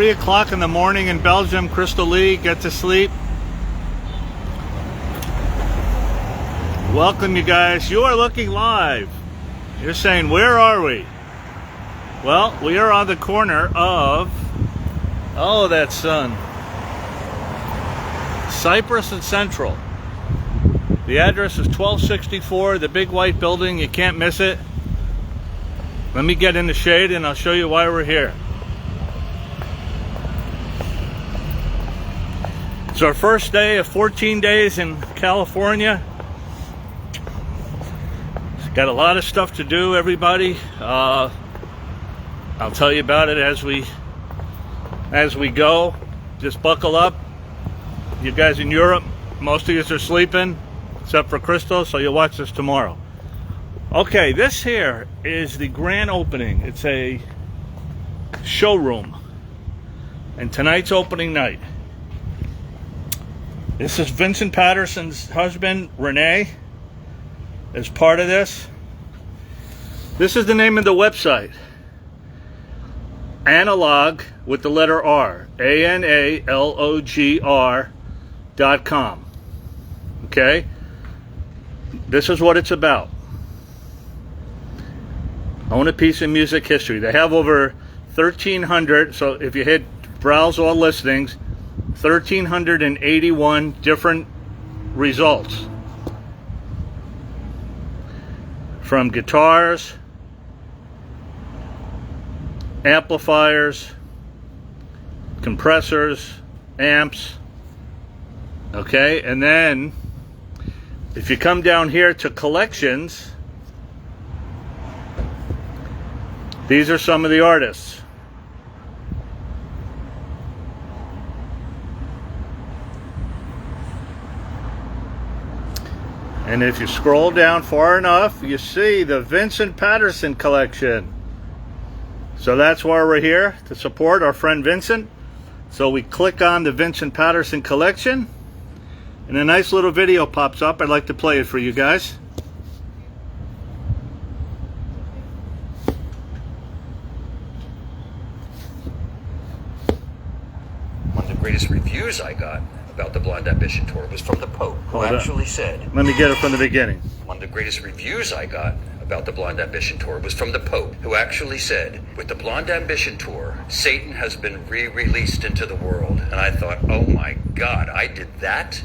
3 o'clock in the morning in Belgium. Crystal Lee, get to sleep. Welcome, you guys. You are looking live. You're saying, where are we? Well, we are on the corner of, oh, that sun, Cypress and Central. The address is 1264, the big white building. You can't miss it. Let me get in the shade and I'll show you why we're here. It's our first day of 14 days in California. Got a lot of stuff to do, everybody. I'll tell you about it as we go. Just buckle up. You guys in Europe, most of you are sleeping, except for Crystal, so you'll watch this tomorrow. Okay, this here is the grand opening. It's a showroom, and tonight's opening night. This is Vincent Patterson's husband, Renee, as part of this. This is the name of the website. Analog with the letter R. ANALOGR.com. Okay? This is what it's about. Own a piece of music history. They have over 1,300, so if you hit browse all listings, 1,381 different results. From guitars, amplifiers, compressors, amps. Okay, and then if you come down here to collections, these are some of the artists. And if you scroll down far enough, you see the Vincent Patterson collection. So that's why we're here, to support our friend Vincent. So we click on the Vincent Patterson collection, and a nice little video pops up. I'd like to play it for you guys. One of the greatest reviews I got about the Blonde Ambition tour was from the Pope, who actually said... Let me get it from the beginning. One of the greatest reviews I got about the Blonde Ambition tour was from the Pope, who actually said, with the Blonde Ambition tour, Satan has been re-released into the world. And I thought, oh my God, I did that?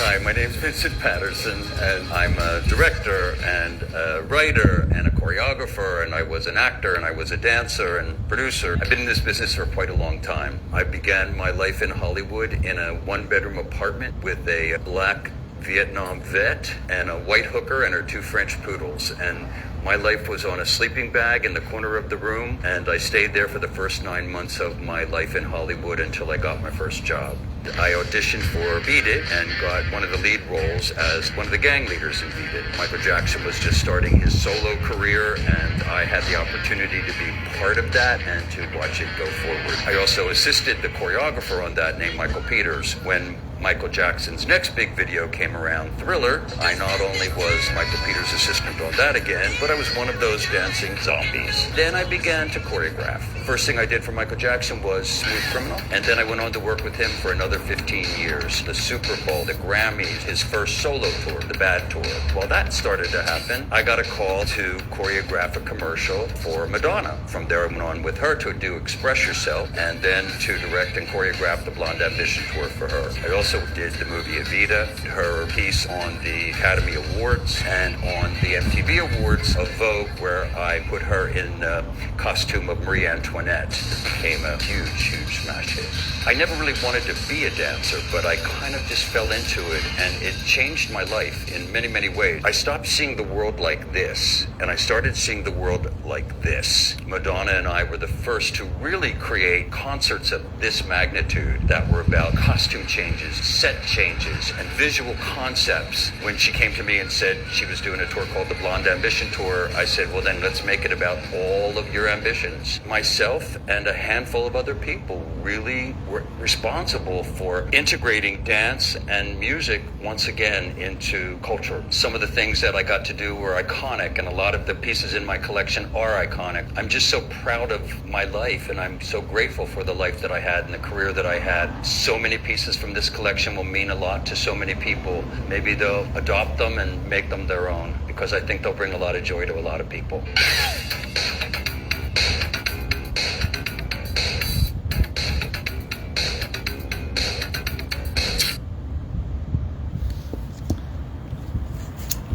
Hi, my name's Vincent Patterson, and I'm a director and a writer and a choreographer, and I was an actor, and I was a dancer and producer. I've been in this business for quite a long time. I began my life in Hollywood in a one-bedroom apartment with a black Vietnam vet and a white hooker and her 2 French poodles. And my life was on a sleeping bag in the corner of the room, and I stayed there for the first 9 months of my life in Hollywood until I got my first job. I auditioned for Beat It and got one of the lead roles as one of the gang leaders in Beat It. Michael Jackson was just starting his solo career, and I had the opportunity to be part of that and to watch it go forward. I also assisted the choreographer on that, named Michael Peters. When Michael Jackson's next big video came around, Thriller, I not only was Michael Peters' assistant on that again, but I was one of those dancing zombies. Then I began to choreograph. First thing I did for Michael Jackson was Smooth Criminal, and then I went on to work with him for another 15 years. The Super Bowl, the Grammys, his first solo tour, the Bad Tour. While that started to happen, I got a call to choreograph a commercial for Madonna. From there I went on with her to do Express Yourself, and then to direct and choreograph the Blonde Ambition tour for her. I also did the movie Evita, her piece on the Academy Awards, and on the MTV Awards of Vogue, where I put her in the costume of Marie Antoinette. It became a huge smash hit. I never really wanted to be a dancer, but I kind of just fell into it, and it changed my life in many ways. I stopped seeing the world like this, and I started seeing the world like this. Madonna and I were the first to really create concerts of this magnitude that were about costume changes, set changes, and visual concepts. When she came to me and said she was doing a tour called the Blonde Ambition Tour, I said, well then let's make it about all of your ambitions. Myself and a handful of other people really were responsible for integrating dance and music once again into culture. Some of the things that I got to do were iconic, and a lot of the pieces in my collection are iconic. I'm just so proud of my life, and I'm so grateful for the life that I had and the career that I had. So many pieces from this collection will mean a lot to so many people. Maybe they'll adopt them and make them their own, because I think they'll bring a lot of joy to a lot of people.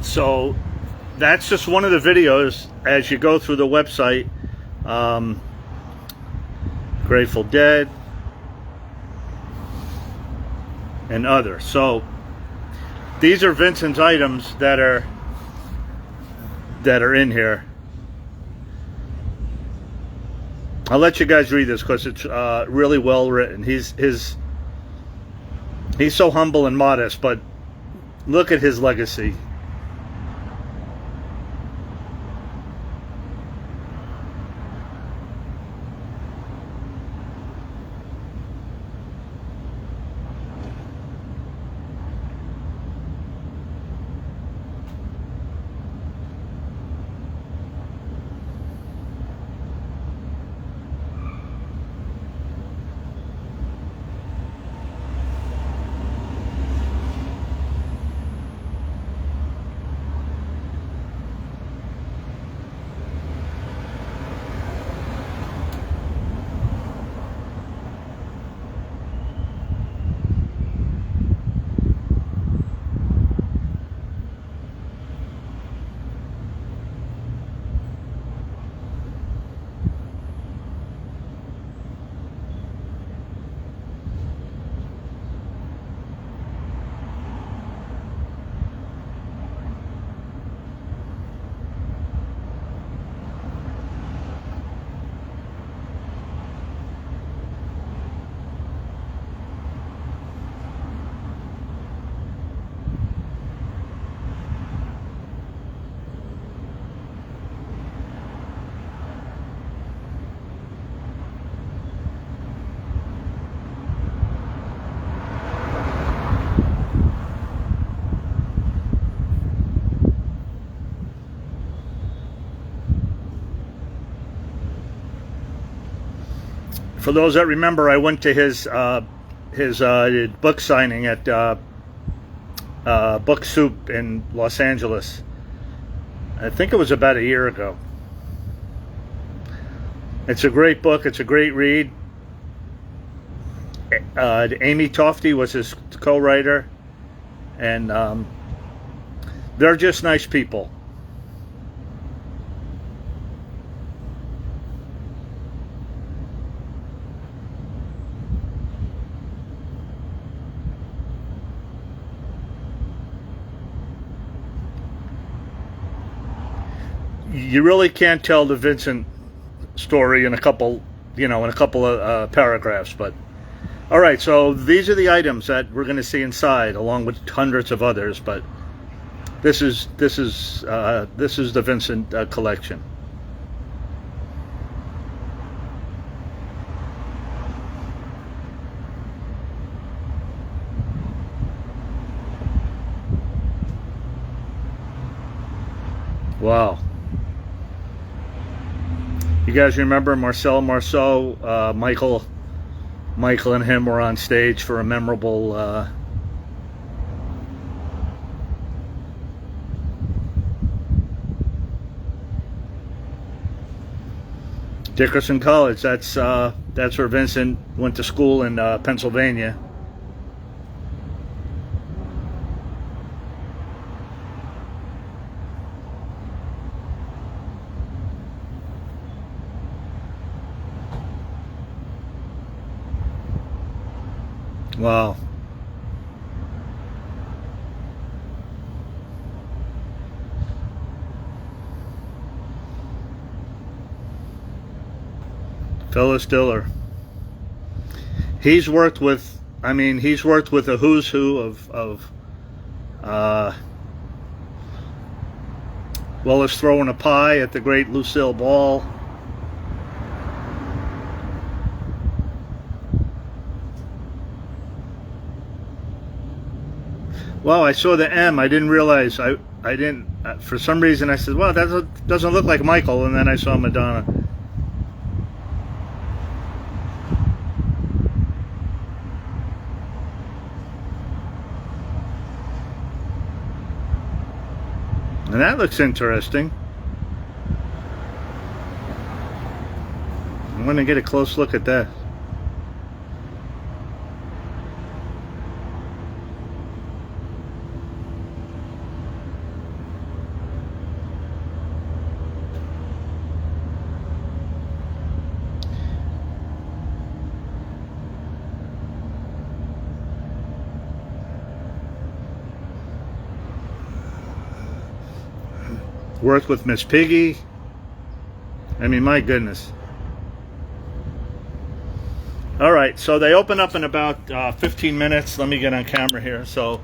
So that's just one of the videos as you go through the website. Grateful Dead and others. So these are Vincent's items that are in here. I'll let you guys read this because it's really well written. He's so humble and modest, but look at his legacy. For those that remember, I went to his book signing at Book Soup in Los Angeles. I think it was about a year ago. It's a great book. It's a great read. Amy Tofty was his co-writer, and they're just nice people. You really can't tell the Vincent story in a couple of paragraphs, but all right. So these are the items that we're going to see inside, along with hundreds of others. But this is the Vincent collection. Wow. You guys remember Marcel Marceau? Michael and him were on stage for a memorable Dickerson College. That's where Vincent went to school in Pennsylvania. Wow. Phyllis Diller. He's worked with, I mean, he's worked with a who's who of Willis throwing a pie at the great Lucille Ball. Wow, I saw the M. I didn't realize. I didn't. For some reason, I said, "Well, that doesn't look like Michael," and then I saw Madonna. And that looks interesting. I'm going to get a close look at that. Worked with Miss Piggy. I mean, my goodness. All right, so they open up in about 15 minutes. Let me get on camera here. So,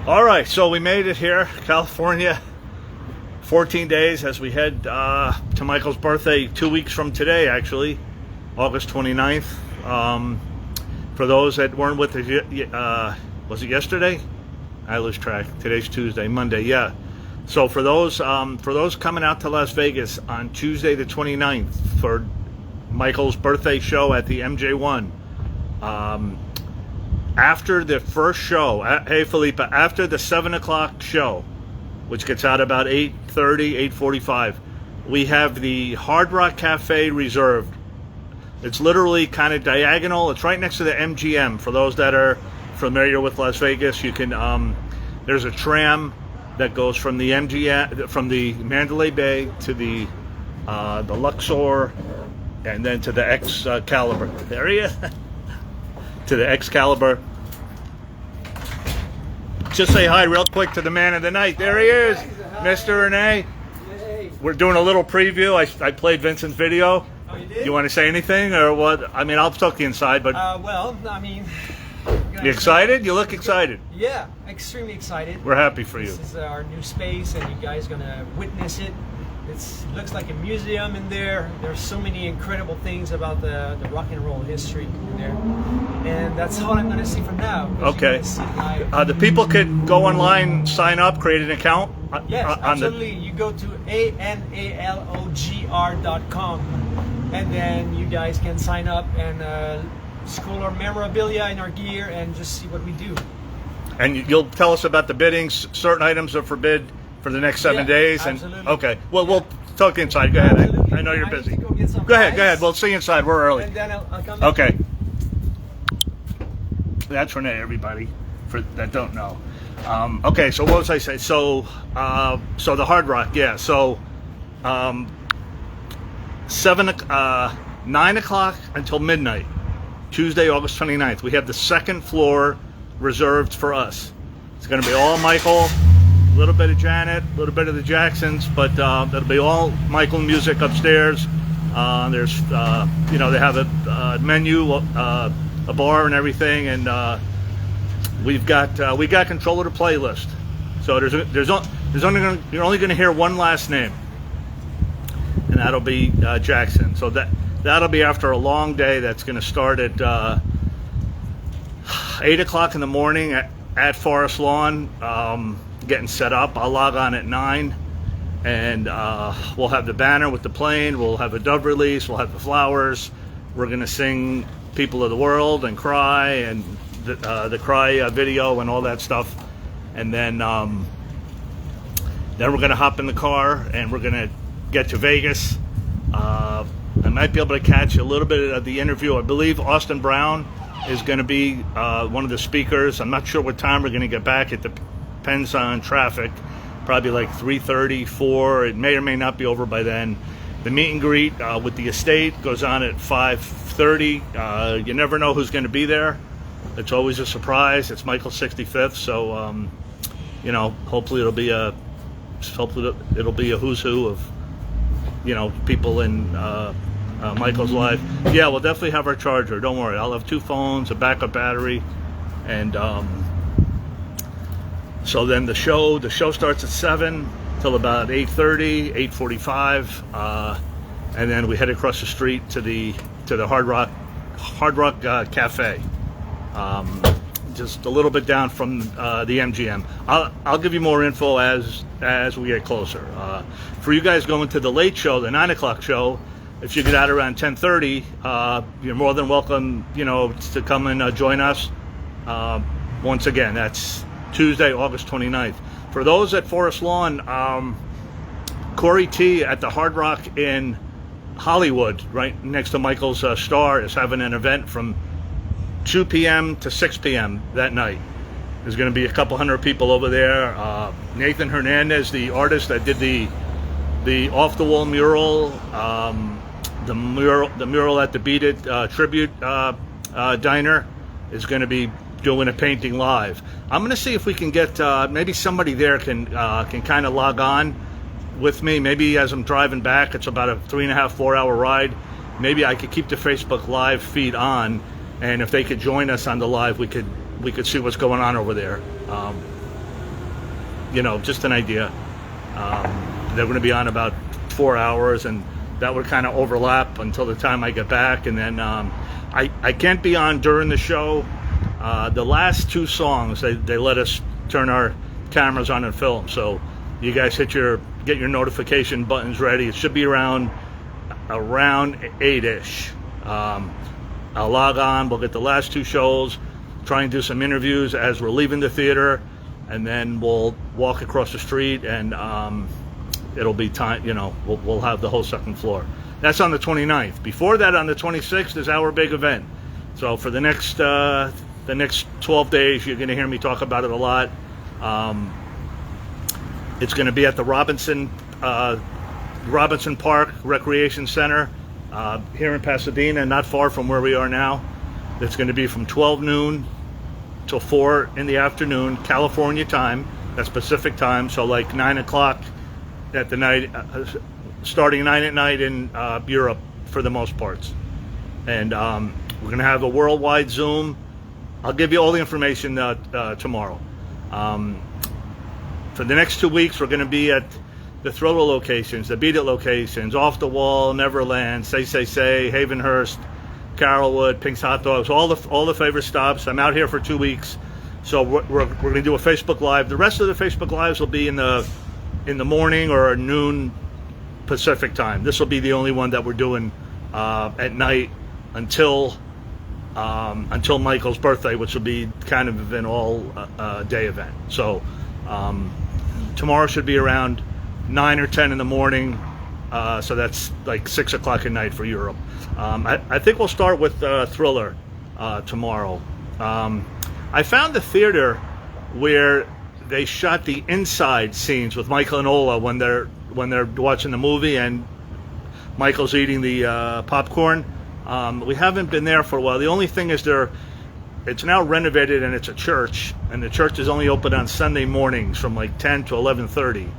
all right, so we made it here, California. 14 days as we head to Michael's birthday 2 weeks from today, actually, August 29th. For those that weren't with us, was it yesterday? I lose track. Today's Tuesday, Monday, yeah. So for those coming out to Las Vegas on Tuesday the 29th for Michael's birthday show at the MJ1, after the first show, hey Felipe, after the 7 o'clock show, which gets out about 8:30, 8:45, we have the Hard Rock Cafe reserved. It's literally kind of diagonal. It's right next to the MGM. For those that are familiar with Las Vegas, you can there's a tram that goes from the MGM, from the Mandalay Bay to the Luxor, and then to the Excalibur. There he is. To the Excalibur. Just say hi real quick to the man of the night. There he is, Mr. Renee. We're doing a little preview. I played Vincent's video. Oh, you did? You want to say anything or what? I mean, I'll talk you inside, but well, I mean, you excited? You look excited. Yeah, extremely excited. We're happy for you. This is our new space, and you guys are gonna witness it. It looks like a museum in there. There's so many incredible things about the rock and roll history in there, and that's all I'm gonna see from now. Okay. The people could go online, sign up, create an account. Yes, absolutely. You go to analogr.com, and then you guys can sign up and scroll our memorabilia and our gear and just see what we do. And you'll tell us about the biddings. Certain items are forbid for the next 7 days. And absolutely. okay, well, we'll talk inside. Go ahead. I know you're busy. Go get some Go ahead. ice, We'll see you inside. We're early. and then I'll come. Okay. That's Renee, everybody, for that don't know. Okay, so what was I saying? So the Hard Rock, yeah. So 9 o'clock until midnight, Tuesday, August 29th. We have the second floor reserved for us. It's going to be all Michael, a little bit of Janet, a little bit of the Jacksons, but that'll be all Michael music upstairs. There's, they have a menu, a bar and everything, and we got control of the playlist. So you're only going to hear one last name, and that'll be Jackson. So that'll be after a long day. That's going to start at 8 o'clock in the morning at Forest Lawn, getting set up. I'll log on at 9, and we'll have the banner with the plane. We'll have a dove release. We'll have the flowers. We're going to sing People of the World and Cry, and the Cry video and all that stuff. And then we're going to hop in the car and we're going to get to Vegas. I might be able to catch a little bit of the interview. I believe Austin Brown is going to be one of the speakers. I'm not sure what time we're going to get back. It depends on traffic. Probably like 3:30, 4. It may or may not be over by then. The meet and greet with the estate goes on at 5:30. You never know who's going to be there. It's always a surprise. It's Michael's 65th, so hopefully it'll be a who's who of people in Michael's live. Yeah, we'll definitely have our charger. Don't worry. I'll have 2 phones, a backup battery, and so then the show starts at 7 till about 8:30, 8:45, and then we head across the street to the Hard Rock Cafe. Just a little bit down from the MGM. I'll give you more info as we get closer. For you guys going to the late show, the 9 o'clock show, if you get out around 10:30, you're more than welcome, to come and join us. Once again, that's Tuesday, August 29th. For those at Forest Lawn, Corey T at the Hard Rock in Hollywood, right next to Michael's Star, is having an event from 2 p.m. to 6 p.m. that night. There's going to be a couple hundred people over there. Nathan Hernandez, the artist that did the off-the-wall mural, the mural at the Beat It tribute diner, is going to be doing a painting live. I'm going to see if we can get maybe somebody there can kind of log on with me. Maybe as I'm driving back, it's about a 3.5-4 hour ride. Maybe I could keep the Facebook Live feed on, and if they could join us on the live, we could see what's going on over there. Just an idea. They're going to be on about 4 hours, and that would kind of overlap until the time I get back. And then I can't be on during the show. The last 2 songs, they let us turn our cameras on and film. So you guys get your notification buttons ready. It should be around 8-ish. I'll log on. We'll get the last 2 shows, try and do some interviews as we're leaving the theater, and then we'll walk across the street, and it'll be time. We'll have the whole second floor. That's on the 29th. Before that, on the 26th, is our big event. So for the next 12 days, you're going to hear me talk about it a lot. It's going to be at the Robinson Park Recreation Center here in Pasadena, not far from where we are now. It's going to be from 12 noon till 4 in the afternoon, California time. That's Pacific time, so like 9 o'clock at the night, starting 9 at night in Europe for the most parts. And we're going to have a worldwide Zoom. I'll give you all the information tomorrow. For the next 2 weeks, we're going to be at the Thriller locations, the Beat It locations, Off the Wall, Neverland, Say, Havenhurst, Carrollwood, Pink's Hot Dogs, all the favorite stops. I'm out here for 2 weeks, so we're going to do a Facebook Live. The rest of the Facebook Lives will be in the morning or noon Pacific time. This will be the only one that we're doing at night until Michael's birthday, which will be kind of an all day event. So tomorrow should be around 9 or 10 in the morning, so that's like 6 o'clock at night for Europe. I think we'll start with Thriller tomorrow. I found the theater where they shot the inside scenes with Michael and Ola when they're watching the movie and Michael's eating the popcorn. We haven't been there for a while. The only thing is it's now renovated and it's a church, and the church is only open on Sunday mornings from like 10 to 11:30.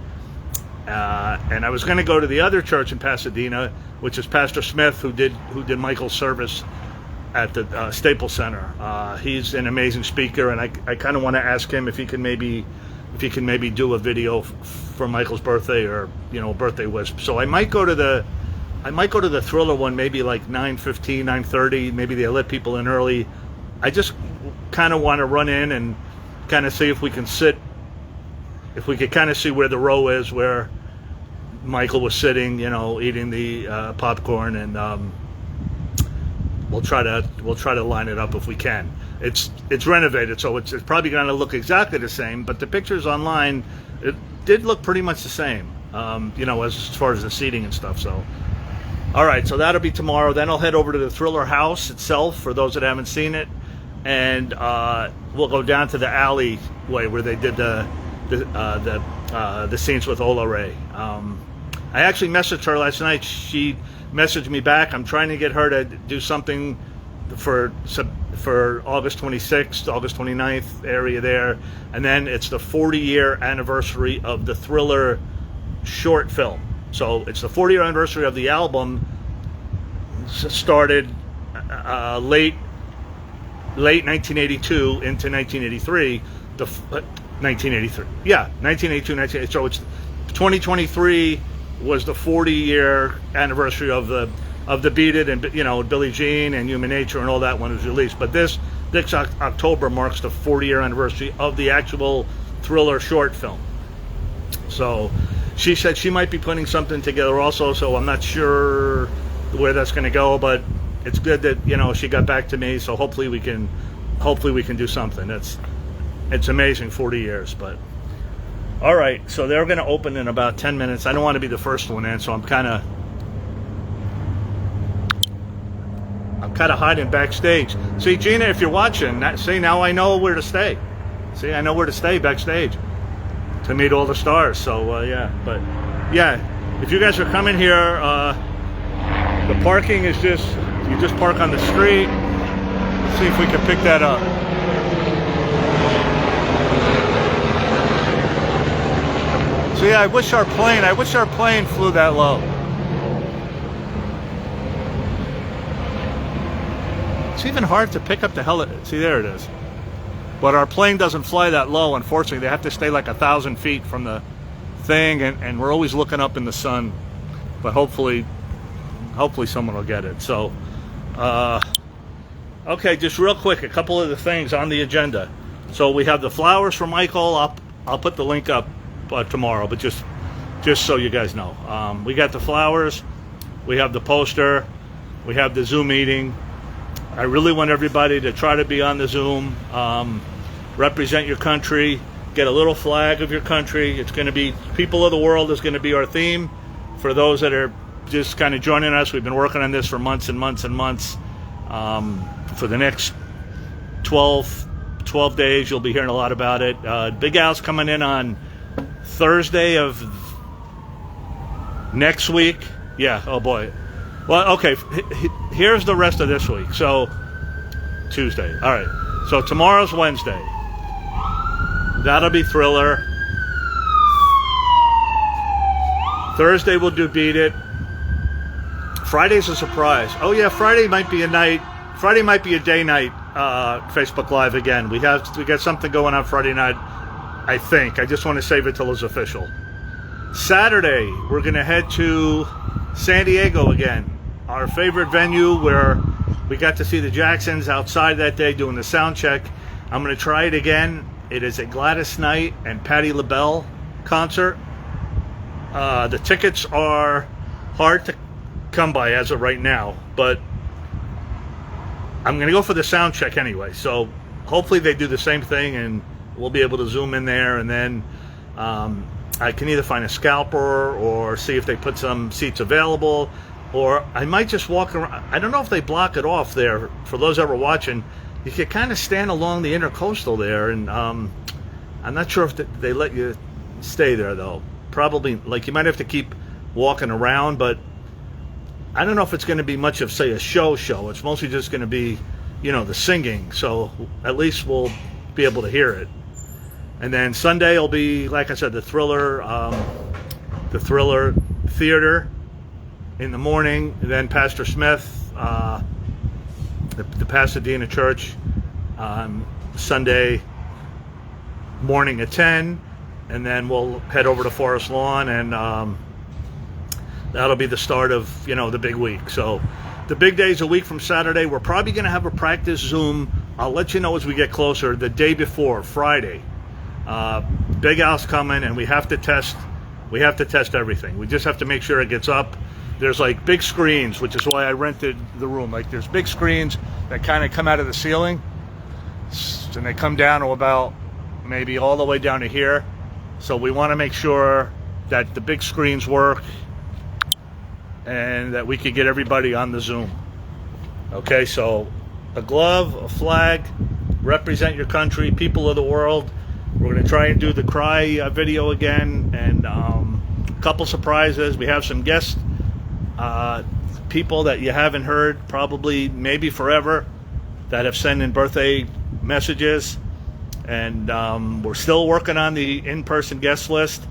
And I was going to go to the other church in Pasadena, which is Pastor Smith, who did Michael's service at the Staples Center. He's an amazing speaker, and I kind of want to ask him if he can maybe do a video for Michael's birthday, or birthday wisp. So I might go to the Thriller one, maybe like 9:15, 9:30. Maybe they let people in early. I just kind of want to run in and kind of see if we can sit, if we could kind of see where the row is where Michael was sitting, eating the popcorn, and we'll try to line it up if we can. It's renovated, so it's probably going to look exactly the same, but the pictures online, it did look pretty much the same, as far as the seating and stuff. So, all right, so that'll be tomorrow. Then I'll head over to the Thriller house itself for those that haven't seen it, and we'll go down to the alleyway where they did the scenes with Ola Ray. I actually messaged her last night. She messaged me back. I'm trying to get her to do something for August 26th, August 29th area there, and then it's the 40-year anniversary of the Thriller short film. So it's the 40-year anniversary of the album, started late 1982 into 1983. 1983, yeah, 1982, 1983. So it's 2023 was the 40-year anniversary of the Beat It, and Billie Jean and Human Nature and all that one was released. But this October marks the 40-year anniversary of the actual Thriller short film. So she said she might be putting something together also. So I'm not sure where that's going to go, but it's good that she got back to me. So hopefully we can do something. It's amazing, 40 years. But all right, so they're going to open in about 10 minutes. I don't want to be the first one in, so I'm kind of hiding backstage. See, Gina, if you're watching, now I know where to stay. See, I know where to stay backstage to meet all the stars. So yeah, but yeah, if you guys are coming here, the parking is you just park on the street. Let's see if we can pick that up. See, I wish our plane flew that low. It's even hard to pick up the helicopter. See, there it is. But our plane doesn't fly that low, unfortunately. They have to stay like 1,000 feet from the thing, and we're always looking up in the sun. But hopefully someone will get it. So, okay, just real quick, a couple of the things on the agenda. So we have the flowers for Michael. I'll put the link up tomorrow, but just so you guys know, we got the flowers, we have the poster, we have the Zoom meeting. I really want everybody to try to be on the Zoom, represent your country, get a little flag of your country. It's going to be People of the World is going to be our theme. For those that are just kind of joining us, we've been working on this for months and months and months. For the next 12 days, you'll be hearing a lot about it. Big Al's coming in on Thursday of next week. Yeah, oh boy. Well, okay, here's the rest of this week. So, Tuesday. All right. So, tomorrow's Wednesday. That'll be Thriller. Thursday, we'll do Beat It. Friday's a surprise. Oh, yeah, Friday might be a day-night Facebook Live again. We got something going on Friday night, I think. I just want to save it till it's official. Saturday, we're going to head to San Diego again. Our favorite venue where we got to see the Jacksons outside that day doing the sound check. I'm going to try it again. It is a Gladys Knight and Patti LaBelle concert. The tickets are hard to come by as of right now, but I'm going to go for the sound check anyway. So hopefully they do the same thing and we'll be able to zoom in there, and then I can either find a scalper or see if they put some seats available. Or I might just walk around. I don't know if they block it off there. For those ever watching, you can kind of stand along the intercoastal there, and I'm not sure if they let you stay there though. Probably, like, you might have to keep walking around, but I don't know if it's going to be much of, say, a show. It's mostly just going to be, the singing. So at least we'll be able to hear it. And then Sunday will be, like I said, the Thriller Theater in the morning. And then Pastor Smith, the Pasadena Church, Sunday morning at 10. And then we'll head over to Forest Lawn, and that'll be the start of, the big week. So the big day's a week from Saturday. We're probably going to have a practice Zoom. I'll let you know as we get closer. The day before, Friday, Big Al's coming, and we have to test everything. We just have to make sure it gets up. There's like big screens, which is why I rented the room. Like, there's big screens that kind of come out of the ceiling, and they come down to about maybe all the way down to here. So we want to make sure that the big screens work and that we can get everybody on the Zoom. Okay, so a glove, a flag, represent your country, people of the world. We're going to try and do the cry video again, and a couple surprises. We have some guest people that you haven't heard probably maybe forever that have sent in birthday messages. And we're still working on the in-person guest list.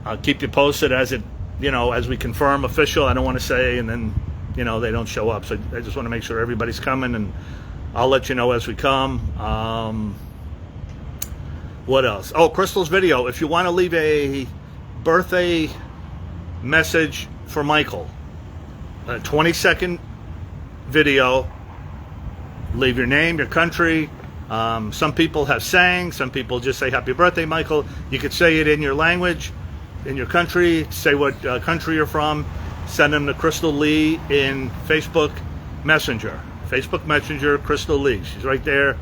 I'll keep you posted as we confirm official. I don't want to say and then you know, they don't show up. So I just want to make sure everybody's coming, and I'll let you know as we come. What else? Oh, Crystal's video. If you want to leave a birthday message for Michael, a 20-second video, leave your name, your country. Some people have sang, some people just say happy birthday, Michael. You could say it in your language, in your country, say what country you're from. Send them to Crystal Lee in Facebook Messenger. Facebook Messenger, Crystal Lee. She's right there.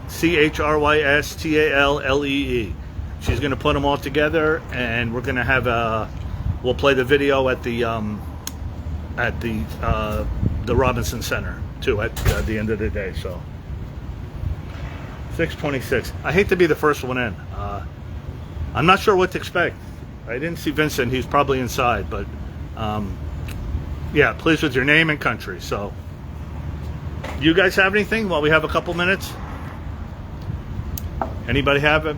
ChrystalLee. She's going to put them all together, and we're going to have we'll play the video at the Robinson Center too at the end of the day. So 6:26. I hate to be the first one in. I'm not sure what to expect. I didn't see Vincent. He's probably inside, but yeah, please with your name and country. So you guys have anything while we have a couple minutes? Anybody have it?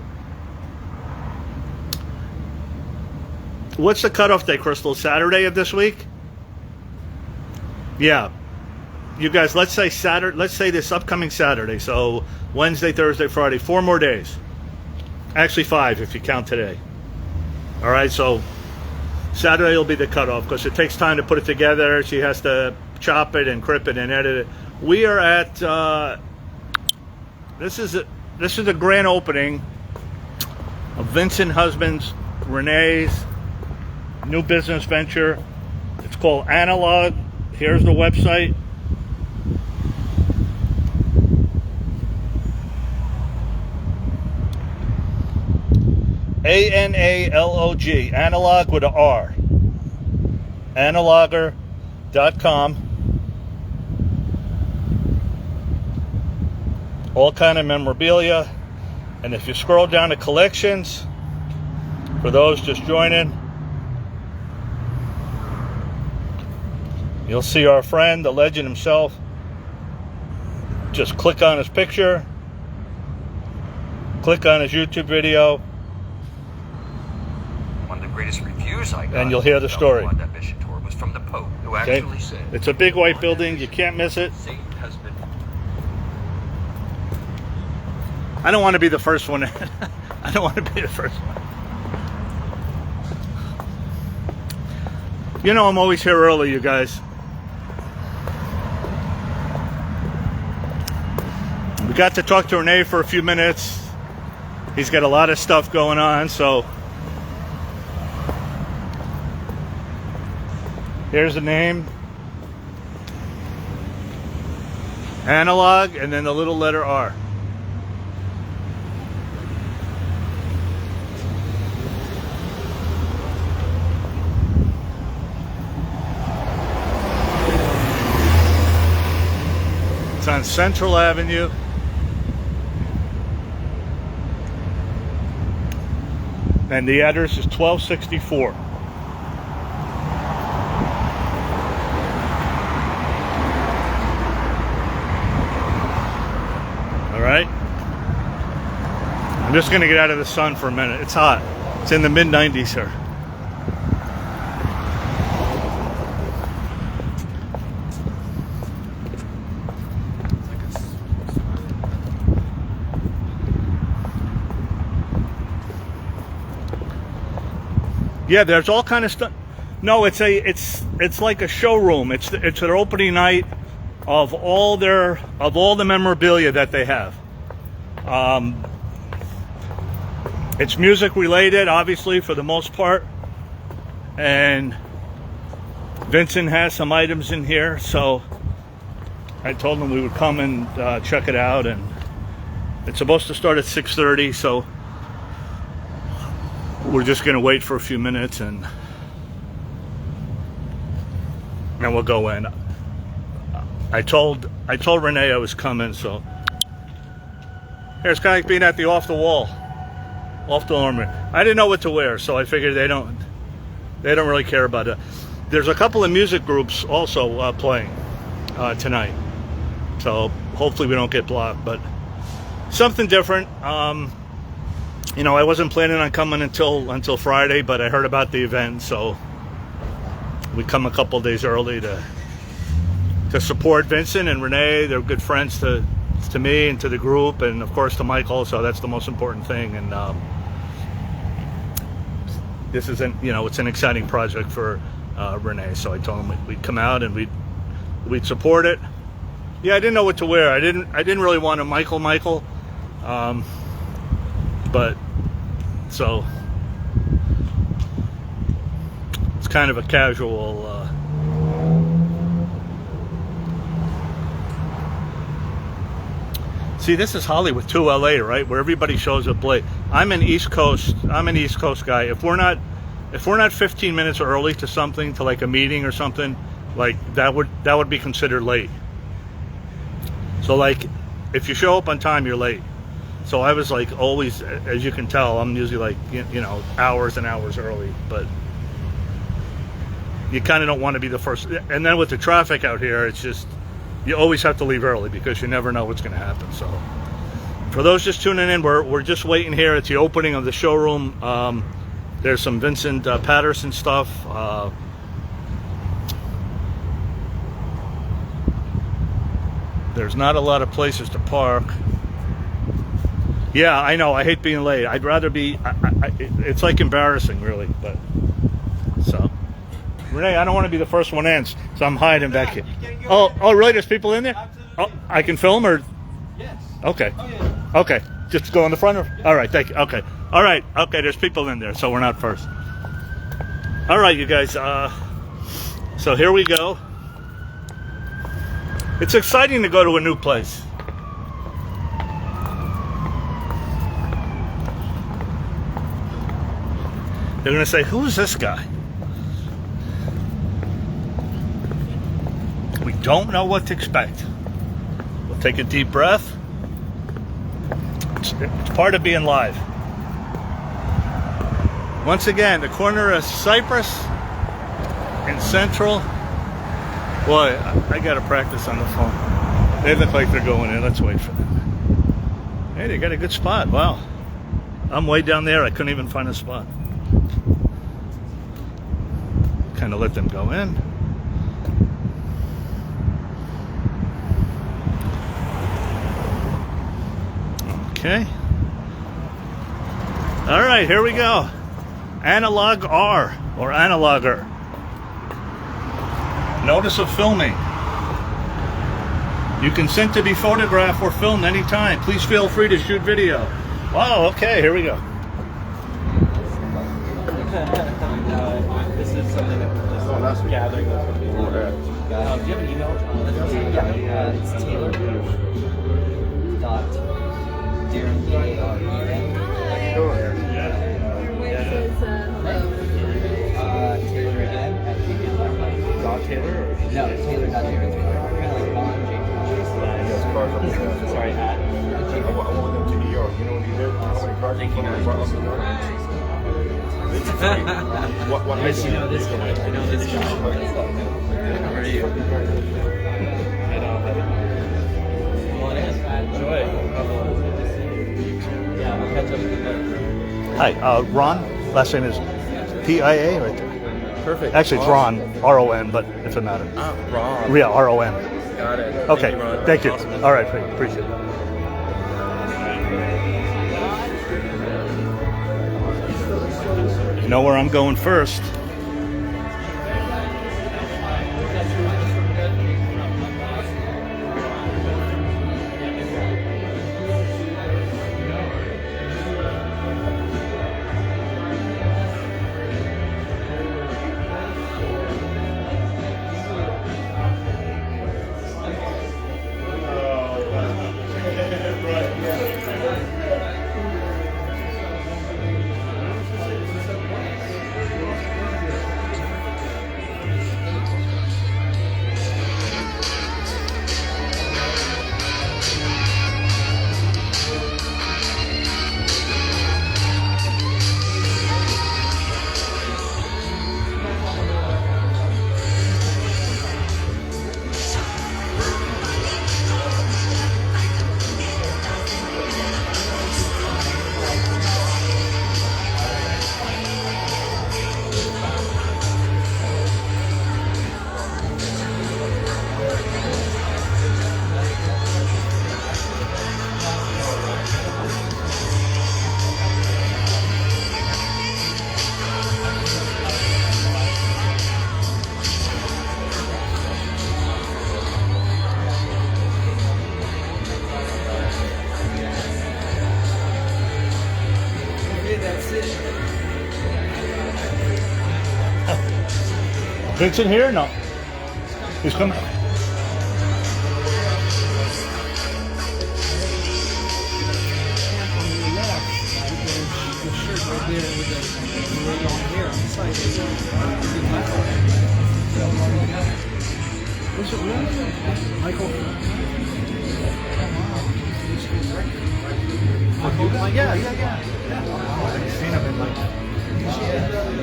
What's the cutoff day, Crystal? Saturday of this week? Yeah. You guys, let's say Saturday. Let's say this upcoming Saturday. So Wednesday, Thursday, Friday. 4 more days. Actually 5 if you count today. All right. So Saturday will be the cutoff because it takes time to put it together. She has to chop it and crip it and edit it. We are at. This is a grand opening of Vincent Husband's Renee's new business venture. It's called Analog. Here's the website. ANALOG, analog with an R. Analogger.com. All kind of memorabilia. And if you scroll down to collections, for those just joining, you'll see our friend, the legend himself. Just click on his picture, click on his YouTube video, One of the greatest reviews I got, and you'll hear the story. on that mission tour was from the Pope, who actually said, it's a big white building. You can't miss it. Satan has been. I don't want to be the first one. I don't want to be the first one. You know, I'm always here early, you guys. We got to talk to Renee for a few minutes. He's got a lot of stuff going on, so here's the name. Analog, and then the little letter R. It's on Central Avenue. And the address is 1264. All right. I'm just going to get out of the sun for a minute. It's hot. It's in the mid-90s here. Yeah, there's all kind of stuff. No, it's like a showroom. It's their opening night of all the memorabilia that they have. It's music related, obviously, for the most part. And Vincent has some items in here, so I told him we would come and check it out. And it's supposed to start at 6:30, so we're just going to wait for a few minutes and we'll go in. I told Renee I was coming, so it's kind of like being at the off the armory. I didn't know what to wear, so I figured they don't really care about it. There's a couple of music groups also playing tonight, so hopefully we don't get blocked, but something different. You know, I wasn't planning on coming until Friday, but I heard about the event, so we come a couple days early to to support Vincent and Renee. They're good friends to me and to the group, and of course to Michael. So that's the most important thing. And this isn't, it's an exciting project for Renee. So I told him we'd come out and we'd support it. Yeah, I didn't know what to wear. I didn't really want a Michael, but so it's kind of a casual. See, this is Hollywood to LA, right? Where everybody shows up late. I'm an East Coast guy. If we're not 15 minutes early to something, to like a meeting or something, like that would be considered late. So like, if you show up on time, you're late. So I was like always, as you can tell, I'm usually like, hours and hours early, but you kind of don't want to be the first. And then with the traffic out here, it's just, you always have to leave early because you never know what's going to happen. So for those just tuning in, we're just waiting here. It's the opening of the showroom. There's some Vincent Patterson stuff. There's not a lot of places to park. Yeah, I know. I hate being late. I'd rather be. It's like embarrassing, really. But so, Renee, I don't want to be the first one in, so I'm hiding back here. Oh, really? There's people in there. Oh, I can film, or? Yes. Okay. Okay. Just go in the front. All right. Thank you. Okay. All right. Okay. There's people in there, so we're not first. All right, you guys. So here we go. It's exciting to go to a new place. They're going to say, who's this guy? We don't know what to expect. We'll take a deep breath. It's part of being live. Once again, the corner of Cypress and Central. Boy, I got to practice on the phone. They look like they're going in. Let's wait for them. Hey, they got a good spot. Wow. I'm way down there. I couldn't even find a spot. Kind of let them go in. Okay. All right, here we go. Analog R, or analoger. Notice of filming. You consent to be photographed or filmed anytime. Please feel free to shoot video. Wow, okay, here we go. This is something that we're just gathering. Do you have an email? Yeah, it's Taylor. Taylor again at gmail.com. Don Taylor? Or No, Taylor not Taylor. Kind of like Vaughn James. Sorry, at I want them to New York. You know what he did? How many cars he brought What yes, you know this guy. I know this guy. How are you? I know. Come on in. Enjoy. Yeah, we'll catch up with you. Hi, Ron. Last name is P-I-A right there. Perfect. Actually, it's Ron, R-O-N, but if it matters. Ron. Yeah, R-O-N. Got it. Okay, thank you. Awesome. All right, appreciate it. You know where I'm going first. Vincent here? No. He's coming. Was it real? Michael? Yeah. I haven't seen him in like.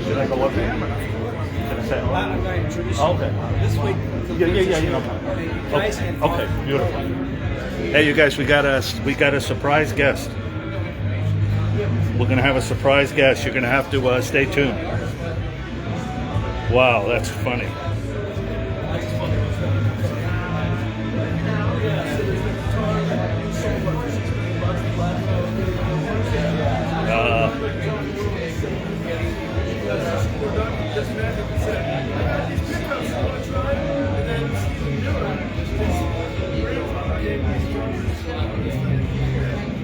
Should I go up to him or not? Should I say hello? I'm going to introduce you. Okay. This way. Yeah. You know. Guys can talk. Okay, beautiful. Hey, you guys, we got a surprise guest. We're gonna have a surprise guest. You're gonna have to stay tuned. Wow, that's funny.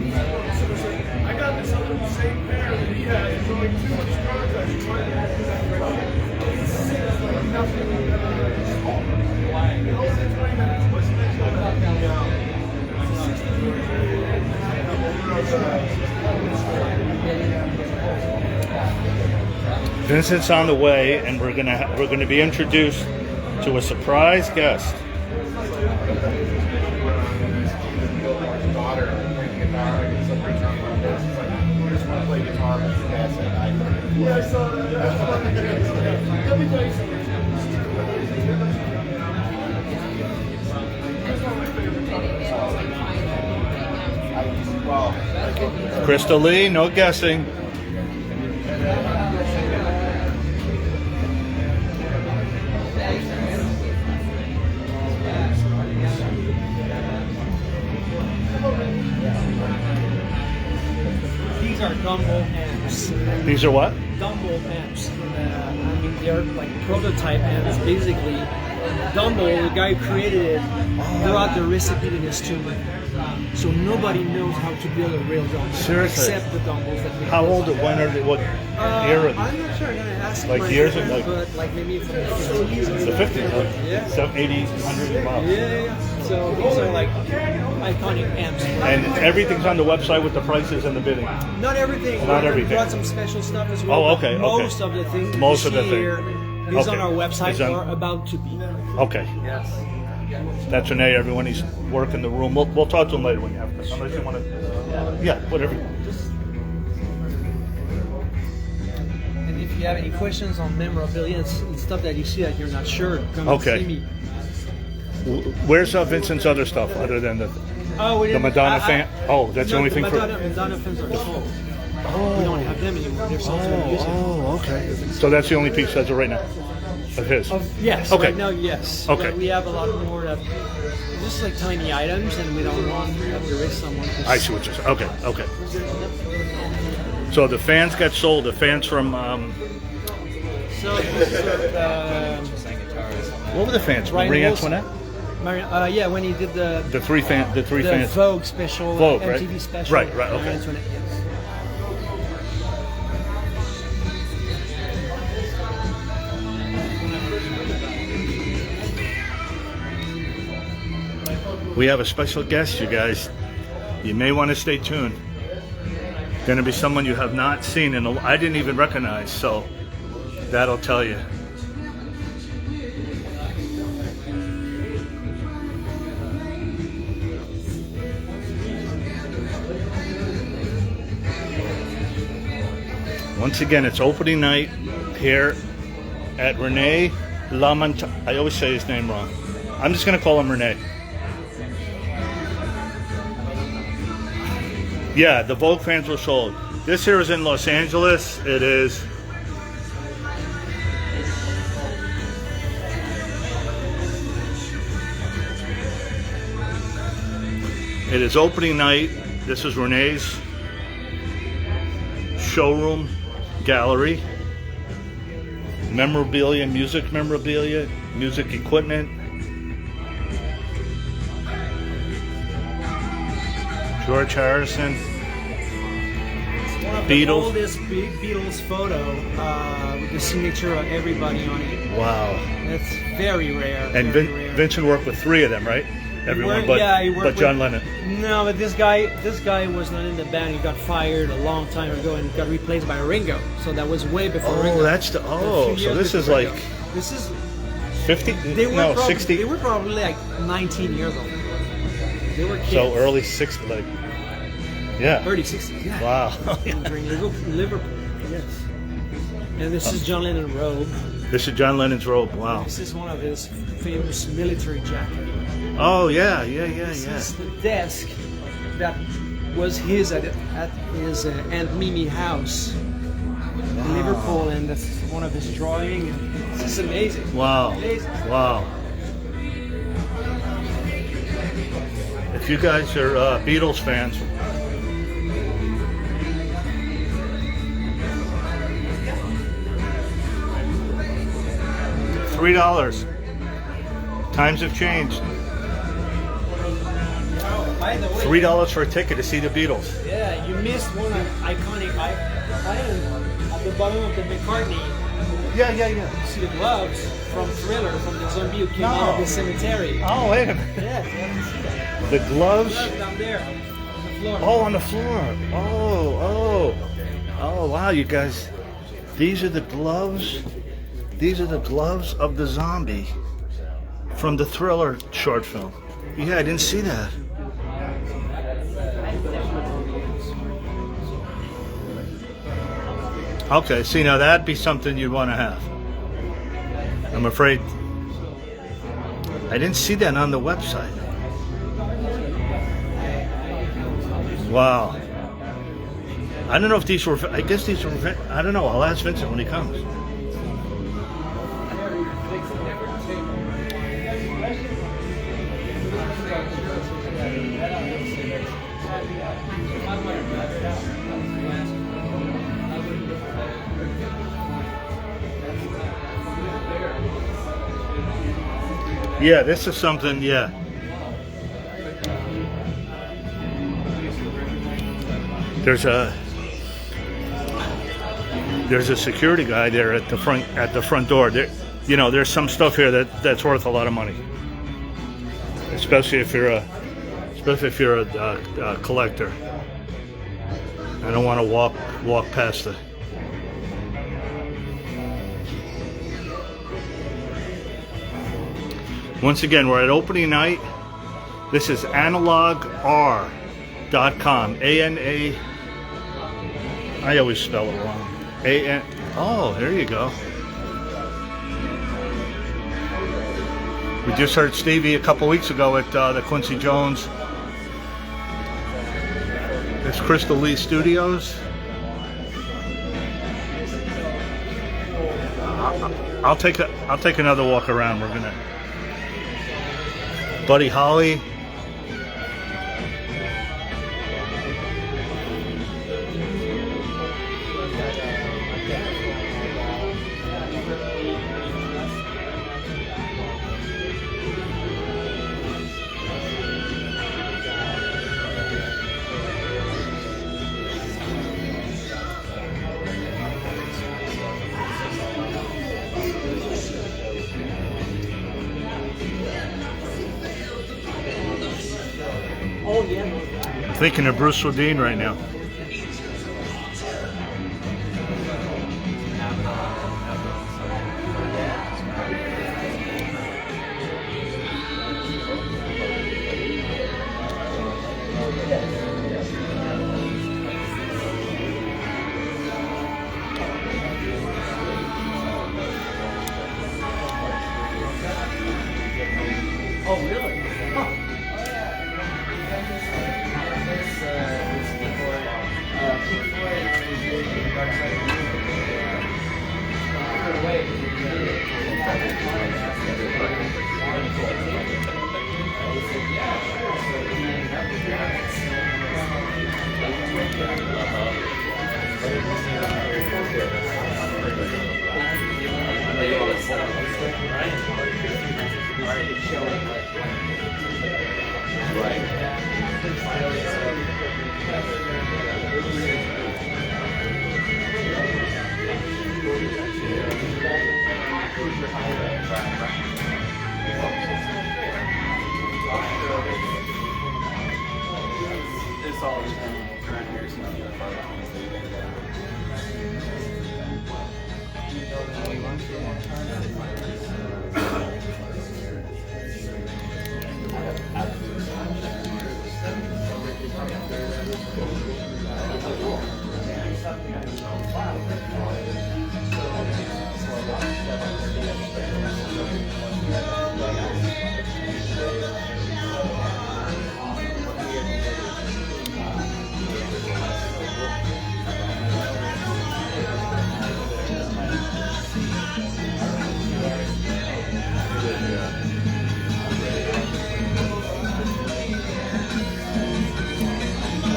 I got this other same pair that he had. It's only 200 cards. Vincent's on the way, and we're gonna be introduced to a surprise guest. Daughter playing guitar, and somebody talking about this. It's like, I just want to play guitar, but your dad said I couldn't. Yeah, I saw that. Let me tell you something. Crystal Lee, no guessing. These are Dumble amps. These are what? Dumble amps. I mean, they're like prototype amps. Basically, Dumble, the guy who created it, brought the recipe to his tomb. So nobody knows how to build a real Dumble. Seriously? Except the Dumbles that we How old? When are they? What era? I'm not sure. I'm gonna ask Like my years friend, ago? but like maybe from the 50s. The 50s, huh? Yeah. So 80s, 100s miles. Yeah. So these are like iconic amps. And everything's on the website with the prices and the bidding. Not everything. Not We everything. brought some special stuff as well. Oh, but okay, Most okay. of the things Most you of the see thing. here is Okay. on our website Is on- or about to be. Okay. Yes. That's Renee, everyone. He's working the room. We'll talk to him later when you have to. Unless you want to. Yeah, whatever. And if you have any questions on memorabilia and stuff that you see that you're not sure, come Okay. and see me. Where's Vincent's other stuff other than the Oh, we the didn't. Madonna fan? Oh, that's the only thing Madonna fans are sold. We don't have them anymore. They're sold to the museum. Oh, okay. So that's the only piece as of right now of his. Yes. Okay. Right now, yes. Okay. But we have a lot more that just like tiny items, and we don't want to have to risk someone. I see what you're saying. Okay, okay. So the fans got sold. The fans from So this is what were the fans? Ryan Marie Wilson. Antoinette. yeah, when he did the Three fans. Vogue special, Vogue, right? MTV special. Right, okay. Marie Antoinette, yes. We have a special guest, you guys. You may want to stay tuned. Going to be someone you have not seen and I didn't even recognize, so that'll tell you. Once again, it's opening night here at Rene Lamont. I always say his name wrong. I'm just going to call him Rene. Yeah, the Vogue fans were sold. This here is in Los Angeles. It is. It is opening night. This is Renee's showroom gallery. Memorabilia, music equipment. George Harrison. one of the Beatles. oldest Beatles photo with the signature of everybody on it. Wow. That's very rare. And very rare. Vincent worked with 3 of them, right? Everyone He worked but John with- Lennon. No, but this guy was not in the band. He got fired a long time ago and got replaced by Ringo. So that was way before Ringo. Oh, that's the. A few Oh, so years this is before like Ringo. This is 50? they were No, probably, 60. They were probably like 19 years old. They were kids. So early 60s, like. Yeah. Early 60s. Yeah. Wow. During Liverpool. Yes. And this is John Lennon robe. This is John Lennon's robe. Wow. This is one of his famous military jackets. Oh yeah. This is the desk that was his at his Aunt Mimi house in Liverpool, and that's one of his drawings. This is amazing. Wow. Amazing. Wow. If you guys are Beatles fans, $3. Times have changed. By the way, $3 for a ticket to see the Beatles. yeah, you missed one iconic item at the bottom of the McCartney. Yeah. You see the gloves from Thriller, from the zombie who came out of the cemetery. Oh, wait a minute. Yeah, you have to see that. The gloves. Gloves down there on the floor. Oh, on the floor. Oh, wow, you guys. These are the gloves. These are the gloves of the zombie from the Thriller short film. Yeah, I didn't see that. Okay, see, now that'd be something you'd want to have. I'm afraid I didn't see that on the website. Wow. I don't know if these were, I guess these were, I don't know, I'll ask Vincent when he comes. Yeah, this is something, yeah. There's a security guy there at the front door. There, you know, there's some stuff here that's worth a lot of money, especially if you're a collector. I don't want to walk past it. Once again, we're at opening night. This is analogr.com. A-N-A... I always spell it wrong. A-N... Oh, there you go. We just heard Stevie a couple weeks ago at the Quincy Jones. It's Crystal Lee Studios. I'll take another walk around. We're gonna... Buddy Holly. Oh yeah. I'm thinking of Bruce Swedien right now. Oh really?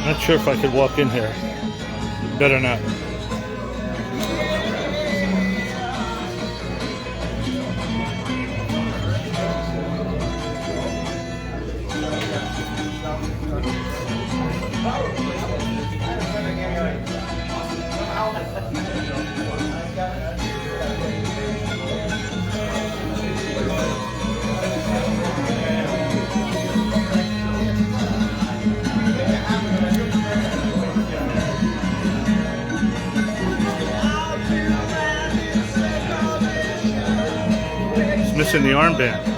Not sure if I could walk in here. Better not. Missing the armband.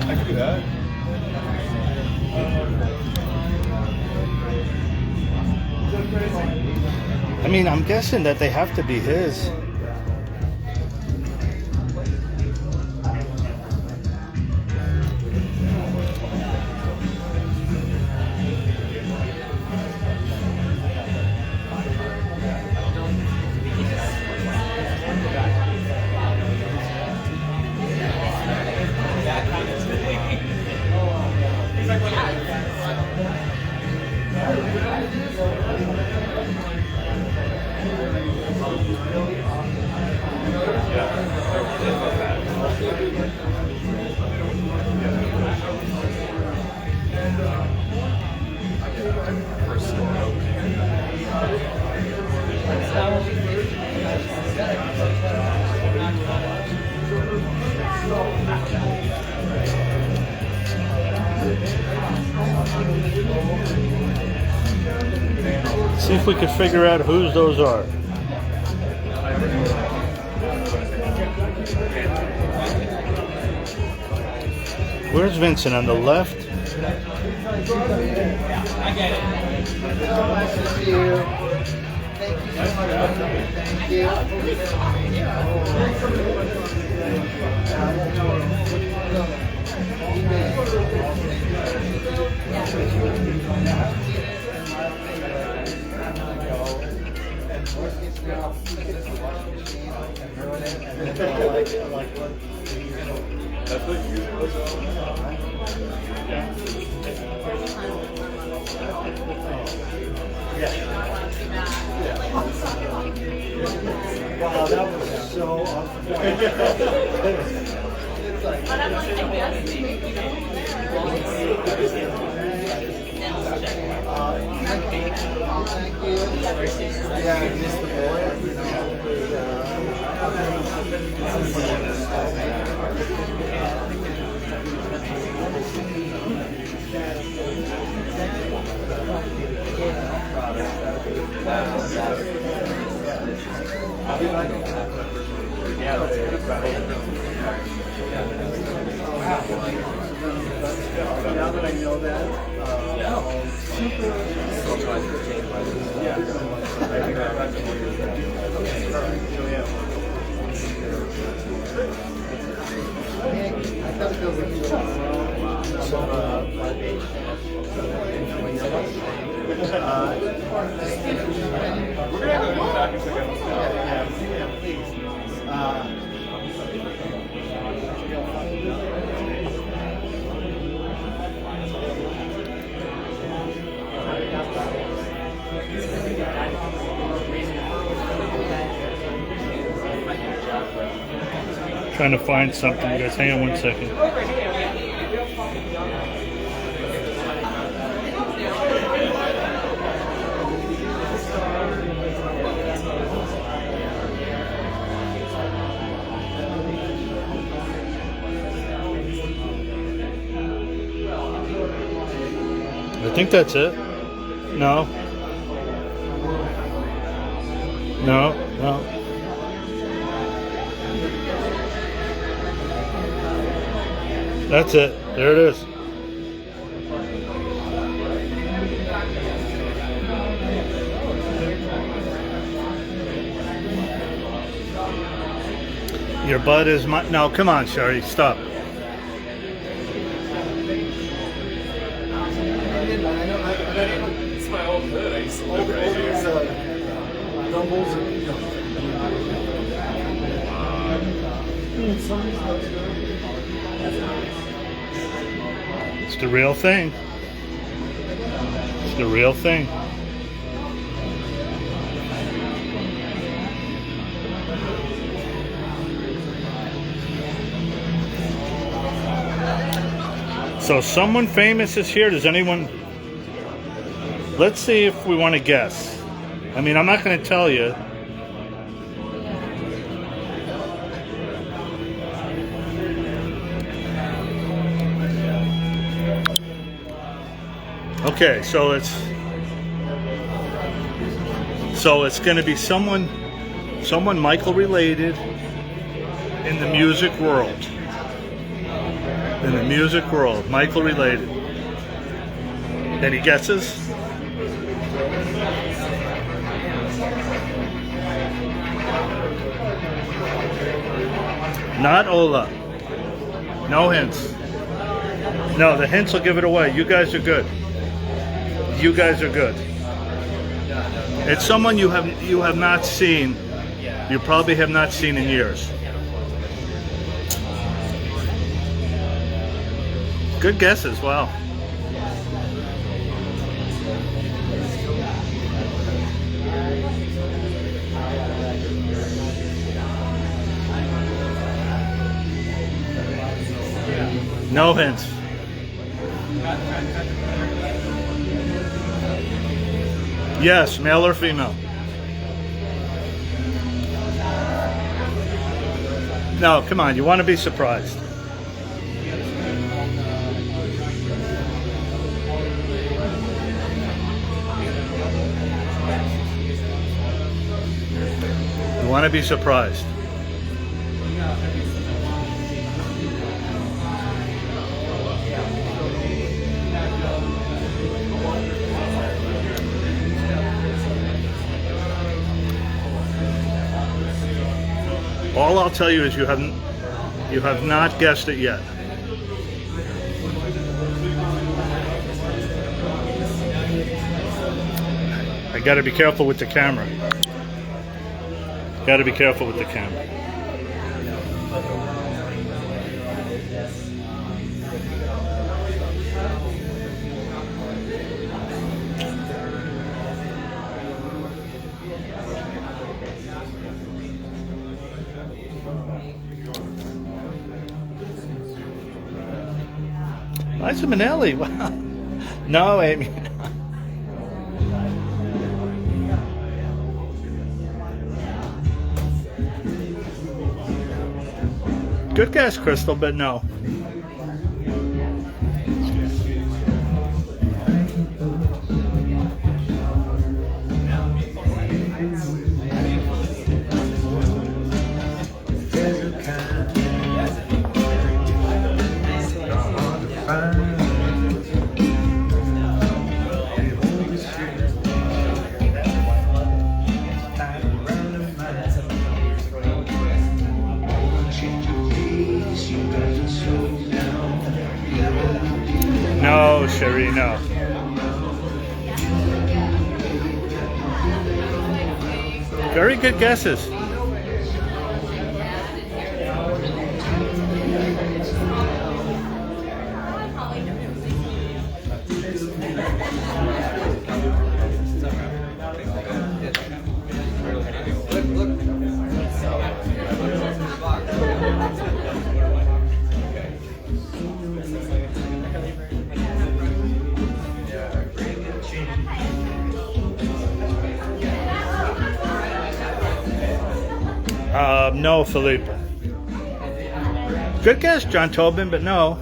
I could do that. I mean, I'm guessing that they have to be his. See if we can figure out whose those are. Where's Vincent? On the left? I get it. Nice to see you. Thank you. Thank you. That's what you Wow, that was so Yeah, I missed the boy. Now that I know that, I thought there was Trying to find something, guys. Hang on one second. I think that's it. No. No, no. That's it. There it is. Your butt is my... No, come on, Sherry. Stop. It's my old hood. I used to live right here. Rumbles and It's the real thing. It's the real thing. So someone famous is here. Does anyone... Let's see if we want to guess. I mean, I'm not going to tell you. Okay, so it's going to be someone Michael related in the music world. In the music world, Michael related. Any guesses? Not Ola. No hints. No, the hints will give it away. You guys are good. You guys are good. It's someone you have not seen. You probably have not seen in years. Good guesses. Wow. No hints. Yes, male or female? No, come on, you want to be surprised. You want to be surprised. All I'll tell you is you have not guessed it yet. I got to be careful with the camera. Got to be careful with the camera. Liza Minnelli. Wow. No, Amy. Good guess, Crystal, but no. No, Sherry, no. Very good guesses. No, Felipe. Good guess, John Tobin, but no.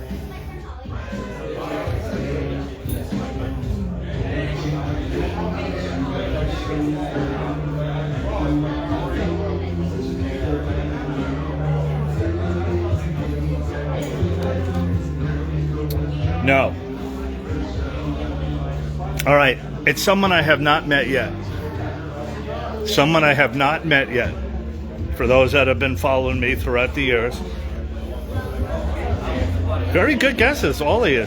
No. All right, it's someone I have not met yet. Someone I have not met yet. For those that have been following me throughout the years. Very good guesses, all of you.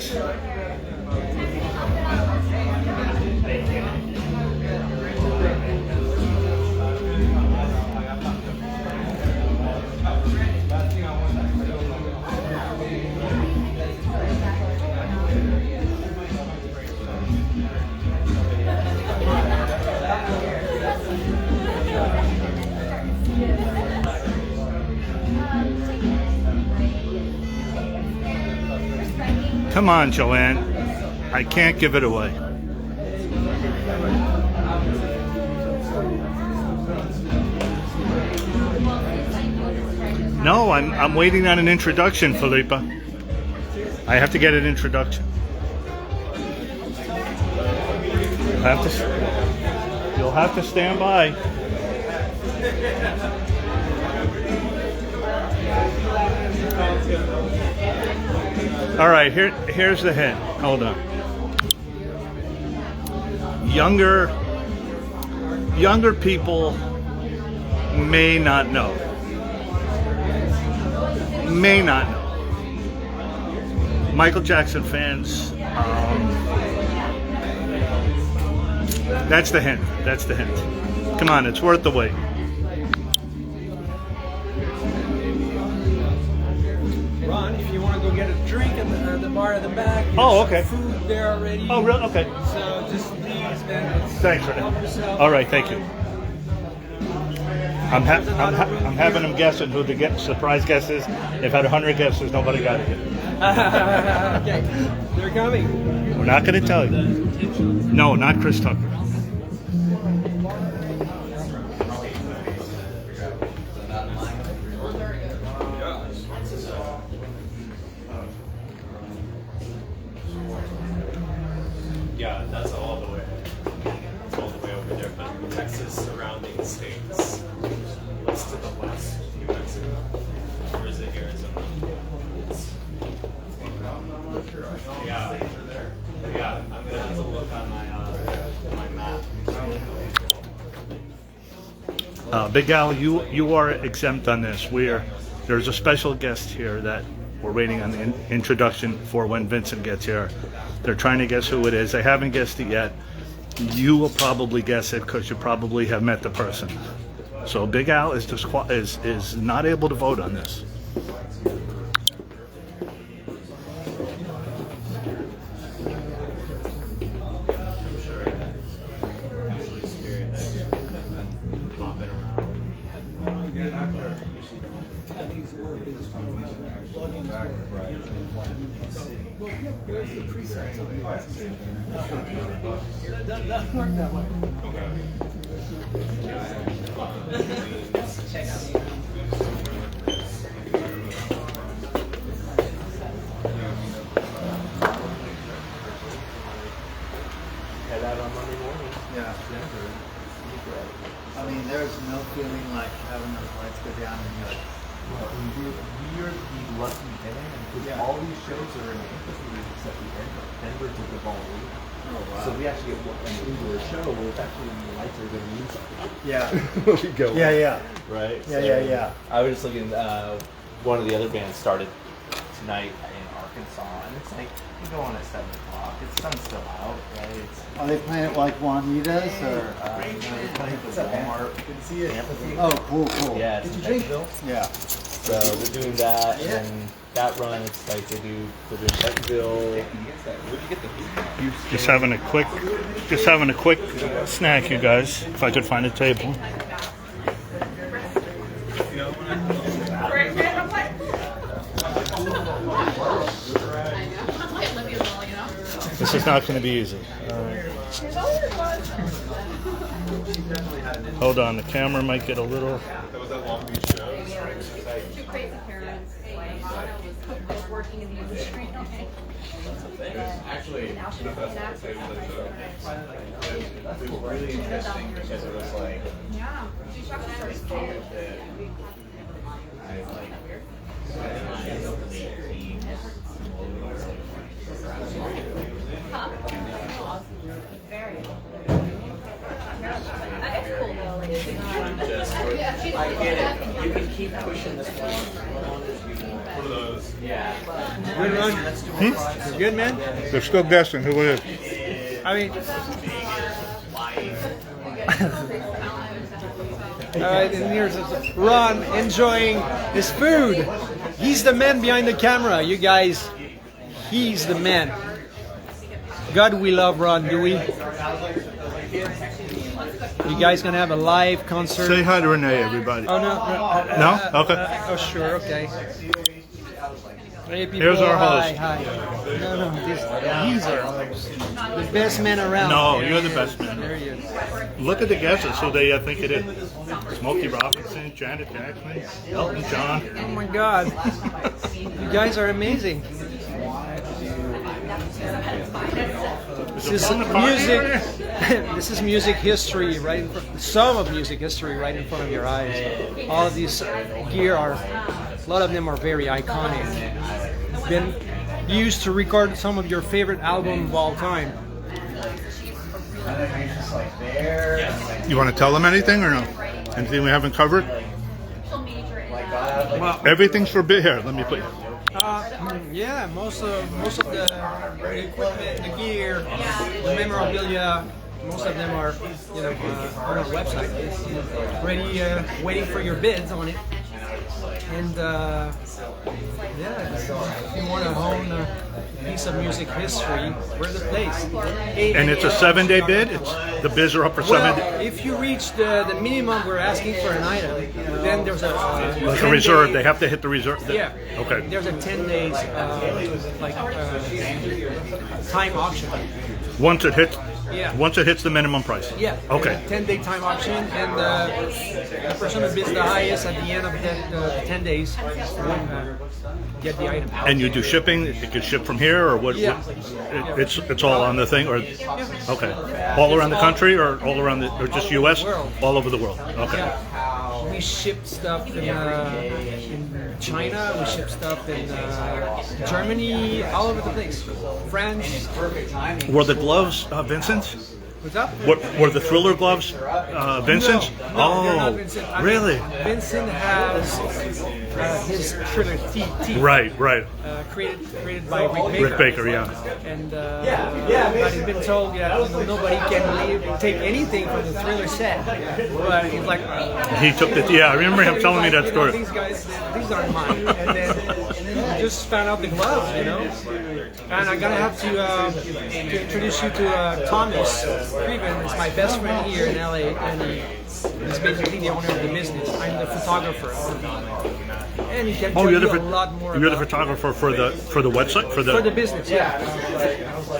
Come on, Joanne. I can't give it away. No, I'm waiting on an introduction, Felipa. I have to get an introduction. You'll have to stand by. All right, here's the hint. Hold on. Younger people may not know. May not know. Michael Jackson fans. That's the hint. That's the hint. Come on, it's worth the wait. Ron, if you want to go get a drink at the bar at the back, Oh, okay. Food there already. Oh, really? Okay. So just please, man. Thanks for help that. yourself. All right, thank you. I'm having them guessing who the surprise guess is. They've had 100 guesses, nobody got it yet. Okay, they're coming. We're not going to tell you. No, not Chris Tucker. Yeah, that's all the way. It's all the way over there. But Texas, surrounding states, west to the west, New Mexico, or is it Arizona? Yeah. I'm gonna have to look on my map. Big Al, you are exempt on this. There's a special guest here that we're waiting on the introduction for when Vincent gets here. They're trying to guess who it is. They haven't guessed it yet. You will probably guess it because you probably have met the person. So Big Al is not able to vote on this. Head out on Monday morning. Yeah. I mean, there's no feeling like having those lights go down and you're like, We're the lucky band because all these shows are in amphitheaters except the Denver took the ball lead. oh wow. So we actually get an indoor show where it's actually the lights are going to mean something. Yeah. we go. Yeah. Right. Yeah. I was just looking. One of the other bands started tonight in Arkansas, and it's like you go on at 7 o'clock. It's sun's still out, right? It's Are they playing it like Juanita's or? they're playing the Walmart amphitheater. Oh, cool. Yeah, it's in Bentonville. Yeah. So they're doing that, and that run, it's like they're doing Bentonville. Where'd you get the Just having a quick snack, you guys. If I could find a table. This is not going to be easy. Hold on, the camera might get a little. That was at Long Beach shows. Two crazy parents. Was working in the industry. Actually, Now she's it was really interesting because it was like, yeah. She started school. Very. It's cool though. I get it. You can keep pushing this one. One of those. Yeah. Good run. Good, man. They're still guessing who it is. I mean, all right, and here's Ron enjoying his food. He's the man behind the camera, you guys. He's the man. God, we love Ron, do we? You guys gonna have a live concert? Say hi to Renee, everybody. Oh no. No? Okay. Oh sure. Okay. Hey, people, Here's our hi, host. Hi. No, these are the best men around. No, There you're he the is. best man. There he is. Look at the guesses, who they think it is. Smokey Robinson, Janet Jackson, Elton John. Oh my God, you guys are amazing. This is music. This is music history, right? In front, some of music history, right in front of your eyes. All of these gear are, a lot of them are very iconic. Been used to record some of your favorite albums of all time. You want to tell them anything or no? Anything we haven't covered? Well, Everything's forbidden. Here, let me put. yeah, most of the equipment, the gear, the memorabilia, most of them are, on our website, ready, waiting for your bids on it. And if you want to own a piece of music history, we're the place. And it's a 7-day bid? The bids are up for 7 Well, days? if you reach the minimum we're asking for an item, then there's a Like a 10 reserve, day- they have to hit the reserve? Yeah. Okay. There's a 10 days time auction. Once it hits, Yeah. once it hits the minimum price? Yeah. Okay. 10-day time auction, and the person who bids the highest at the end of that 10 days will get the item. And you do shipping? It could ship from here, or what? Yeah. It's all on the thing, or okay, all around the country, or all around the, or just U.S. World. All over the world. Okay. Yeah. We ship stuff in China. We ship stuff in Germany, all over the place. France. Were the gloves Vincent's? What's up? Were the Thriller gloves Vincent's? No, they're not Vincent. I mean, Really? Vincent has his Thriller T. Right. Created by Rick Baker, yeah. And I've been told that nobody can take anything from the Thriller set. But he's like, He took the. Yeah, I remember him telling me that story. These guys, these aren't mine. And then just found out the gloves, And I'm gonna have to introduce you to Thomas Creven. It's my best friend here in LA, and He's basically the owner of the business. I'm the photographer. And he can Oh, tell you're you the a lot more. you're the about- photographer for the website for the business, yeah.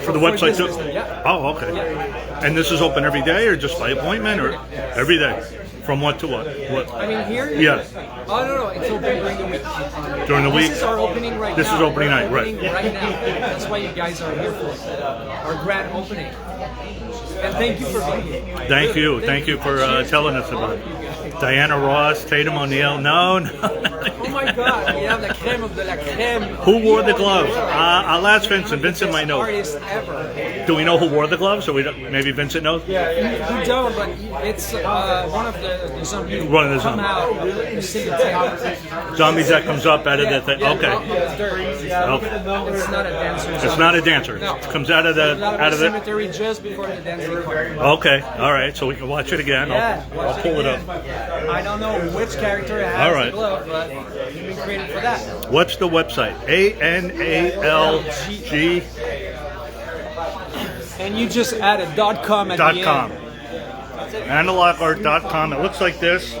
for the website too. business, yeah. Oh, okay. Yeah. And this is open every day or just by appointment or every day? From what to what? What? I mean, here? Yeah. Oh, no, it's open during the week. During the week? This is our opening right This now. is opening We're night, right. opening right now. That's why you guys are here for our grand opening. And thank you for being here. Thank you for telling us about it. Diana Ross, Tatum O'Neal. No. Oh my God, we have the crème of de la crème. Who wore the gloves? I'll ask Vincent. Vincent might know. Artist ever. Do we know who wore the gloves? Or we don't, maybe Vincent knows? We don't, but it's one of the zombies. One of the come zombies. out in single take. Zombies that comes up out of the thing. Okay. Okay. It's not a dancer. It's not a dancer. No. It comes out of the cemetery just before the dancing part. Okay. All right. So we can watch it again. Yeah, I'll pull it up. I don't know which character has All right. the glove, but you've been created for that. What's the website? ANALG. And you just added .com at the .com. end. Analogart.com. It looks like this.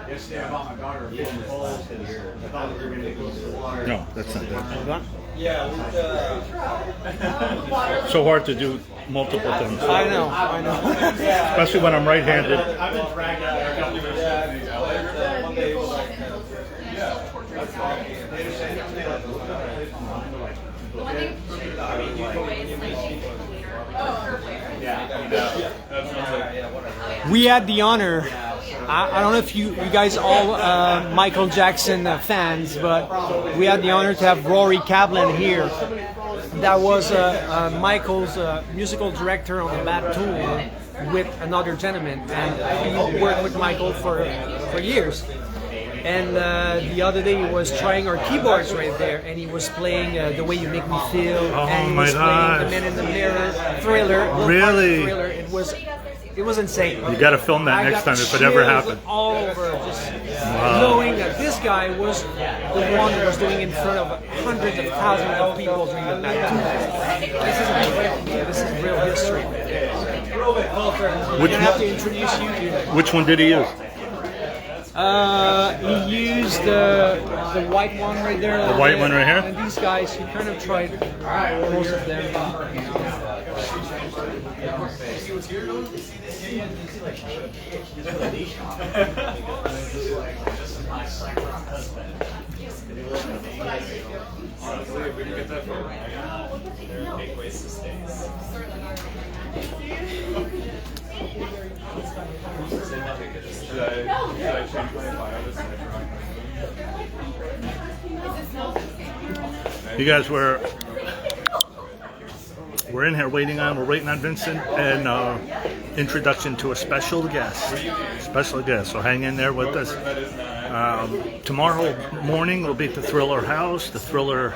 Yesterday I bought my daughter a phone pole because I thought we were going to go to the water. No, that's not that. So hard to do multiple things. I know. Especially when I'm right-handed. I've been dragged out there a couple of We had the honor. I don't know if you guys all Michael Jackson fans, but we had the honor to have Rory Kaplan here. That was Michael's musical director on the Bad Tool with another gentleman, and he worked with Michael for years. And the other day he was trying our keyboards right there, and he was playing The Way You Make Me Feel, and he my was gosh. playing The Man in the Mirror, Thriller. Really? Thriller. It was insane. You got to film that next time if it ever happened. All over, just knowing that this guy was the one who was doing in front of hundreds of thousands of people during the Bad Tool. This is real history. Which I have to introduce you to. Which one did he use? He used the white one right there. The white one right here? And these guys, he kind of tried most of them. You guys we're in here waiting on Vincent and introduction to a special guest. So hang in there with us. Tomorrow morning we'll be at the Thriller House, the Thriller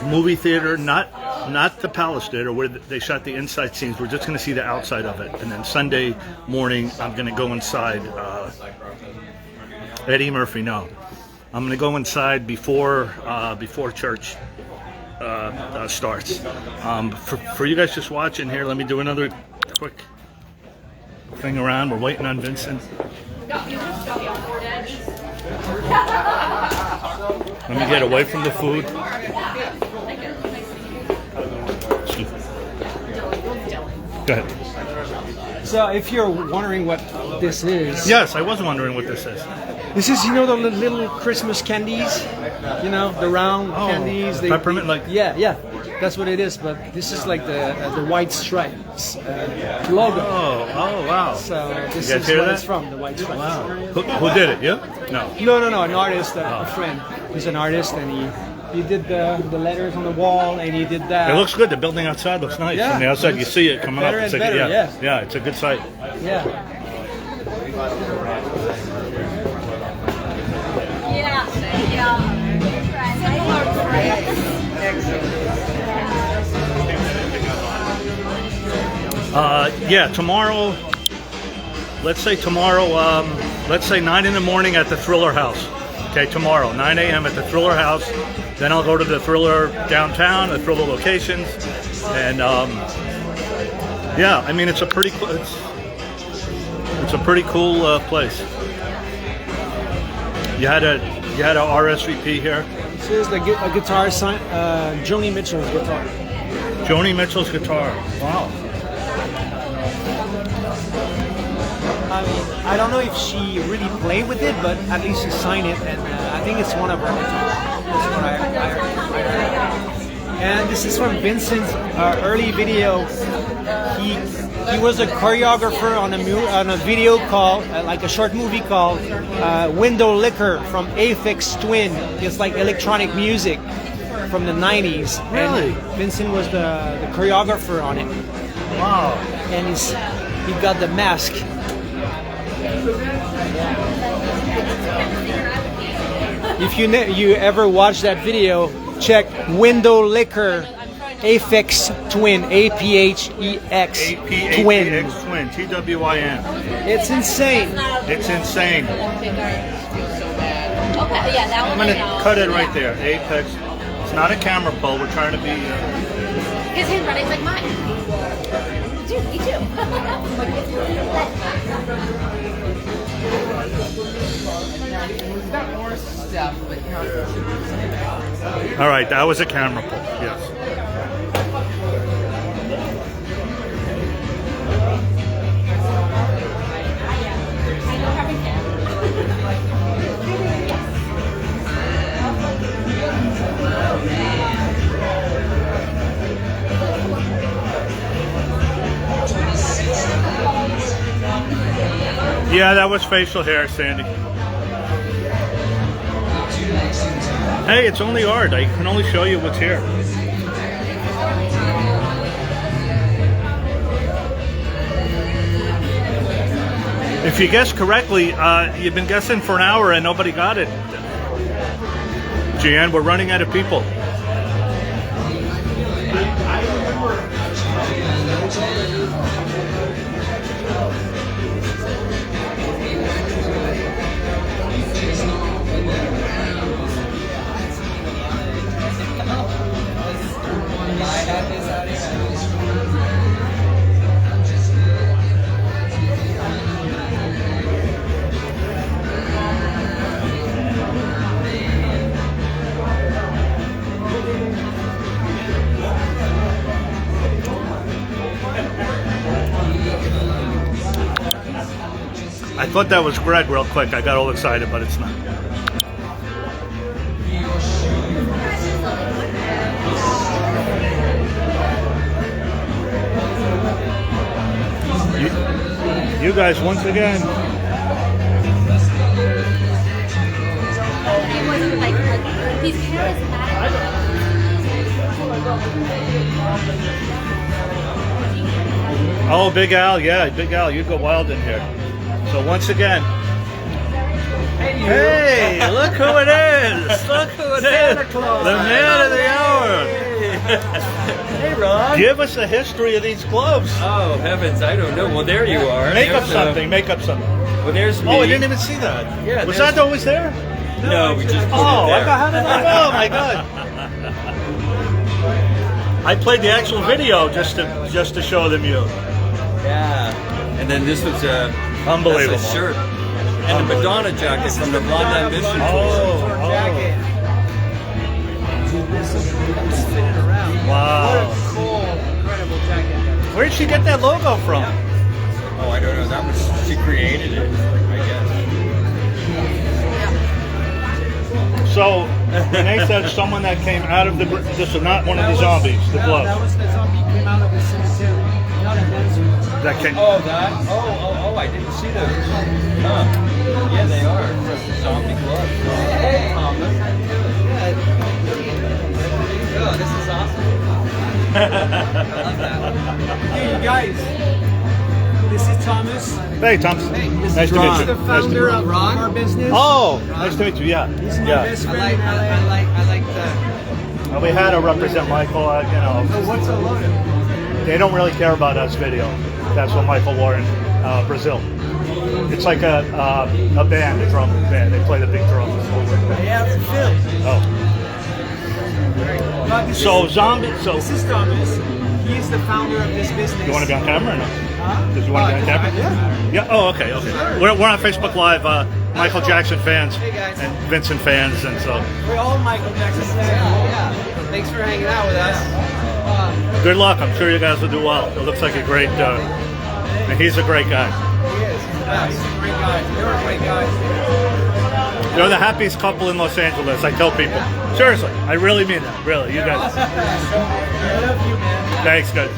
movie theater, not the Palace Theater where they shot the inside scenes. We're just going to see the outside of it, and then Sunday morning I'm going to go inside. Eddie Murphy, no. I'm going to go inside before church starts. For you guys just watching here, let me do another quick thing around. We're waiting on Vincent. Let me get away from the food. Go ahead. So if you're wondering what this is, Yes, I was wondering what this is. this is, the little Christmas candies, the round candies. Peppermint, like. Yeah, that's what it is. But this is like the White Stripes logo. Oh, wow. So this You guys is hear what that? it's from, the White Stripes. Wow. Who did it? You? No. No, an artist, a friend. He's an artist, and he did the letters on the wall, and he did that. It looks good. The building outside looks nice. Yeah. From the outside, you see it coming up. Better It's and like, better, yeah, it's a good sight. Yeah. Tomorrow. Let's say 9 in the morning at the Thriller House. Okay, tomorrow, 9 a.m. at the Thriller House. Then I'll go to the Thriller downtown, the Thriller locations, and yeah, I mean it's a pretty cool place. You had a RSVP here. This is the guitar sign, Joni Mitchell's guitar. Joni Mitchell's guitar. Wow. I mean, I don't know if she really played with it, but at least she signed it, and I think it's one of her guitars. That's what I heard. And this is from Vincent's early video. He was a choreographer on a video called, like a short movie called Window Liquor from Aphex Twin. It's like electronic music from the 90s. Really? And Vincent was the choreographer on it. Wow. And he got the mask. If you ever watch that video, check Window Liquor Aphex Twin, APHEX Twin. APHEX Twin, TWIN. It's insane. It's insane. Okay, yeah, that I'm one I gonna know. cut it right there. Apex. It's not a camera pull. We're trying to be. His handwriting's like mine. Dude, me too. All right, that was a camera pull. Yes. Yeah, that was facial hair, Sandy. Hey, it's only art. I can only show you what's here. If you guessed correctly, you've been guessing for an hour and nobody got it. Jan, we're running out of people. I thought that was Greg real quick. I got all excited, but it's not. You guys, once again. It wasn't like he's charismatic. Oh, Big Al, yeah, Big Al, you go wild in here. So once again, hey, look who it is! Look who it is! The man of the hour! Hey, Ron. Give us a history of these gloves. Oh, heavens, I don't know. Well, there you are. Make up There's, something, make up something. Well, there's me. Oh, I didn't even see that. Yeah, Was there's- that always there? No, we just put Oh, it there. how did I know? Oh my God! I played the actual video just to show them you. Yeah. And then this was Unbelievable. That's a shirt. And a Madonna jacket from the Blonde Ambition tour. Oh, wow. Cool, incredible jacket. Where'd she get that logo from? Oh, I don't know. That was she created it, I guess. So, Renee said someone that came out of the... This is not one of the zombies, the glove. That was the zombie came out of the cemetery. Not a dancer. That came... Oh, that? Oh, I didn't see those. Huh. Yeah, they are. Zombie gloves. Hey, Thomas. Oh, this is awesome. I love that. Hey, you guys. This is Thomas. Hey, Thomas. This Nice is to meet Ron, you. the Nice to founder meet you. of our business. Oh, nice to meet you. Yeah, He's my yeah. best friend. I like that. Well, we had to represent Michael. What's a logo? They don't really care about us video. That's what Michael wore in Brazil. It's like a band, a drum band. They play the big drums. Yeah, it's Phil. Oh. But this So is, zombie. So this is Thomas. He's the founder of this business. you want to be on camera or no? Huh? Did you want to be on camera? Yeah. Yeah. Oh, okay. Okay. We're on Facebook Live. Michael Jackson fans and Vincent fans, and so We're all Michael Jackson fans. Yeah. Thanks for hanging out with us. good luck. I'm sure you guys will do well. It looks like a great. And he's a great guy. He is. Yeah, he's a great guy. You're a great guy. They're the happiest couple in Los Angeles. I tell people. Seriously, I really mean that. Really, you guys. I love you, man. Thanks, guys.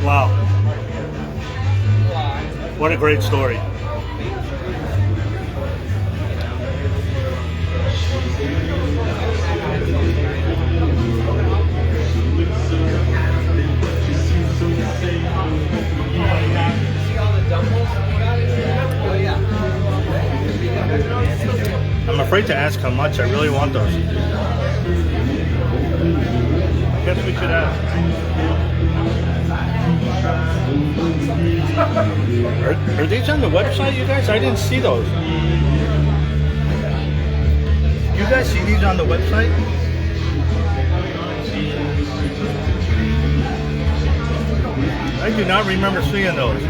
Wow. What a great story. I'm afraid to ask how much. I really want those. I guess we should ask. Are these on the website, you guys? I didn't see those. You guys see these on the website? I do not remember seeing those.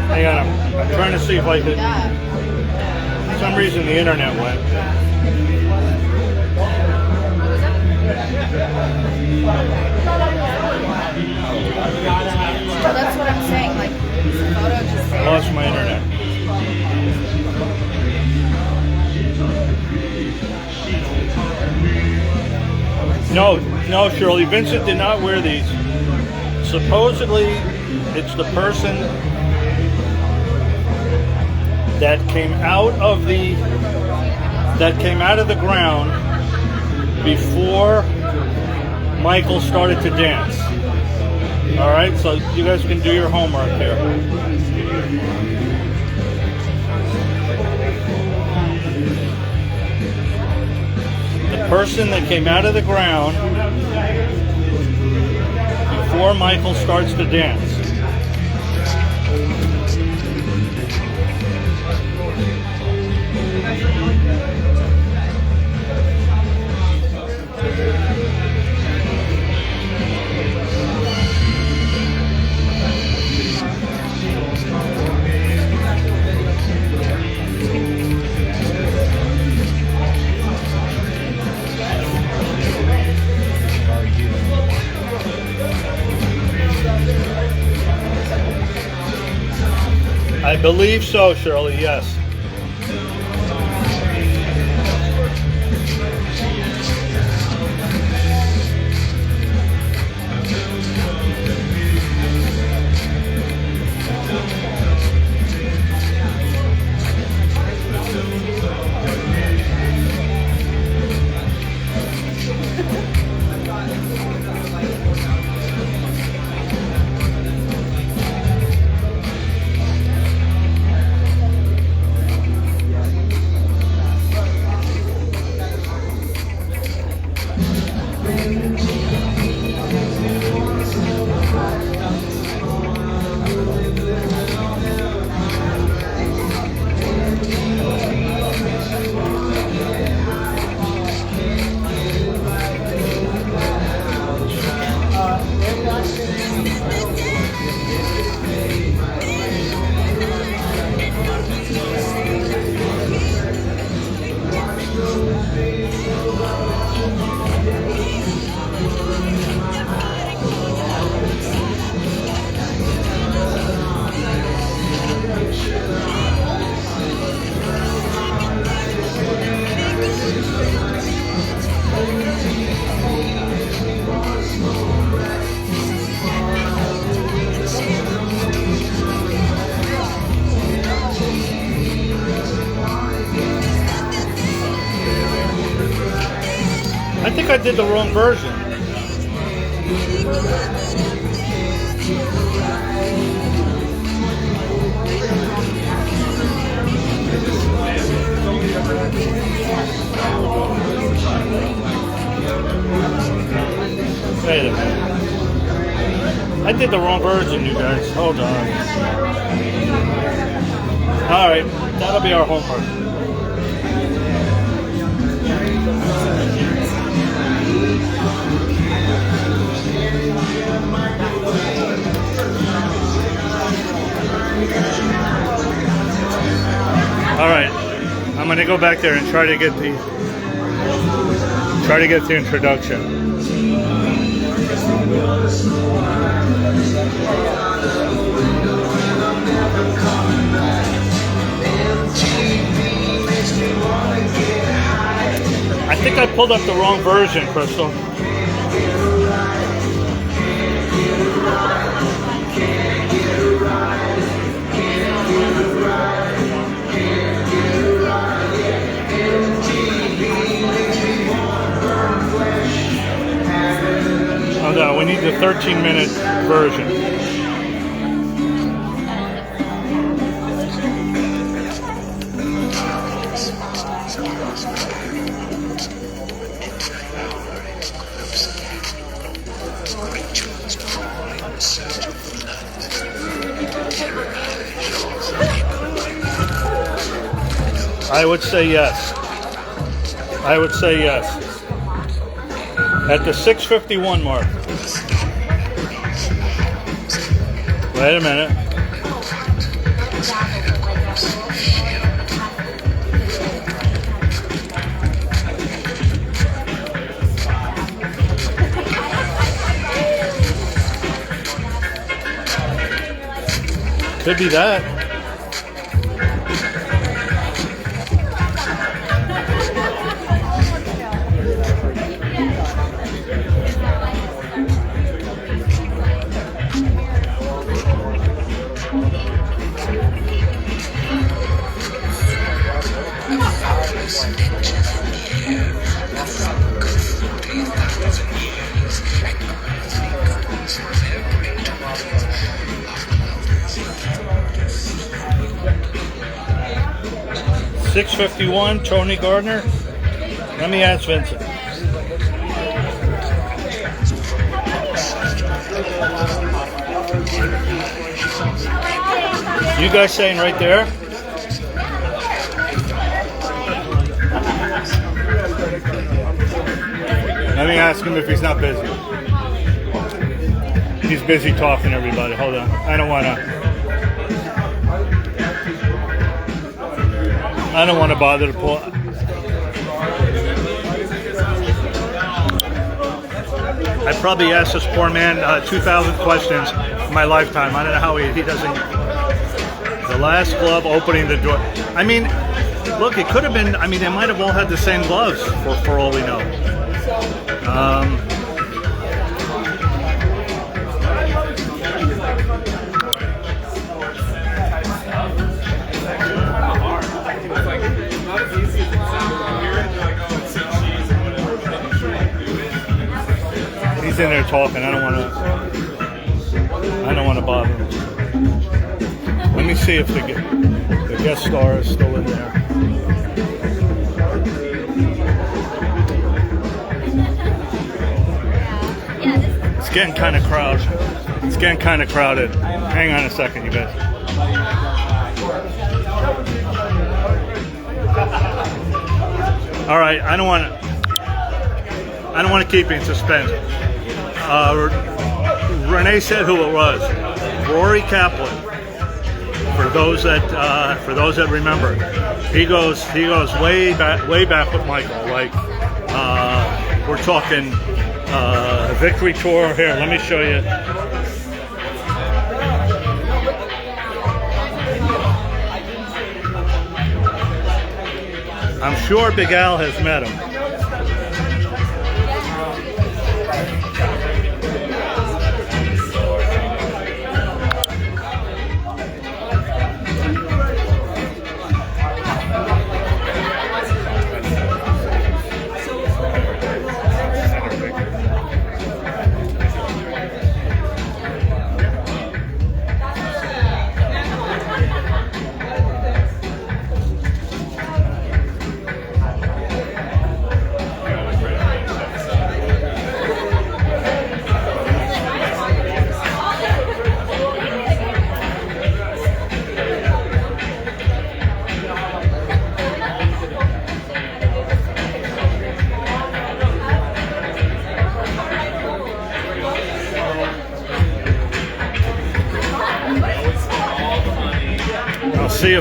Hang on, I'm trying to see if I could. For some reason, the internet went. So that's what I'm saying. Like, the photo just I lost my internet. No, Shirley. Vincent did not wear these. Supposedly, it's the person that came out of the ground before Michael started to dance. All right, so you guys can do your homework here. The person that came out of the ground before Michael starts to dance. I believe so, Shirley, yes. I think I did the wrong version. Wait a minute. I did the wrong version, you guys. Hold on. Alright, that'll be our homework. Alright, I'm gonna go back there and try to get the introduction. I think I pulled up the wrong version, Crystal. Oh no, we need the 13-minute version. I would say yes. I would say yes. At the 6:51 mark. Wait a minute. Could be that. $6.51, Tony Gardner. Let me ask Vincent. You guys saying right there? Let me ask him if he's not busy. He's busy talking to everybody. Hold on. I don't want to bother to pull. I probably asked this poor man 2,000 questions in my lifetime. I don't know how he doesn't. The last glove opening the door. I mean, look, it could have been. I mean, they might have all had the same gloves for all we know. He's in there talking. I don't want to bother him. Let me see if the guest star is still in there. It's getting kind of crowded. It's getting kind of crowded. Hang on a second, you guys. All right, I don't want to keep you in suspense. Renee said who it was. Rory Kaplan. For those that remember, he goes way back with Michael. Like we're talking victory tour. Here, let me show you. I'm sure Big Al has met him.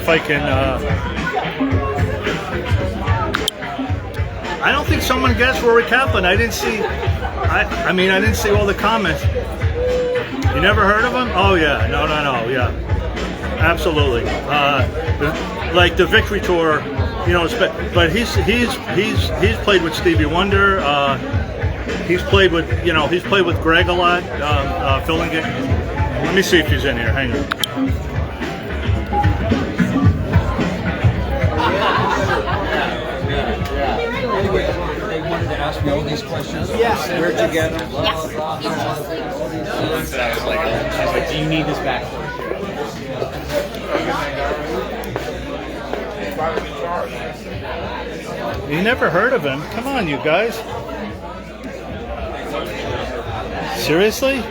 if I can. I don't think someone guessed Rory Kaplan. I didn't see. I mean, I didn't see all the comments. You never heard of him? Oh yeah, no, yeah, absolutely. Like the Victory Tour, you know. But he's played with Stevie Wonder. He's played with Greg a lot, filling it. Let me see if he's in here. Hang on. They wanted to ask me all these questions. Yes. Where'd you get them? Yes. I was like, do you need this back? You never heard of him? Come on, you guys. Seriously?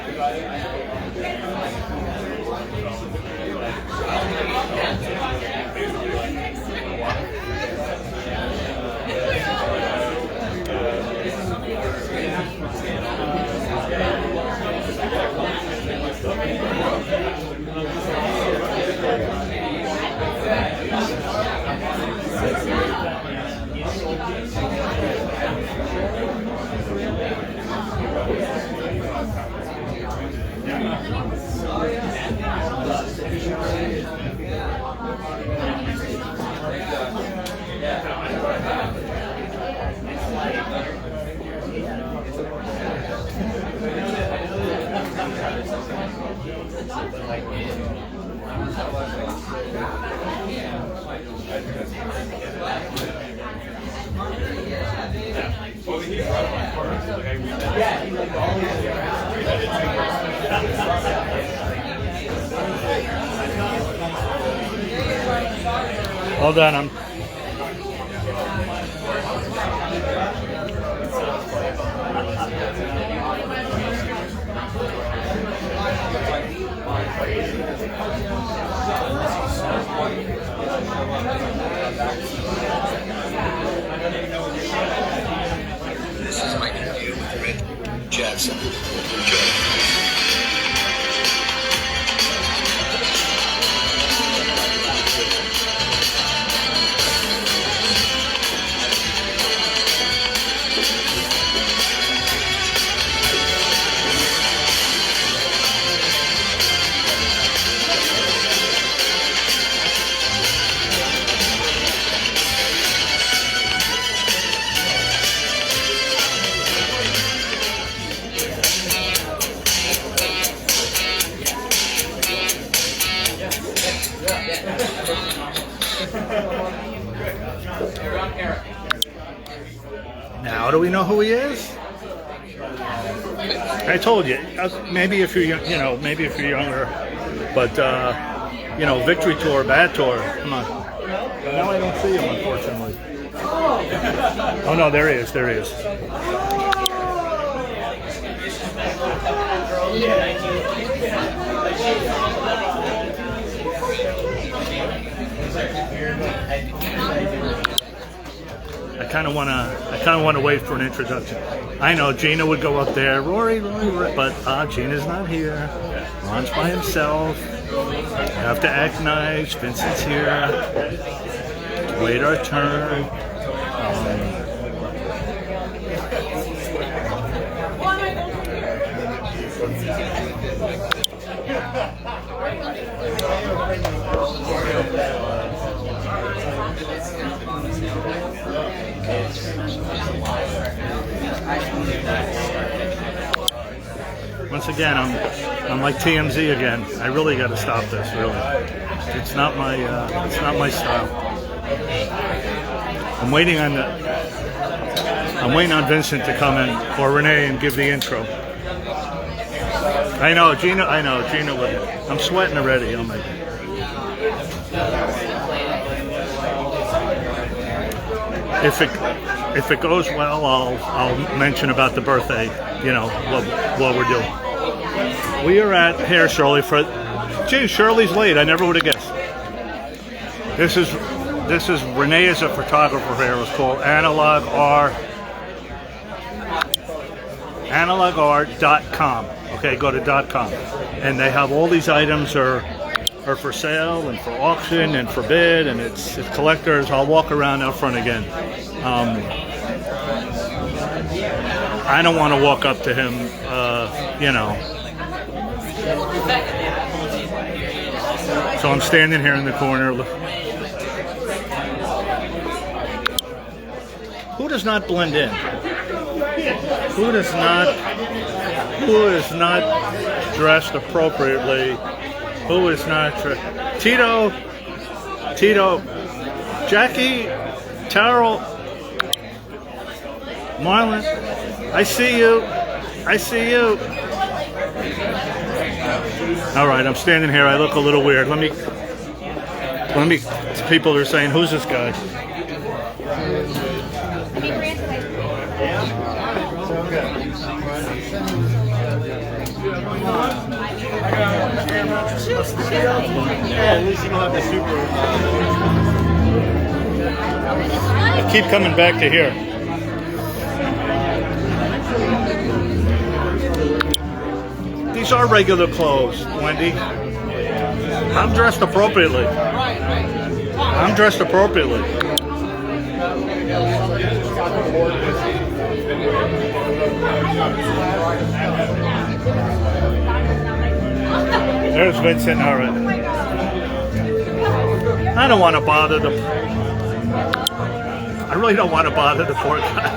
Hold on, This is my interview with Rick Jackson. Enjoy. Now do we know who he is? I told you. Maybe if you're maybe if you're younger, but Victory Tour, Bad Tour. Come on. Now I don't see him, unfortunately. Oh no, there he is. There he is. I kind of want to wait for an introduction. I know Gina would go up there, Rory, but Gina's not here. Ron's by himself. We have to act nice. Vincent's here. Wait our turn. Once again, I'm like TMZ again. I really got to stop this. Really, it's not my style. I'm waiting on Vincent to come in, or Renee, and give the intro. I know Gina would. I'm sweating already. Oh my God. If it goes well, I'll mention about the birthday. What we're doing. We are at Hair Shirley for. Gee, Shirley's late. I never would have guessed. This is Renee is a photographer here. It was called analogart.com. Okay, go to .com, and they have all these items are are for sale and for auction and for bid, and it's collectors. I'll walk around out front again. I don't want to walk up to him, you know. So I'm standing here in the corner. Who does not blend in? Who is not dressed appropriately? Who is not Tito, Jackie, Terrell, Marlon, I see you. All right, I'm standing here. I look a little weird. Let me. People are saying, "Who's this guy?" At least you don't have the super. I keep coming back to here. These are regular clothes, Wendy. I'm dressed appropriately. There's Vincent. All right. I don't want to bother the. I really don't want to bother the poor guy.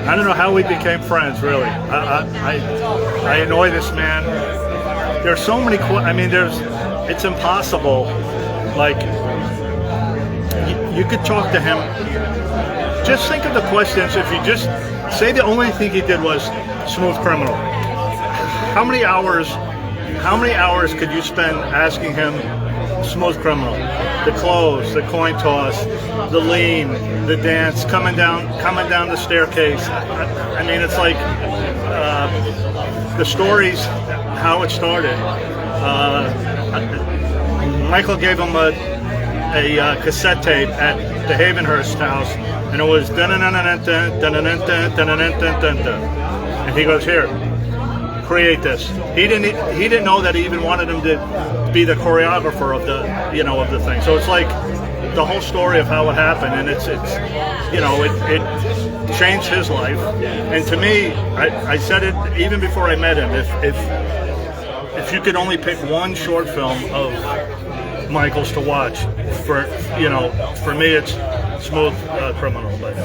I don't know how we became friends, really. I annoy this man. There's so many. I mean, it's impossible. Like, you could talk to him. Just think of the questions. If you just say the only thing he did was Smooth Criminal. How many hours could you spend asking him Smooth Criminal? The clothes, the coin toss, the lean, the dance, coming down the staircase. I mean, it's like the stories, how it started. Michael gave him a cassette tape at the Havenhurst house, and it was and he goes, "Here, create this." He didn't know that he even wanted him to be the choreographer of the thing. So it's like the whole story of how it happened, and it changed his life. And to me, I said it even before I met him. If you could only pick one short film of Michael's to watch, for me it's Smooth Criminal. But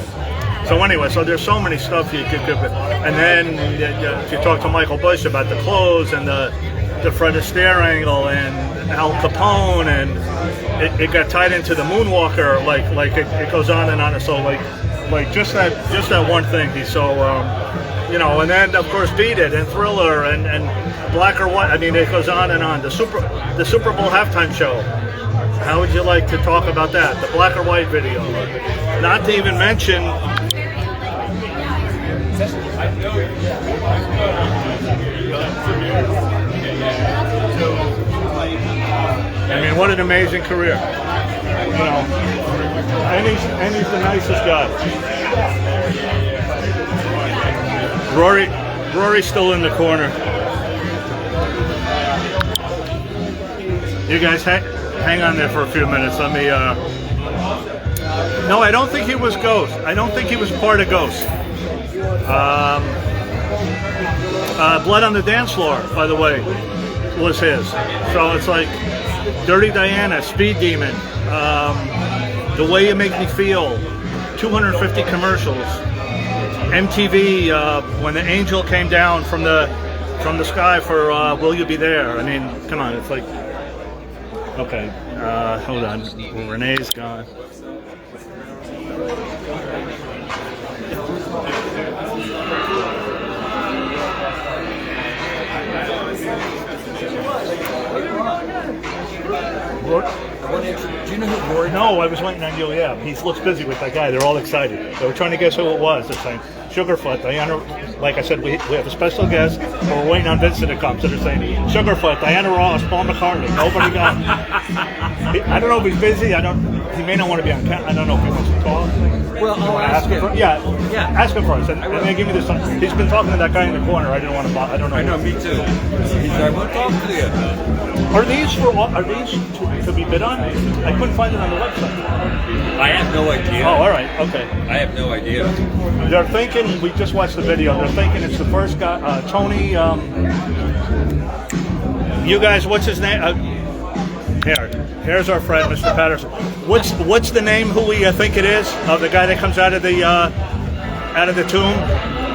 so anyway, so there's so many stuff you could give it. And then if you talk to Michael Bush about the clothes and the Fred Astaire angle and Al Capone, and it got tied into the Moonwalker, like it goes on and on. And so like just that one thing. He's so and then of course Beat It and Thriller and Black or White. I mean, it goes on and on. The Super Bowl halftime show. How would you like to talk about that? The Black or White video. Not to even mention. I mean, what an amazing career. And he's the nicest guy. Rory's still in the corner. You guys hang on there for a few minutes. Let me. No, I don't think he was Ghost. I don't think he was part of Ghost. Blood on the Dance Floor, by the way, was his. So it's like Dirty Diana, Speed Demon, The Way You Make Me Feel, 250 commercials, MTV when the angel came down from the sky for Will You Be There? I mean, come on, it's like. Okay, hold on. Renee's gone. Do you know who Rory? No, I was waiting on you. Yeah, he looks busy with that guy. They're all excited. They were trying to guess who it was. They're saying Sugarfoot, Diana. Like I said, we have a special guest, but we're waiting on Vincent to come. So they're saying Sugarfoot, Diana Ross, Paul McCartney. Nobody got him. I don't know if he's busy. I don't. he may not want to be on camera. I don't know if he wants to talk. Well, You I'll wanna ask him. Yeah, Yeah. ask him first. And then give me this. He's been talking to that guy in the corner. I didn't want to. I don't know. I know, me too. He said, I want to talk to you. Are these to be bid on? I couldn't find it on the website. I have no idea. Oh, all right, okay. I have no idea. They're thinking. We just watched the video. They're thinking it's the first guy, Tony. You guys, what's his name? Here's our friend, Mr. Patterson. What's the name? Who we think it is of the guy that comes out of the tomb?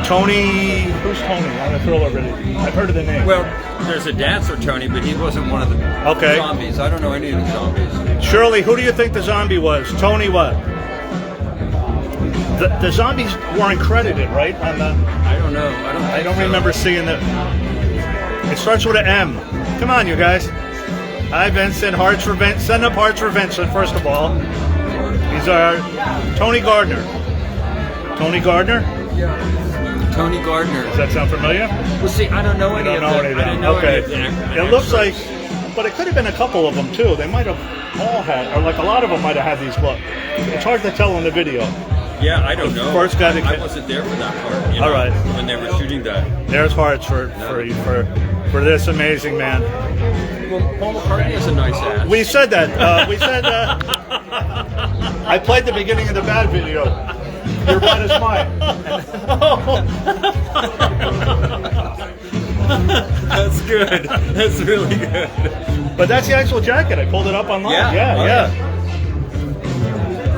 Tony. Who's Tony? I'm a thriller really. I've heard of the name. Well, there's a dancer, Tony, but he wasn't one of the zombies. I don't know any of the zombies. Shirley, who do you think the zombie was? Tony what? The zombies weren't credited, right? On the. I don't know. I don't remember seeing the. It starts with an M. Come on, you guys. Hi, Vincent. Hearts for Vincent. Send up hearts for Vincent, first of all. He's our Tony Gardner. Tony Gardner? Yeah. Tony Gardner. Does that sound familiar? Well, see, I don't know any of them. I don't know okay. any of them. It looks like, but it could have been a couple of them too. They might have all had, or like a lot of them might have had these books. It's hard to tell in the video. Yeah, I don't know. First guy that I wasn't there for that part. You know, all right. When they were shooting that. There's hearts for this amazing man. Well, Paul McCartney has a nice ass. We said that. I played the beginning of the bad video. Your butt is mine. That's good. That's really good. But that's the actual jacket. I pulled it up online. Yeah.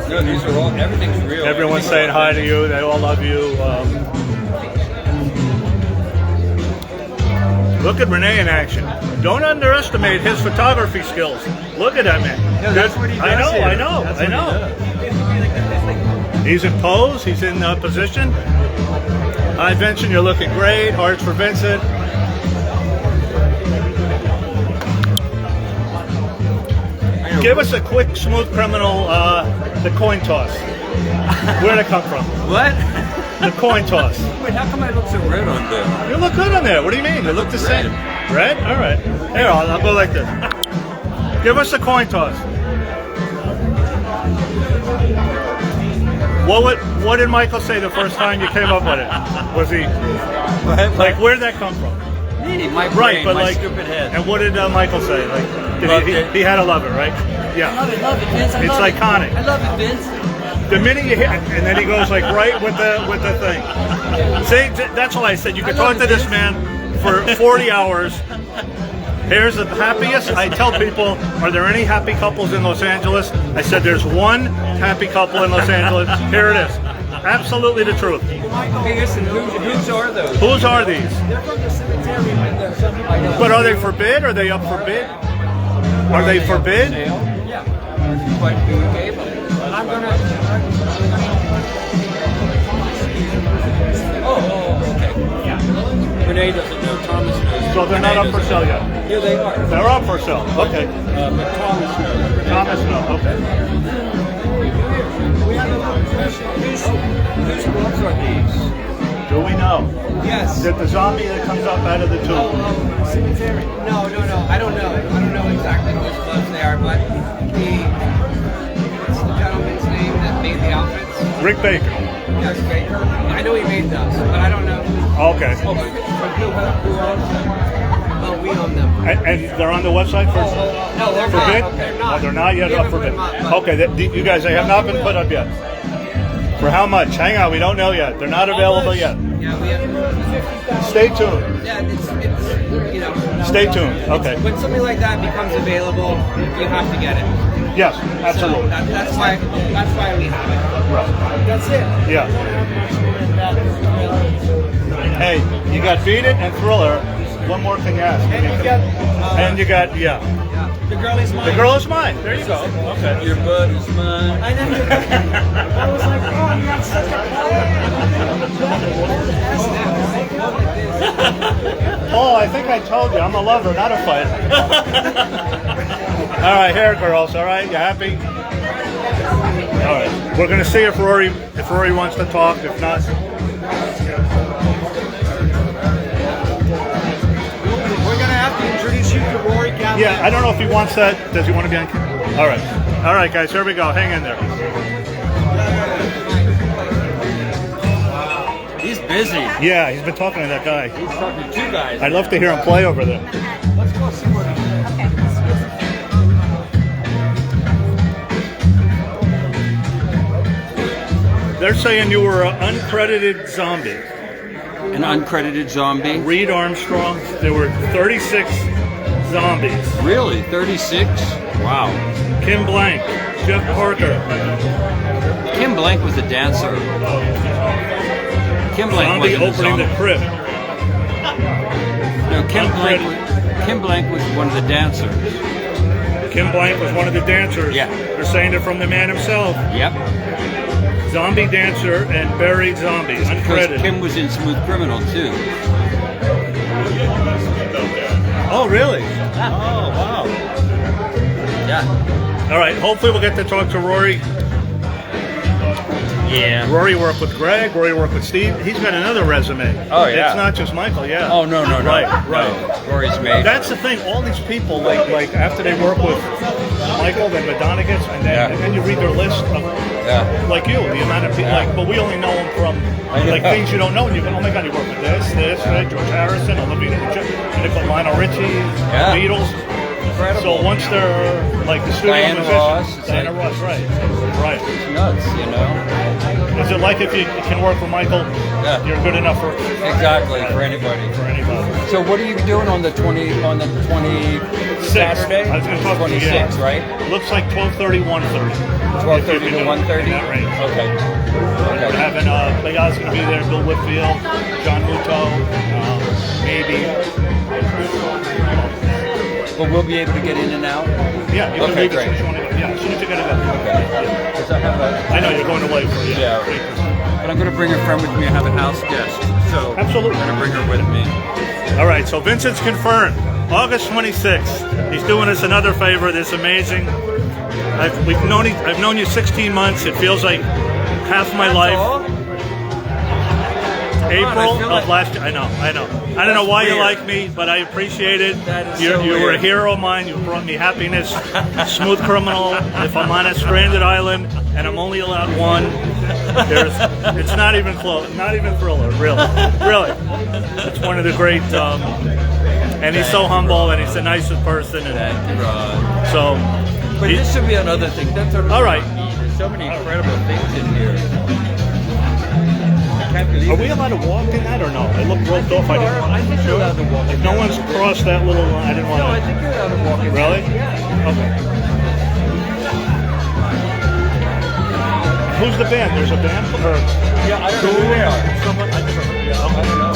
No, these are all. Everything's real. Everyone's saying hi to you. They all love you. Look at Renee in action. Don't underestimate his photography skills. Look at that man. No, that's what he does. I know. That's what he does. He's in pose. He's in position. Hi, Vincent. You're looking great. Hearts for Vincent. Give us a quick, smooth criminal, the coin toss. Where'd it come from? What? The coin toss. Wait, how come I look so red on there? You look good on there. What do you mean? You look the same. Red? All right. Here, I'll go like this. Give us a coin toss. What did Michael say the first time you came up with it? Was he like, where did that come from? Me, my brain, Right, but my like, stupid head. and what did Michael say? Like, he had to love it, right? Yeah. I love it, Vince. It's iconic. I love it, Vince. The minute you hit, and then he goes like right with the thing. See, that's why I said you could talk to this man for 40 hours. Here's the happiest. I tell people, are there any happy couples in Los Angeles? I said there's one happy couple in Los Angeles. Here it is. Absolutely the truth. Hey, listen, whose are those? Whose are these? They're from the cemetery. But are they for bid? Are they up for bid? Are they for bid? Yeah. But who gave them? I'm gonna. Oh, okay. Yeah. Renee doesn't know. Thomas knows. So they're not up for sale yet? Yeah, they are. They're up for sale. Okay. But Thomas knows. Thomas, no. Okay. We have a question. Whose gloves are these? Do we know? Yes. Is it the zombie that comes up out of the tomb? Cemetery. No. I don't know. I don't know exactly whose gloves they are, but what's the gentleman's name that made the outfits? Rick Baker. Yes, Baker. I know he made those, but I don't know. Okay. Oh, but who owns them? Oh, we own them. And they're on the website for No, they're for not. bid? They're not. Oh, they're not yet We up haven't for put bid. them up, but- Okay, you guys, they have not been put up yet. For how much? Hang on, we don't know yet. They're not available yet. Yeah, we have 50,000. Stay tuned. Yeah, it's you know. Stay tuned. Okay. When something like that becomes available, you have to get it. Yes, absolutely. So that's why we have it. Right. That's it. Yeah. Hey, you got Beat It and Thriller. One more thing to ask. And you got. Yeah. The girl is mine. The girl is mine. There you go. Okay. Your butt is mine. I know. I was like, oh, you got such a Oh, I think I told you, I'm a lover, not a fighter. All right, here, girls. All right, you happy? All right, we're gonna see if Rory wants to talk. If not, We're gonna have to introduce you to Rory Kaplan. yeah, I don't know if he wants that. Does he want to be on camera? All right. All right, guys, here we go. Hang in there. He's busy. Yeah, he's been talking to that guy. He's talking to two guys. I'd love to hear him play over there. Let's go see what he They're saying you were an uncredited zombie. An uncredited zombie? Reed Armstrong. There were 36 zombies. Really? 36? Wow. Kim Blank, Jeff Parker. Kim Blank was a dancer. Kim Blank Zombie wasn't a opening zombie. the crypt. No, Kim Blank was one of the dancers. Kim Blank was one of the dancers. Yeah. They're saying it from the man himself. Yep. Zombie dancer and buried zombie, Because uncredited. Kim was in Smooth Criminal too. Oh, really? Oh, wow. Yeah. All right, hopefully we'll get to talk to Rory. Yeah. Rory worked with Greg, Rory worked with Steve. He's got another resume. Oh, yeah. It's not just Michael, yeah. Oh, no. Right. No. Rory's made. That's the thing, all these people, like after they work with Michael, then Madonna gets, and then you read their list of, like you, the amount of people, but we only know them from, things you don't know, and you go, oh my God, you work with this, George Harrison, Olivia Newton, Lionel Richie, Beatles. Incredible. So once they're, like the studio Diana musicians, Ross. Diana Ross, right. It's nuts, you know? Is it like if you can work with Michael, you're good enough for... Exactly, for anybody. So what are you doing on the 20 Saturday? I was going to talk 26, right? Looks like 12:30, 1:30. 12:30 to 1:30? That range. Okay. We're having, the guys going to be there, Bill Whitfield, John Muto, maybe. But we'll be able to get in and out? Yeah, you can leave as soon as you want to go. Yeah, as soon as you got to go. Okay. Because I have a... I know, you're going away for But I'm going to bring a friend with me. I have a house guest. So absolutely. I'm going to bring her with me. All right, so Vincent's confirmed. August 26th. He's doing us another favor. This amazing. I've known you 16 months. It feels like half my life. April of last year. I know. I don't know why you like me, but I appreciate it. You were a hero of mine. You brought me happiness. Smooth Criminal. If I'm on a stranded island and I'm only allowed one, it's not even close. Not even Thriller. Really. It's one of the great. And he's so humble, and he's the nicest person. And so. But this should be another thing. That's all right. There's so many incredible things in here. Are we allowed to walk in that or no? I looked roped off. I think you're allowed to walk. If no one's crossed that little line, I didn't want to. No, I think you're allowed to walk in. Really? Yeah. Okay. Who's the band? There's a band? Or yeah, I don't know who they are. Someone? I don't know.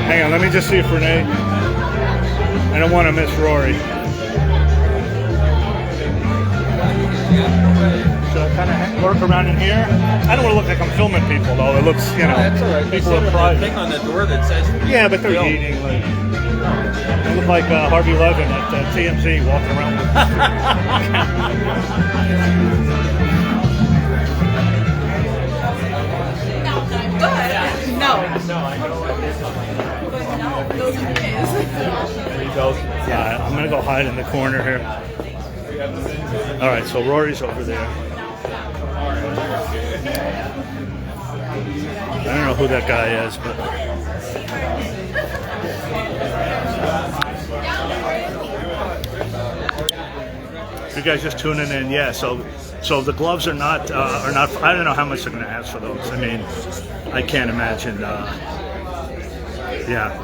Hang on, let me just see if Renee. I don't want to miss Rory. Should I kind of work around in here? I don't want to look like I'm filming people, though. It looks, you know, that's all right. people are private. Thing on the door that says. Yeah, but they're eating. Like, they look like Harvey Levin at TMZ walking around with Yeah, I'm gonna go hide in the corner here. All right, so Rory's over there. I don't know who that guy is, but you guys just tuning in, yeah. So the gloves are not. I don't know how much they're going to ask for those. I mean, I can't imagine. Yeah,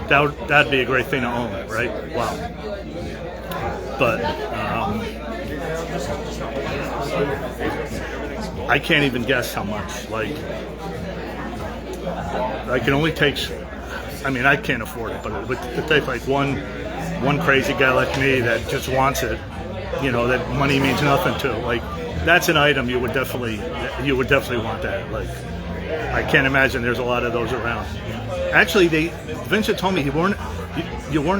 that'd be a great thing to own, right? Wow. But I can't even guess how much. Like, I can only take. I mean, I can't afford it, but it would take like one crazy guy like me that just wants it. You know, that money means nothing to. Like, that's an item you would definitely want that. Like, I can't imagine there's a lot of those around. Actually, Vincent told me you weren't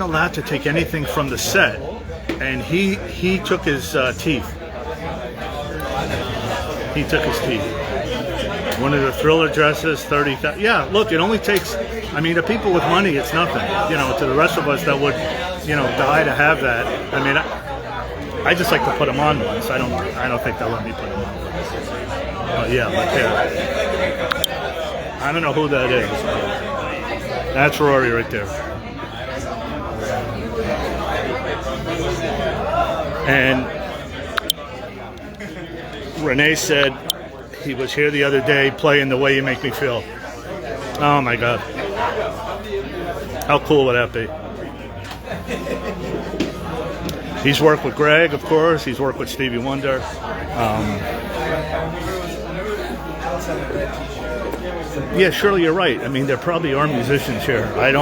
allowed to take anything from the set, and he took his teeth. He took his teeth. One of the Thriller dresses, 30,000. Yeah, look, it only takes. I mean, to people with money, it's nothing. You know, to the rest of us that would, die to have that. I mean, I just like to put them on once. I don't think they'll let me put them on. But yeah, look here. I don't know who that is. That's Rory right there. And Renee said he was here the other day playing The Way You Make Me Feel. Oh my God. How cool would that be? He's worked with Greg, of course. He's worked with Stevie Wonder. Yeah, surely you're right. I mean, there probably are musicians here. I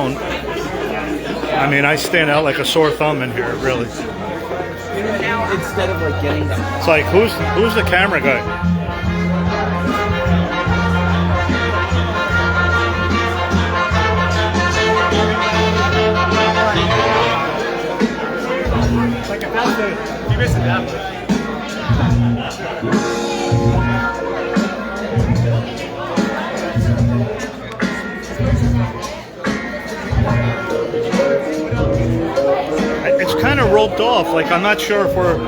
stand out like a sore thumb in here, really. Instead of like getting them. It's like, who's the camera guy? Like if that's if you missed that one. It's kind of roped off. Like, I'm not sure if we're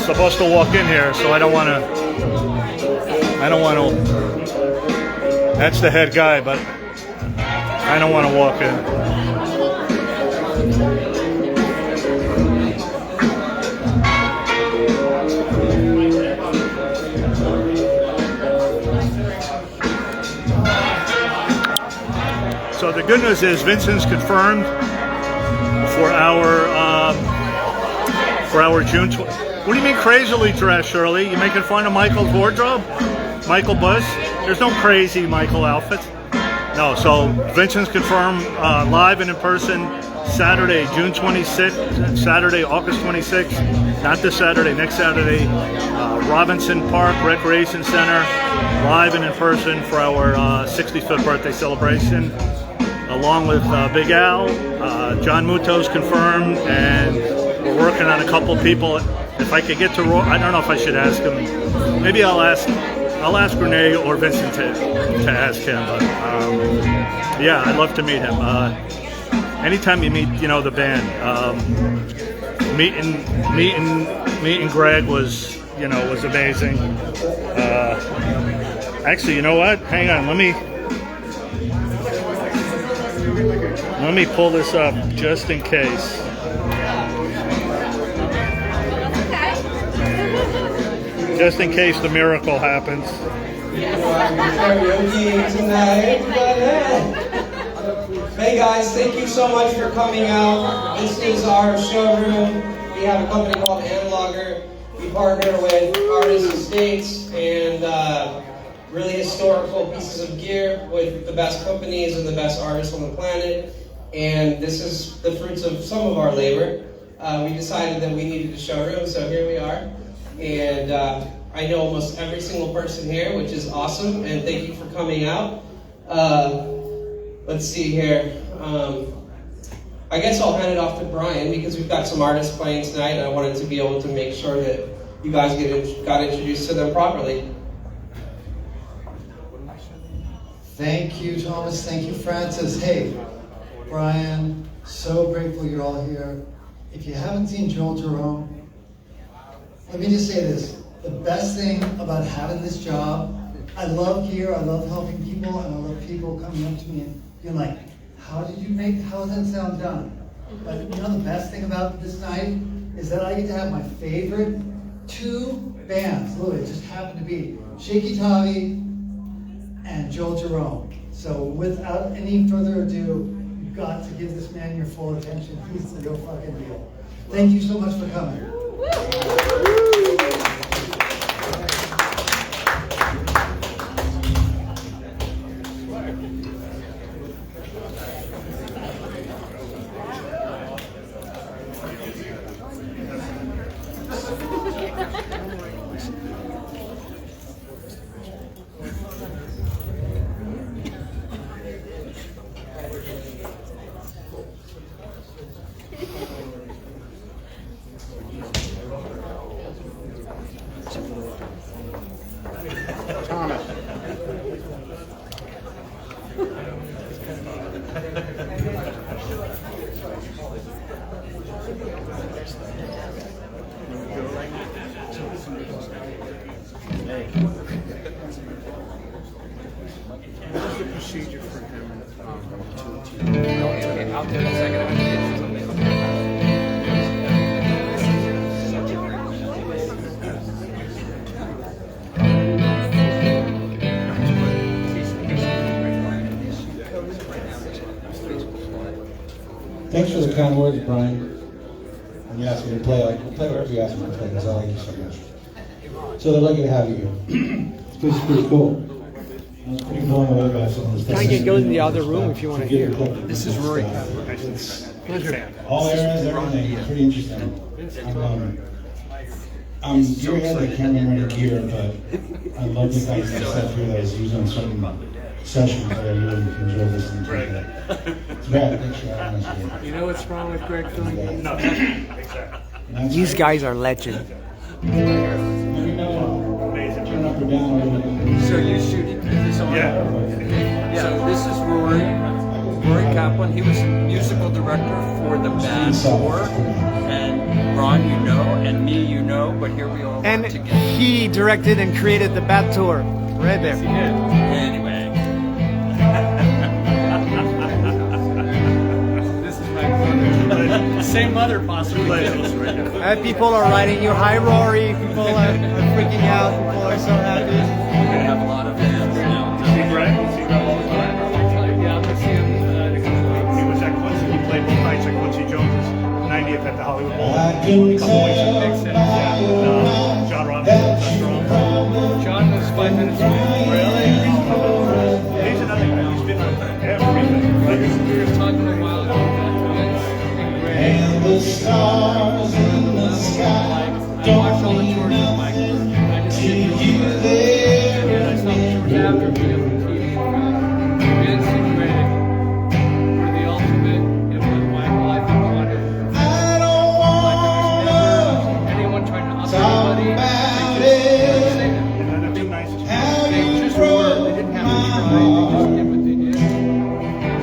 supposed to walk in here, so I don't want to. That's the head guy, but I don't want to walk in. So the good news is Vincent's confirmed for our June. What do you mean crazily dressed, Shirley? You making fun of Michael's wardrobe? Michael Bush? There's no crazy Michael outfits. No. So Vincent's confirmed live and in person Saturday, June 26th. Saturday, August 26th. Not this Saturday. Next Saturday, Robinson Park Recreation Center, live and in person for our 65th birthday celebration. Along with Big Al, John Muto's confirmed, and we're working on a couple people. If I could get to Roy, I don't know if I should ask him. Maybe I'll ask Renee or Vincent to ask him. But yeah, I'd love to meet him. Anytime you meet, the band, meeting Greg was amazing. Actually, you know what? Hang on, Let me pull this up just in case. Just in case the miracle happens. Hey guys, thank you so much for coming out. This is our showroom. We have a company called Analoger. We partner with artists' estates and really historical pieces of gear with the best companies and the best artists on the planet. And this is the fruits of some of our labor. We decided that we needed a showroom, so here we are. And I know almost every single person here, which is awesome, and thank you for coming out. Let's see here. I guess I'll hand it off to Brian because we've got some artists playing tonight, and I wanted to be able to make sure that you guys got introduced to them properly. Thank you, Thomas. Thank you, Francis. Hey, Brian, so grateful you're all here. If you haven't seen Joel Jerome, let me just say this. The best thing about having this job, I love gear, I love helping people, and I love people coming up to me and being like, how does that sound done? But the best thing about this night is that I get to have my favorite two bands. Look, it just happened to be Shaky Tavi and Joel Jerome. So without any further ado, you've got to give this man your full attention. He's the real fucking deal. Thank you so much for coming. procedure for him Okay, I'll do it in a second. Thanks for the kind words, Brian. When you asked me to play, I'll play whatever you asked me to play, because I like you so much. So they're lucky to have you here. This is pretty cool. I was pretty blown away by some of this stuff. I can go to the other room if you want to hear. This is Rory Kaplan. All eras, everything. It's pretty interesting. I'm gearhead, I can't remember the gear, but I love the kinds of stuff here that I was using on some sessions that I really enjoy listening to. It's great. Thanks for having us here. You know what's wrong with Greg filling? No, exactly. These guys are legend. Let me know. Turn up or down or down. So you shooting this on? Yeah. So this is Rory Kaplan. He was the musical director for the band tour, and Ron, you know, and me, you know, but here we all And work together. he directed and created the Bat Tour. Right there. Anyway. This is my mother. Same mother, possibly. People are writing you, hi Rory. People are freaking out. People are so happy. We're going to have a lot of fans now. See Greg? See Greg all the time? Yeah, I'm going to see him in a couple weeks. He was at Quincy. He played both nights at Quincy Jones's 90th at the Hollywood Bowl. I A can couple weeks ago. tell Yeah. John Robinson, that's wrong. John was 5 minutes away. Really? He's another guy. He's been on everything. We were talking a while ago about and the stars in the sky don't mean nothing to you there. I saw the after being on TV. Vince and Greg were the ultimate in what my life wanted. I don't wanna Anyone trying to up talk anybody, about they it. just How they you just were. broke They didn't have my to try. They just heart. did what they did.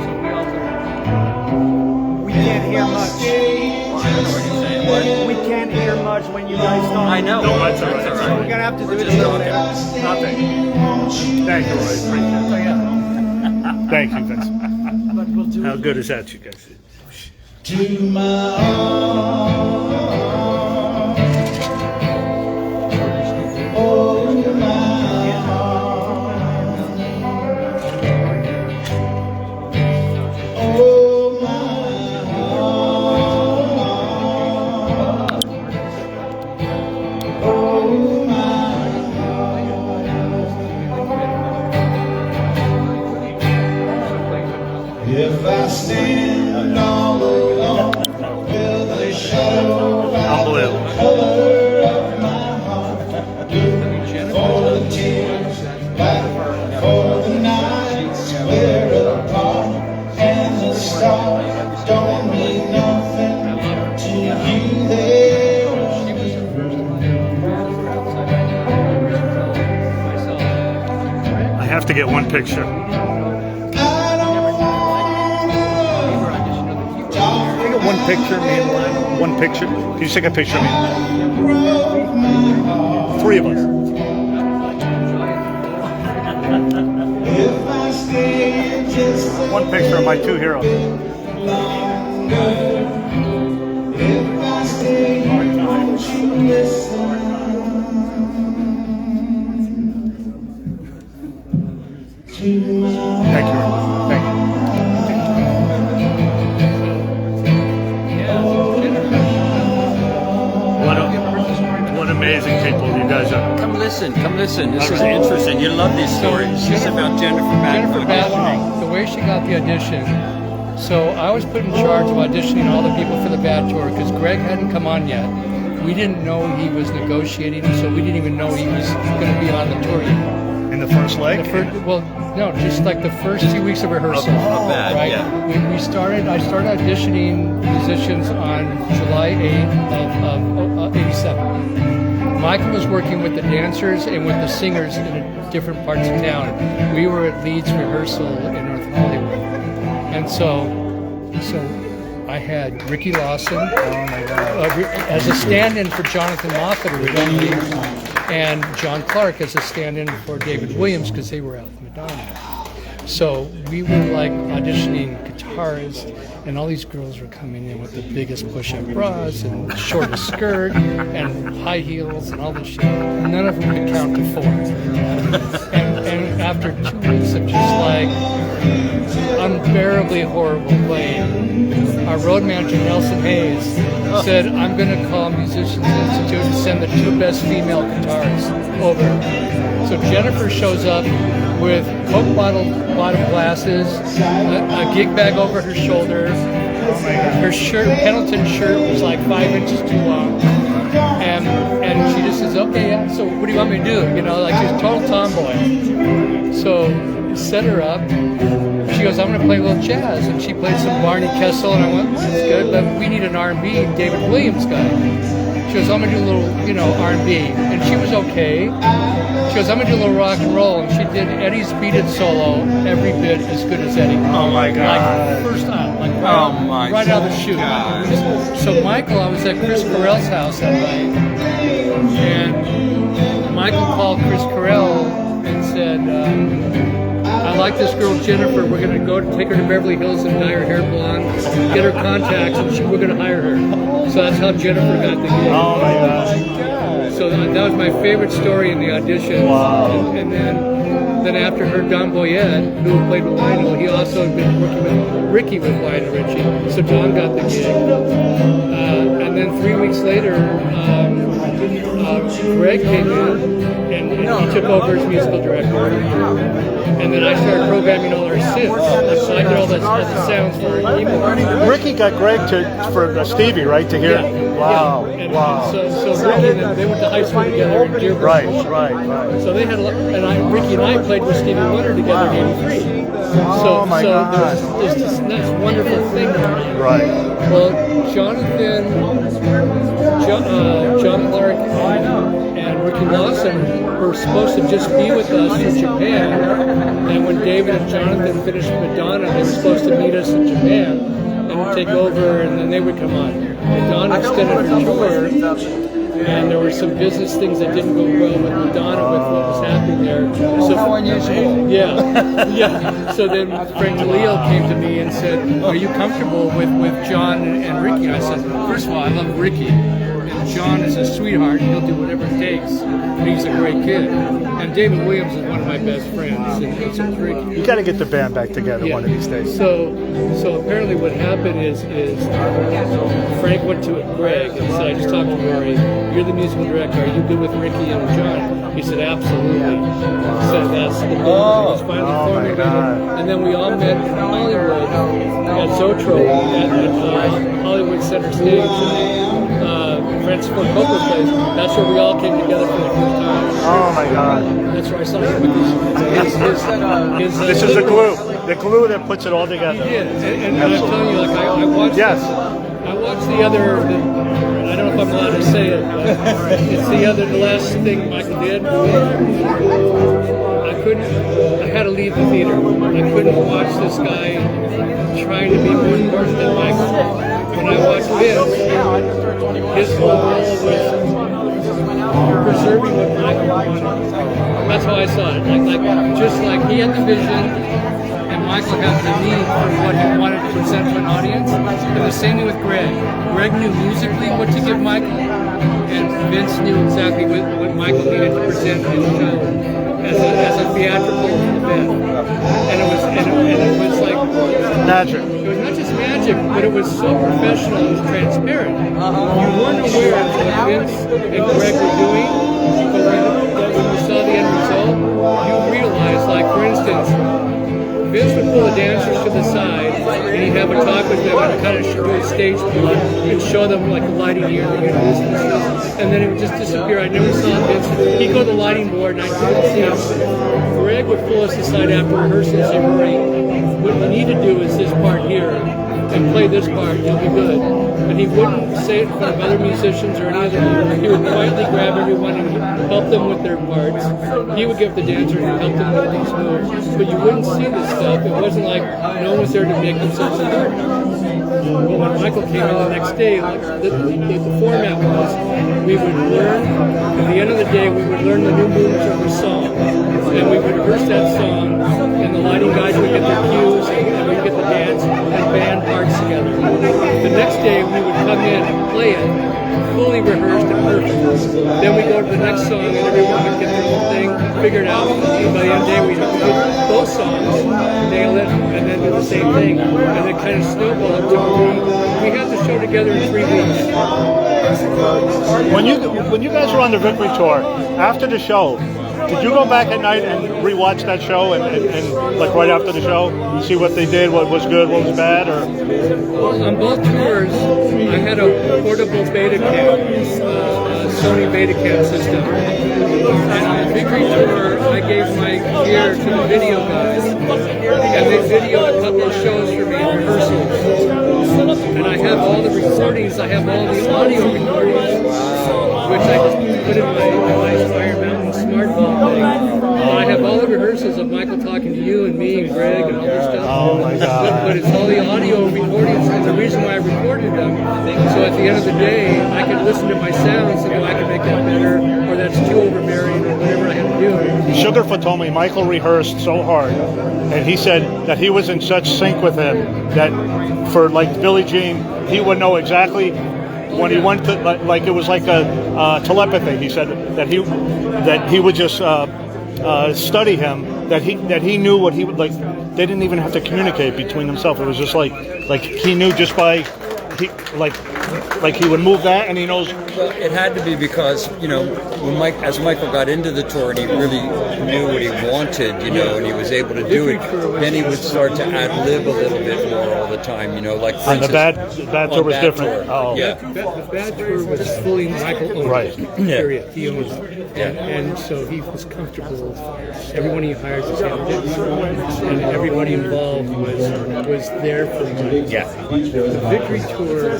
So we all We can't hear much. We can't hear much when you guys talk. I know. No, that's all right. So we're gonna have to do it just slowly. Nothing. Thank you, Roy. Appreciate it. Thank you, Vince. How good is that, you guys? To my arms. Oh, my arms. Oh, my arms. Oh, my arms. If I stand all alone with a shadow by the color of my heart, blue for the tears, black for the nights we're apart, and the stars don't mean nothing to you there. I have to get one picture. I don't wanna talk Can I get one picture, me and Lionel? One picture? Can you take a picture of me? broke my heart. Three of us. If I stay just a One picture of my two heroes. longer, if I stay, won't you listen? To my Thank you. Thank you. What amazing people you guys are. Come listen. This is interesting. You love these stories. This is about Jennifer Jennifer Patterson, the way she got the audition. So I was put in charge of auditioning all the people for the Bad Tour because Greg hadn't come on yet. We didn't know he was negotiating, so we didn't even know he was going to be on the tour yet. In the first leg? Well, no, just like the first 2 weeks of rehearsal. Right? I started auditioning musicians on July 8th of 87. Michael was working with the dancers and with the singers in different parts of town. We were at Leeds rehearsal in North Hollywood. And so I had Ricky Lawson as a stand-in for Jonathan Moffat originally, and John Clark as a stand-in for David Williams because they were out in Madonna. So we were like auditioning guitarists, and all these girls were coming in with the biggest push-up bras and the shortest skirt and high heels and all this shit. None of them could count to 4. And after 2 weeks of just like unbearably horrible playing, our road manager Nelson Hayes said, "I'm going to call Musicians Institute and send the 2 best female guitarists over." So Jennifer shows up with Coke bottom glasses, a gig bag over her shoulder. Her shirt, Pendleton shirt, was like 5 inches too long, and she just says, "Okay, yeah. So what do you want me to do?" You know, like she's a total tomboy. So set her up. She goes, "I'm going to play a little jazz," and she played some Barney Kessel, and I went, "That's good, but we need an R&B David Williams guy." She goes, "I'm going to do a little, R&B," and she was okay. She goes, "I'm going to do a little rock and roll," and she did Eddie's Beat It solo every bit as good as Eddie. Oh my God. Like first time, like right out of the chute. So Michael, I was at Chris Carell's house that night, and Michael called Chris Carell and said, "I like this girl Jennifer. We're going to go take her to Beverly Hills and dye her hair blonde, get her contacts, and we're going to hire her." So that's how Jennifer got the gig. Oh my God. So that was my favorite story in the audition. Wow. And then after her, Don Boyette, who played with Lionel, he also had been working with Ricky with Lionel Richie. So Don got the gig. And then 3 weeks later, Greg came in and he took over as musical director. And then I started programming all our synths. So I did all the sounds for him. Ricky got Greg for Stevie, right, to hear? Yeah. Wow. Yeah. And Wow. So Ricky and them, they went to high school together in Dearborn. Right. So they had, Ricky and I played with Stevie Wonder together in '83. Oh my God. There's this nice, wonderful thing there. Right. Well, Jonathan Clark and Ricky Lawson were supposed to just be with us in Japan, and when David and Jonathan finished Madonna, they were supposed to meet us in Japan and take over, and then they would come on. Madonna extended her tour, and there were some business things that didn't go well with Madonna with what was happening there. So, how unusual. Yeah. So then Frank DeLeo came to me and said, "Are you comfortable with John and Ricky?" And I said, "First of all, I love Ricky. And John is a sweetheart, and he'll do whatever it takes. And he's a great kid. And David Williams is one of my best friends. And so Ricky." You got to get the band back together one of these days. So apparently what happened is Frank went to Greg and said, "I just talked to Rory. You're the musical director. Are you good with Ricky and John?" He said, "Absolutely." So that's the band. It was finally formulated. And then we all met in Hollywood at Zoetrope at Hollywood Center Stage. Francis Ford Coppola place. That's where we all came together for the first time. Oh my God. That's where I saw him with his This is the glue that puts it all together. He did, and I'm telling you, like I watched. Yes. I watched the other. I don't know if I'm allowed to say it, but it's the last thing Michael did. I had to leave the theater. I couldn't watch this guy trying to be more important than Michael. When I watched Vince, his whole goal was preserving what Michael wanted. That's how I saw it. Just like he had the vision, and Michael had the need for what he wanted to present to an audience. And the same thing with Greg. Greg knew musically what to give Michael, and Vince knew exactly what Michael needed to present in his show as a theatrical event. And it was like magic. It was not just magic, but it was so professional and transparent. You weren't aware of what Vince and Greg were doing, but when you saw the end result, you realized, like, for instance, Vince would pull the dancers to the side, and he'd have a talk with them and kind of do a stage plot and show them, like, the lighting here and this and this, and then it would just disappear. I never saw Vince. He'd go to the lighting board, and I couldn't see him. Greg would pull us aside after rehearsal and say, "Rory, what you need to do is this part here, and play this part, you'll be good." And he wouldn't say it in front of other musicians or any of them. He would quietly grab everyone and help them with their parts. He would give the dancers and help them with these moves. But you wouldn't see this stuff. It wasn't like no one was there to make themselves important. But when Michael came in the next day, the format was we would learn, at the end of the day, we would learn the new moves of the song. then we would rehearse that song, and the lighting guys would get their cues, and we'd get the dance and band parts together. The next day we would come in and play it, fully rehearsed and perfect. Then we go to the next song, and everyone would get their own thing figured out. And by the end of the day, we would do both songs, nail it, and then do the same thing. And it kind of snowballed to we had the show together in 3 weeks. When you guys were on the Victory Tour, after the show, did you go back at night and rewatch that show and like right after the show, see what they did, what was good, what was bad, or? Well, on both tours, I had a portable Betacam, Sony Betacam system. And on the Victory Tour, I gave my gear to the video guys, and they videoed a couple of shows for me in rehearsals. And I have all the recordings, I have all the audio recordings, which I just put in my Iron Mountain smartphone thing. And I have all the rehearsals of Michael talking to you and me and Greg and all this stuff. Oh my God. But it's all the audio recordings, and the reason why I recorded them, so at the end of the day, I could listen to my sounds and go, I can make that better, or that's too overbearing, or whatever I had to do. Sugarfoot told me Michael rehearsed so hard, and he said that he was in such sync with him that for like Billie Jean, he would know exactly when he went to, like it was like a telepathy. He said that he would just study him, that he knew what he would like. They didn't even have to communicate between themselves. It was just like he knew just by like he would move that, and he knows. Well, it had to be because, you know, when as Michael got into the tour and he really knew what he wanted, you know, and he was able to do it, then he would start to ad-lib a little bit more all the time, you know, like for And the bad tour was different. Tour. Oh, yeah. The bad tour was fully Michael owned. Right. Period. He owned it. And so he was comfortable. Everyone he hires is handed it. And everybody involved was there for him. Yeah. The Victory Tour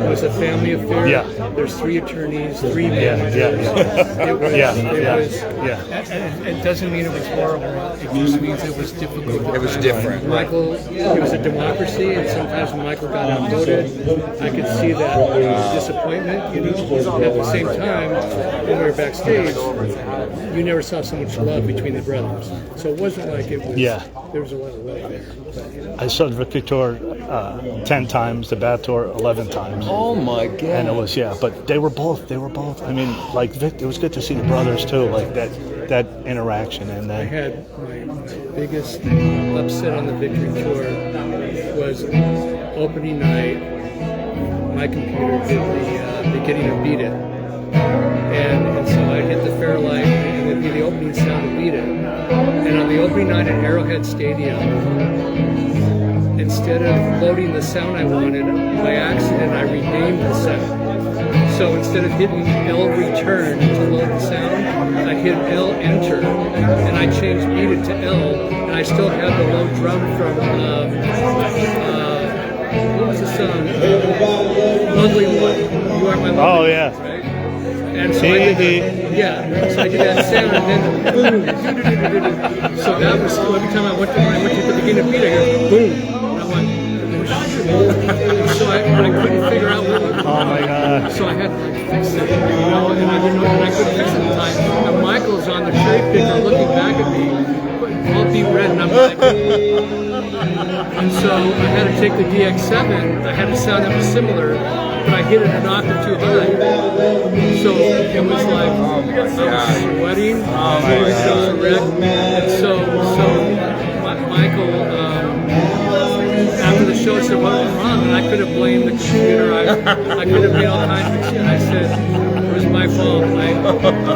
was a family affair. Yeah. There's 3 attorneys, 3 managers. Yeah. It was, Yeah. It doesn't mean it was horrible. It just means it was difficult. It was different. Michael, it was a democracy, and sometimes when Michael got outvoted, I could see that disappointment. You know, at the same time, when we were backstage, you never saw so much love between the brothers. So it wasn't like it was. Yeah. There was a lot of love there. But, you know. I saw the Victory Tour 10 times, the Bad Tour 11 times. Oh my God! And it was but they were both. I mean, like Vic, it was good to see the brothers too, like that interaction. And I then had my biggest upset on the Victory Tour was opening night. My computer did the beginning of Beat It, and so I hit the Fairlight, and it'd be the opening sound of Beat It. And on the opening night at Arrowhead Stadium, instead of loading the sound I wanted, by accident I renamed the sound. So instead of hitting L return to load the sound, I hit L enter, and I changed Beat It to L, and I still have the low drum from what was the song? Lovely One. You Are My Lovely One. Oh yeah. Right? And so I did so I did that sound, and then boom. So that was every time I went to the beginning of Beat It, I hear boom. And I went. So I couldn't figure out what was wrong. Oh my God. So I had to fix it, you know, and I didn't know, and I couldn't fix it in time. And Michael's on the cherry picker looking back at me, all deep red, and I'm like, and so I had to take the DX7. I had a sound that was similar, but I hit it an octave too high. So it was like, I was sweating, I was so red. And so Michael, after the show, said, what was wrong? And I could have blamed the computer. I could have made all kinds of shit. I said, it was my fault.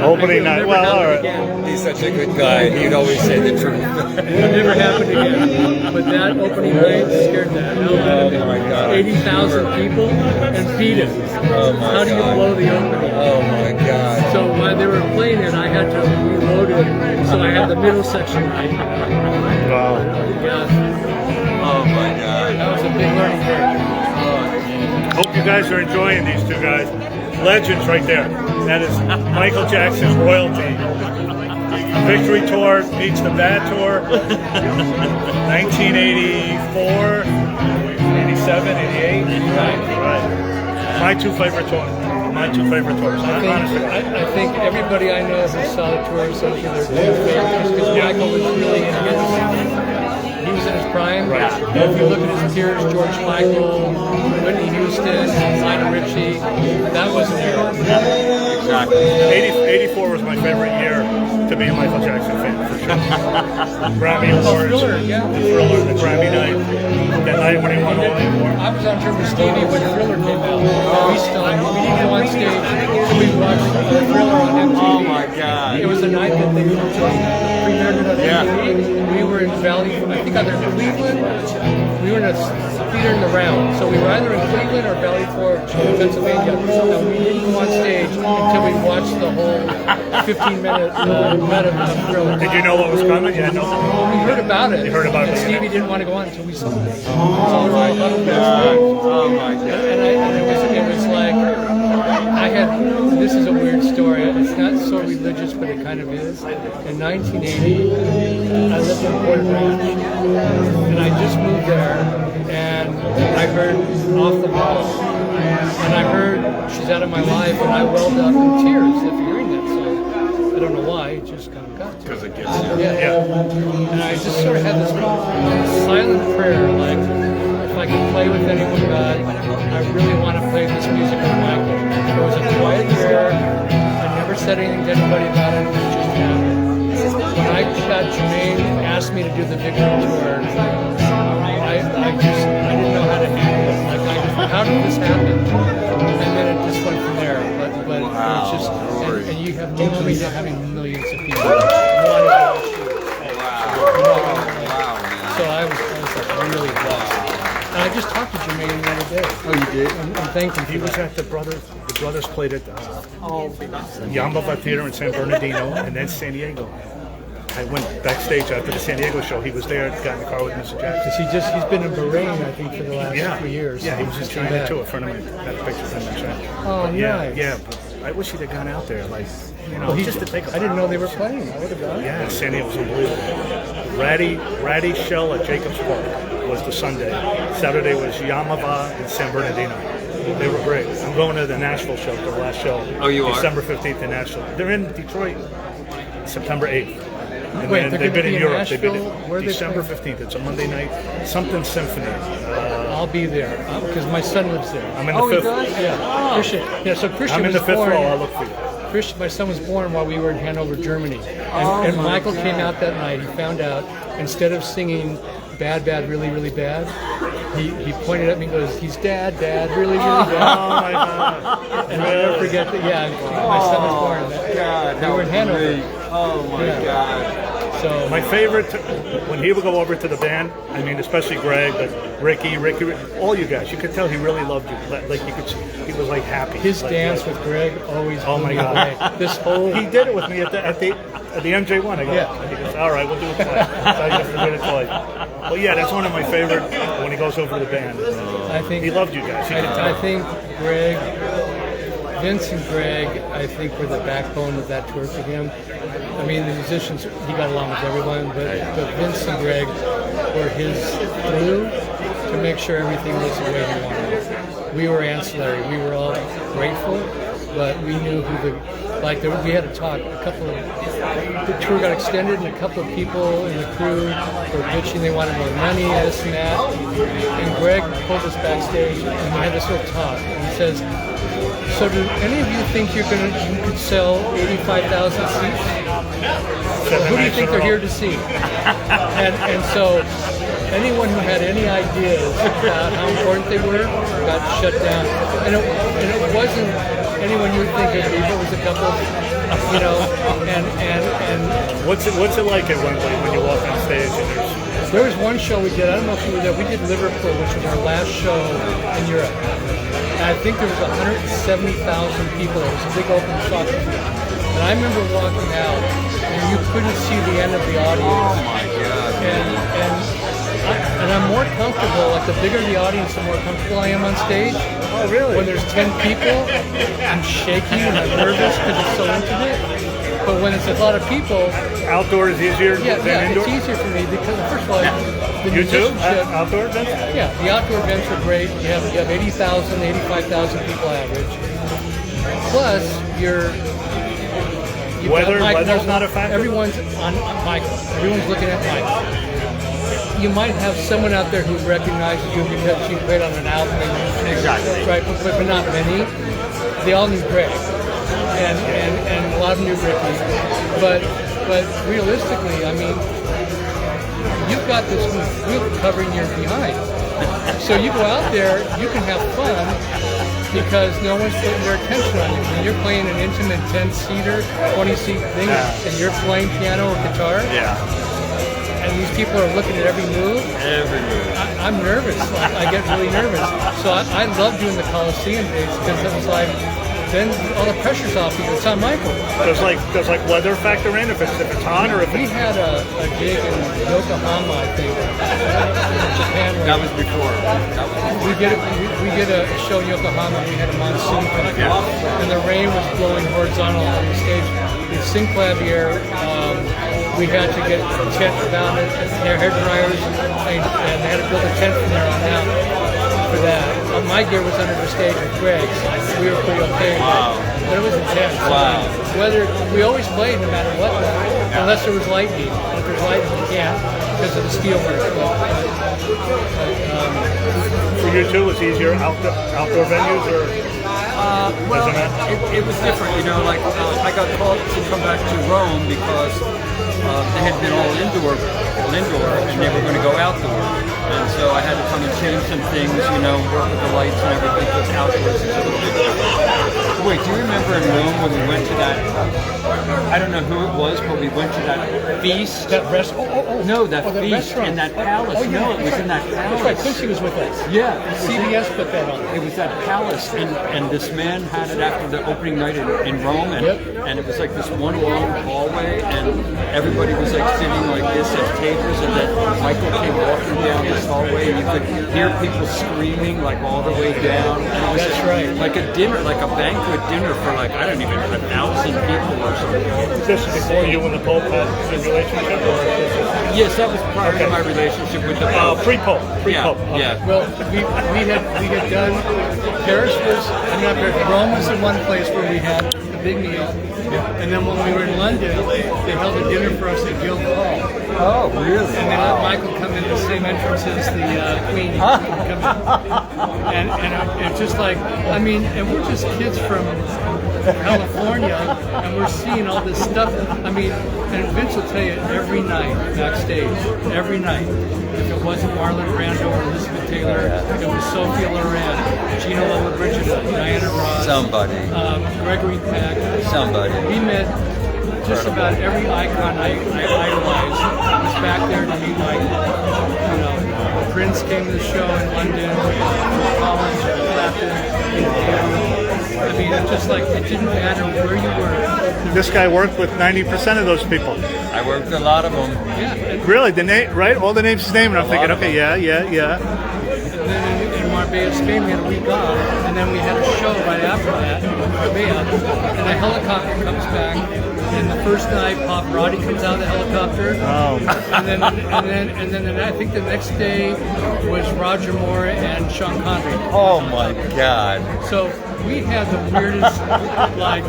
Opening night. Well, all right. Again. He's such a good guy. He'd always say the truth. It never happened again. But that opening night scared the hell out of me. Oh my God. 80,000 people and beat it. Oh my How do you God. blow the opening? Oh my God. So while they were playing it, I had to reload it. So I had the middle section right. Wow. Yeah. Oh my God. That was a big learning curve. Hope you guys are enjoying these two guys. Legends right there. That is Michael Jackson's royalty. Victory Tour meets the Bad Tour. 1984, 87, 88. Right. My 2 favorite tours. my two favorite tours. I think everybody I know who saw the tours, those are their two favorites, because Michael was really in he was in his prime. Right. And if you look at his peers, George Michael, Whitney Houston, Lionel Richie, that was an era. Exactly. 84 was my favorite year to be a Michael Jackson fan, for sure. Grammy Awards. Thriller, yeah. Thriller, the Grammy night. That night when he won all the awards. I was on tour with Stevie when Thriller came out. We didn't go on stage. We watched Thriller on MTV. Oh my God. It was the night that they premiered it on MTV. We were in Valley, I think either in Cleveland. We were in a theater in the round. So we were either in Cleveland or Valley Forge, Pennsylvania. And we didn't go on stage until we watched the whole 15-minute of Thriller. Did you know what was coming? Yeah, no. We heard about it. You heard about and it. Stevie didn't want to go on until we saw it. Oh my God. Oh my God. And it was like, this is a weird story. It's not so religious, but it kind of is. In 1980, I lived in Port Ranch, and I just moved there, and I heard Off the Wall, and I heard She's Out of My Life, and I welled up in tears after hearing that song. I don't know why, it just kind of got to me. Because it gets you. Yeah. And I just sort of had this silent prayer, like, if I could play with anyone, God, I really want to play this music with Michael. It was a quiet prayer. I never said anything to anybody about it. It was just happened. When I got Jermaine asked me to do the Victory Tour, I didn't know how to handle it. Like, how did this happen? And then it just went from there. But it was just, and you have no idea having millions of people. So I was like really blessed. And I just talked to Jermaine the other day. Oh, you did? And thanked him for He was that. at the brothers played at Yambava Theater in San Bernardino and then San Diego. I went backstage after the San Diego show. He was there, got in the car with Mr. Jackson. Because he's been in Bahrain, I think, for the last 3 years. Yeah, he was in Just China back. too. A friend of mine had a picture of him in China. Oh, But yeah, nice. yeah. But I wish he'd have gone out there, like, you know, Well, just to take a I didn't know they were playing. I would have gone. Yeah, San Diego was unbelievable. Ratty Shell at Jacobs Park was the Sunday. Saturday was Yamava and San Bernardino. They were great. I'm going to the Nashville show, the last show. Oh, you are? December 15th in Nashville. They're in Detroit, September 8th. And Wait, then they're they've gonna been in be in Europe. They've been Nashville? Where are they December playing? 15th. It's a Monday night. Something Symphony. I'll be there because my son lives there. I'm in the fifth. Yeah, Christian. Yeah, so Christian I'm in was the fifth born. row. I'll look for you. Christian, my son was born while we were in Hanover, Germany, and Michael came out that night. He found out instead of singing "Bad, Bad, Really, Really Bad," he pointed at me and goes, "He's Dad, Dad, really, really bad." Oh my God! And I'll never forget that. Yeah, my son was born. God, we were in Hanover. Oh my God. So my favorite, when he would go over to the band, I mean, especially Greg, but Ricky, all you guys, you could tell he really loved you. Like you could, he was like happy. His like, dance with Greg always. Oh my blew me God! away. This whole. He did it with me at the MJ1. I go, Yeah. He goes, all right, we'll do it twice. So I just did it twice. Well, yeah, that's one of my favorite when he goes over to the band. I think he loved you guys. You could I tell. think Vince and Greg, I think, were the backbone of that tour for him. I mean, the musicians, he got along with everyone, but Vince and Greg were his glue to make sure everything was the way he wanted it. We were ancillary. We were all grateful, but we knew who we had to talk. The tour got extended, and a couple of people in the crew were bitching. They wanted more money, this and that. And Greg pulled us backstage, and we had this little talk. And he says, "So do any of you think you could sell 85,000 seats? Who do you think they're here to see?" And so anyone who had any ideas about how important they were got shut down. And it wasn't anyone you would think it would be, but it was a couple of, and what's it like at Wembley when you walk on stage and there was one show we did, I don't know if you were there, we did Liverpool, which was our last show in Europe. And I think there was 170,000 people. It was a big open soccer field. And I remember walking out, and you couldn't see the end of the audience. Oh my God. And I'm more comfortable, like the bigger the audience, the more comfortable I am on stage. Oh, really? When there's 10 people, I'm shaky and I'm nervous because it's so intimate. But when it's a lot of people... Outdoors is easier than indoor? It's easier for me because, first of all, the You too? musicianship... Outdoor events? Yeah, the outdoor events are great. You have 80,000, 85,000 people average. Plus, weather's not a factor? Everyone's on Michael. Everyone's looking at Michael. You might have someone out there who recognizes you because you played on an album. Exactly. Right, but not many. They all knew Greg, and a lot of them knew Ricky. But realistically, I mean, you've got this group covering your behind. So you go out there, you can have fun because no one's putting their attention on you. When you're playing an intimate 10-seater, 20-seat thing, and you're playing piano or guitar, and these people are looking at every move. I'm nervous. I get really nervous. So I love doing the Coliseum days because it was like, then all the pressure's off you. It's on Michael. Does weather factor in if it's hot or if we had a gig in Yokohama, I think, Japan. That was before. We did a show in Yokohama. We had a monsoon come through, and the rain was blowing horizontal on the stage. In Sinclavier, we had to get a tent around it, their hair dryers, and they had to build a tent from there on out for that. My gear was under the stage with Greg's. We were pretty okay. Wow. But it was intense. Wow. Weather, we always played no matter what, unless there was lightning. If there's lightning, you can't because of the steelwork. For you too, was easier outdoor venues or? Well, it was different, you know. Like I got called to come back to Rome because they had been all indoor, and they were going to go outdoor. And so I had to come and change some things, you know, work with the lights and everything, because outdoors is a little bit different. Wait, do you remember in Rome when we went to that, I don't know who it was, but we went to that feast? That restaurant? No, that feast feast in that palace. Oh, yeah, no, it was in that palace. That's right, Quincy was with us. Yeah. CBS put that on. It was that palace, and this man had it after the opening night in Rome, and it was like this one long hallway, and everybody was like sitting like this at tables, and then Michael came walking down this hallway, and you could hear people screaming like all the way down. And it was like a dinner, like a banquet dinner for like, I don't even know, 1,000 people or something. Was this before you and the Pope had a relationship? Or yes, that was prior to my relationship with the Pope. Pre-Pope. Yeah. Yeah. Well, we had done. Paris was, not Paris, Rome was the one place where we had a big meal, and then when we were in London, they held a dinner for us at Guildhall. Oh, really? And they let Michael come in the same entrance as the Queen. And it's just like, I mean, and we're just kids from California, and we're seeing all this stuff. I mean, and Vince will tell you every night backstage, every night. If it wasn't Marlon Brando or Elizabeth Taylor, it was Sophia Loren, Gina Lollobrigida, Diana Ross, somebody, Gregory Peck, somebody. We met just about every icon I idolized was back there to meet Michael. You know, Prince came to the show in London, Collins, Clapton, I mean, it's just like, it didn't matter where you were. This guy worked with 90% of those people. I worked with a lot of them. Yeah. Really? The name, right? All the names, his name, and I'm thinking, okay, yeah. And then in Marbella, Spain, we had a week off, and then we had a show right after that in Marbella, and a helicopter comes back, and the first night, Pavarotti comes out of the helicopter. Oh. And then I think the next day was Roger Moore and Sean Connery. Oh my God. So we had the weirdest, like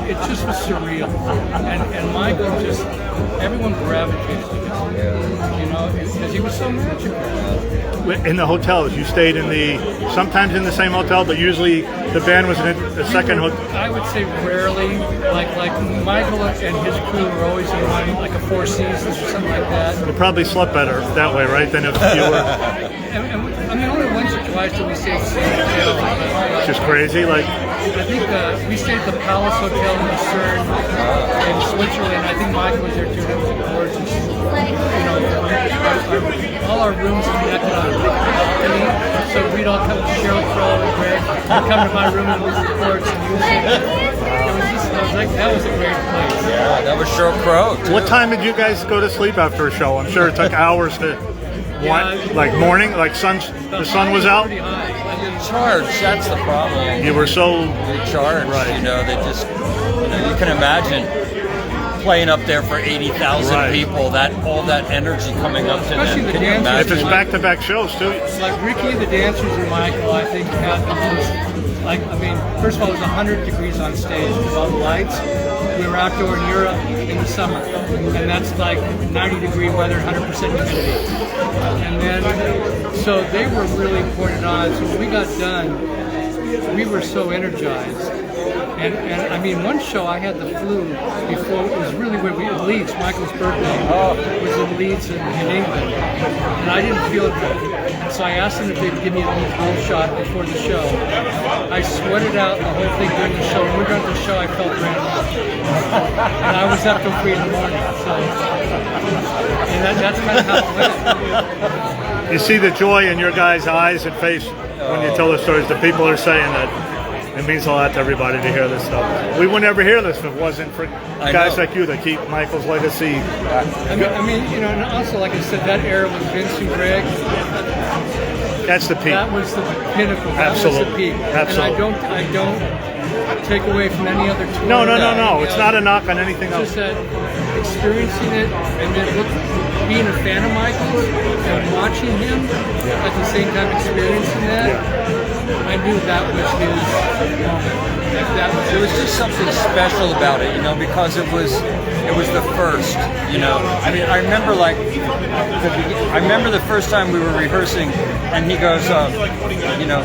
it just was surreal. And Michael just, everyone gravitated to him, you know, because he was so magical. In the hotels, you stayed sometimes in the same hotel, but usually the band was in the second hotel. I would say rarely, like Michael and his crew were always in one, like a Four Seasons or something like that. You probably slept better that way, right, than if you were... I mean, only once or twice did we stay at the same hotel. Just crazy, like... I think we stayed at the Palace Hotel in Lucerne in Switzerland. I think Michael was there too. That was gorgeous. You know, all our rooms connected on a big balcony, so we'd all come to Sheryl Crow and Greg. We'd come to my room and we'd record some music. That was a great place. Yeah, that was Sheryl Crow too. What time did you guys go to sleep after a show? I'm sure it took hours to... like morning, like the sun was out? Charged, that's the problem. You were so charged, right. You know, they just, you know, you can imagine playing up there for 80,000 people, all that energy coming up to especially them. Can you imagine? If it's back-to-back shows too. Like Ricky, the dancers, and Michael, I think have the most like, I mean, first of all, it was 100 degrees on stage with all the lights. We were outdoor in Europe in the summer, and that's like 90-degree weather, 100% humidity. And then, so they were really pouring it on. So when we got done, we were so energized. And I mean, one show I had the flu before. It was really weird. We had Leeds, Michael's birthday was in Leeds in England, and I didn't feel good. And so I asked them if they'd give me a little shot before the show. I sweated out the whole thing during the show. When we were done with the show, I felt brand new. And I was up till 3 in the morning. So, and that's kind of how it went. You see the joy in your guys' eyes and face when you tell the stories. The people are saying that it means a lot to everybody to hear this stuff. We would never hear this if it wasn't for guys like you that keep Michael's legacy. I mean, you know, and also, like I said, that era with Vince and Greg. That's the peak. That was the pinnacle. That Absolutely. was the peak. Absolutely. And I don't take away from any other tour. No. It's not a knock on anything else. Just that experiencing it and then being a fan of Michael's and watching him at the same time experiencing that. I knew that was his moment. There was just something special about it, you know, because it was the first, you know. I mean, I remember the first time we were rehearsing, and he goes, you know,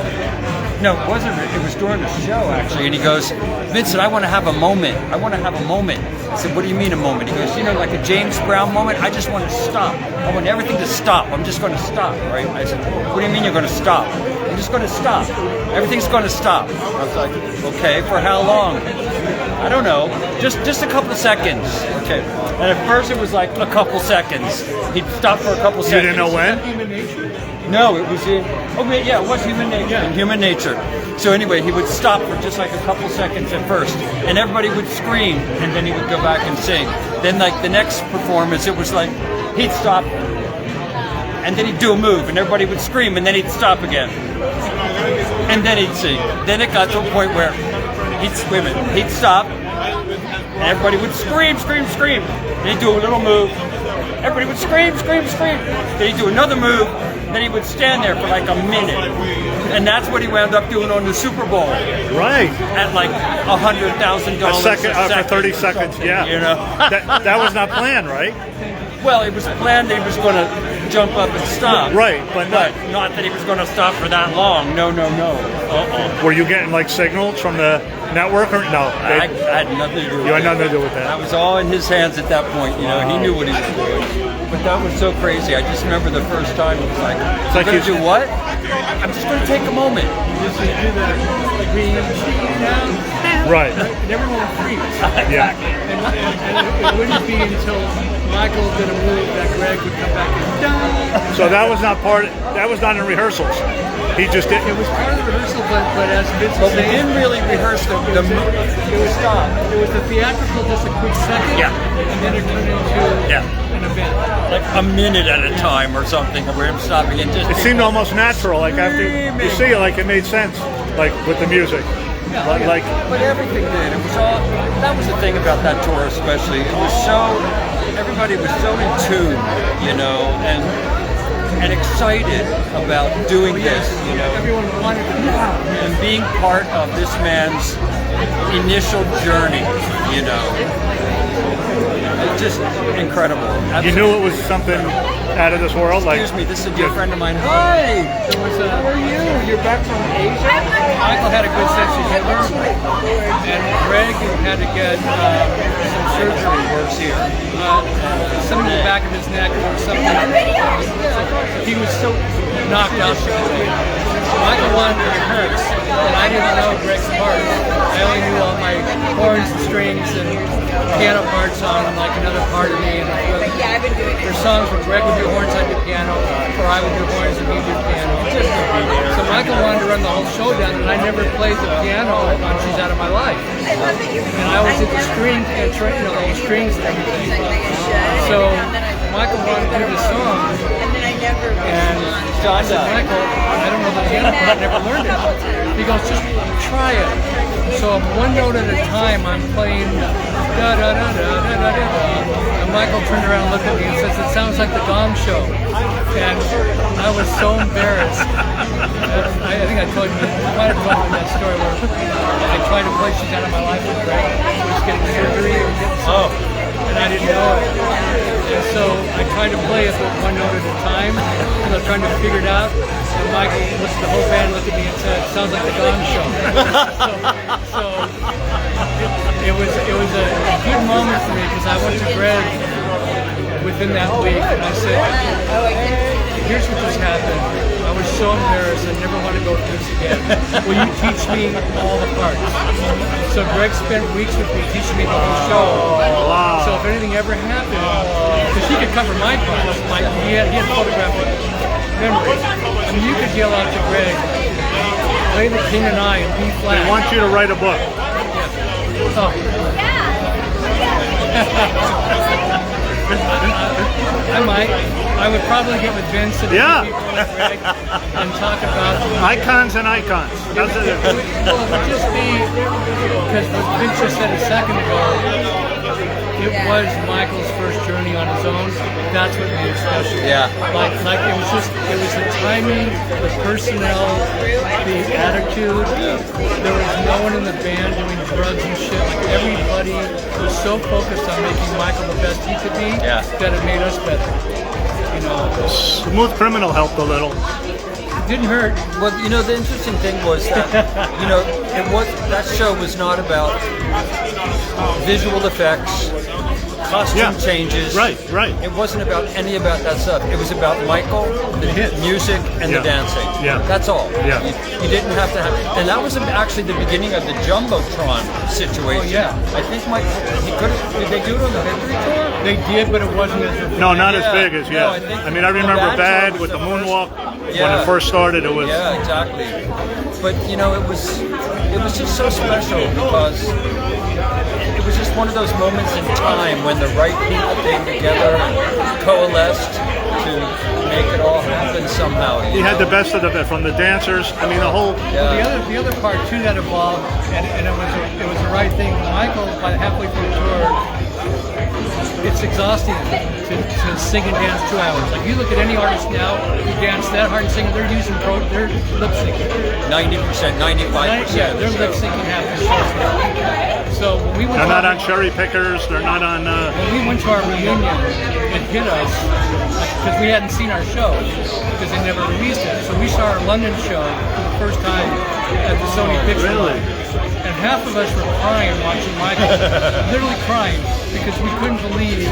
no, it wasn't. It was during the show actually, and he goes, Vincent, I want to have a moment. I want to have a moment. I said, what do you mean a moment? He goes, you know, like a James Brown moment. I just want to stop. I want everything to stop. I'm just going to stop, right? I said, what do you mean you're going to stop? I'm just going to stop. Everything's going to stop. I was like, okay, for how long? I don't know. Just a couple seconds. Okay. And at first it was like a couple seconds. He'd stop for a couple seconds. You didn't know when? No, it was in. Oh, yeah, it was human nature. Yeah. Human nature. So anyway, he would stop for just like a couple seconds at first, and everybody would scream, and then he would go back and sing. Then, like the next performance, it was like he'd stop, and then he'd do a move, and everybody would scream, and then he'd stop again, and then he'd sing. Then it got to a point where he'd stop, and everybody would scream. Then he'd do a little move. Everybody would scream. Then he'd do another move. Then he would stand there for like a minute. And that's what he wound up doing on the Super Bowl. Right. At like $100,000 a second. For 30 seconds, yeah. You know? that was not planned, right? Well, it was planned that he was going to jump up and stop. Right, but not that he was going to stop for that long. No. Were you getting like signals from the network or no? I had nothing to do with it. You had nothing to do with that. I was all in his hands at that point. You know, he knew what he was doing. But that was so crazy. I just remember the first time it was like, I'm going to do what? I'm just going to take a moment. Just to do the green down. Right. And everyone freaks. Yeah. And it wouldn't be until Michael did a move that Greg would come back and done. So that was not in rehearsals. He just did. It was part of the rehearsal, but as Vince was we saying, didn't really rehearse the move. It was the theatrical, just a quick second. Yeah. And then it turned into an event. Like a minute at a time or something, where I'm stopping and just. It seemed almost natural. Like after you see it, like it made sense. Like with the music. Yeah, but everything did. It was all. That was the thing about that tour, especially. It was so. Everybody was so in tune, you know, and excited about doing this, you know. Everyone wanted to and being part of this man's initial journey, you know. It's just incredible. Absolutely. You knew it was something out of this world. Excuse me, this is a dear friend of mine. Hi! How are you? You're back from Asia? Michael had a good sense of humor, and Greg had to get some surgery works here. Something in the back of his neck or something. He was so knocked out. Michael wanted to rehearse, and I didn't know Greg's parts. I only knew all my horns and strings and piano parts on them, like another part of me. And there's songs where Greg would do horns, I'd do piano, or I would do horns and he'd do piano. Just to be there. So Michael wanted to run the whole show down, and I never played the piano on She's Out of My Life. And I always did the strings and the strings and everything. So Michael wanted to do the song, and I said, Michael, I don't know the piano part, I've never learned it. He goes, just try it. So one note at a time, I'm playing da da da da da da da. Michael turned around and looked at me and says, "It sounds like the Gong Show." And I was so embarrassed. I think I told you, I might have told you that story where I tried to play She's Out of My Life with Greg. He was getting surgery or getting something, and I didn't know it. And so I tried to play it but one note at a time, and I was trying to figure it out. And Michael, the whole band looked at me and said, "It sounds like the Gong Show." So it was a good moment for me because I went to Greg within that week and I said, "Here's what just happened. I was so embarrassed. I never want to go through this again. Will you teach me all the parts?" So Greg spent weeks with me teaching me the whole show. Wow. So if anything ever happened, because he could cover my parts, like he had photographic memory. I mean, you could yell out to Greg, "Play the King and I in B flat." They want you to write a book. Oh. I might. I would probably get with Vince and people like Greg and talk about icons and icons. That's it. Well, it would just be because what Vince just said a second ago. It was Michael's first journey on his own. That's what made it special. Yeah. Like it was the timing, the personnel, the attitude. There was no one in the band doing drugs and shit. Like everybody was so focused on making Michael the best he could be that it made us better. You know. Smooth Criminal helped a little. It didn't hurt. Well, you know, the interesting thing was that, you know, that show was not about visual effects, costume changes. Right. It wasn't about any of that stuff. It was about Michael, the music, and the dancing. Yeah. That's all. Yeah. You didn't have to have, and that was actually the beginning of the Jumbotron situation. Oh, yeah. I think did they do it on the Victory Tour? They did, but it wasn't as No, not as big as No, I mean, I remember Bad with the moonwalk when it first started. It was exactly. But you know, it was just so special because it was just one of those moments in time when the right people came together and coalesced to make it all happen somehow. He had the best of it from the dancers. I mean, the whole. Well, the other part too that evolved, and it was the right thing. Michael, by halfway through the tour, it's exhausting to sing and dance 2 hours. Like you look at any artist now who dance that hard and sing, they're lip syncing. 90%, 95%. Yeah, they're lip syncing half the show now. So when we went They're not on Cherry Pickers. They're not on. When we went to our reunion, it hit us because we hadn't seen our show because they never released it. So we saw our London show for the first time at the Sony Picture. Really? And half of us were crying watching Michael, literally crying, because we couldn't believe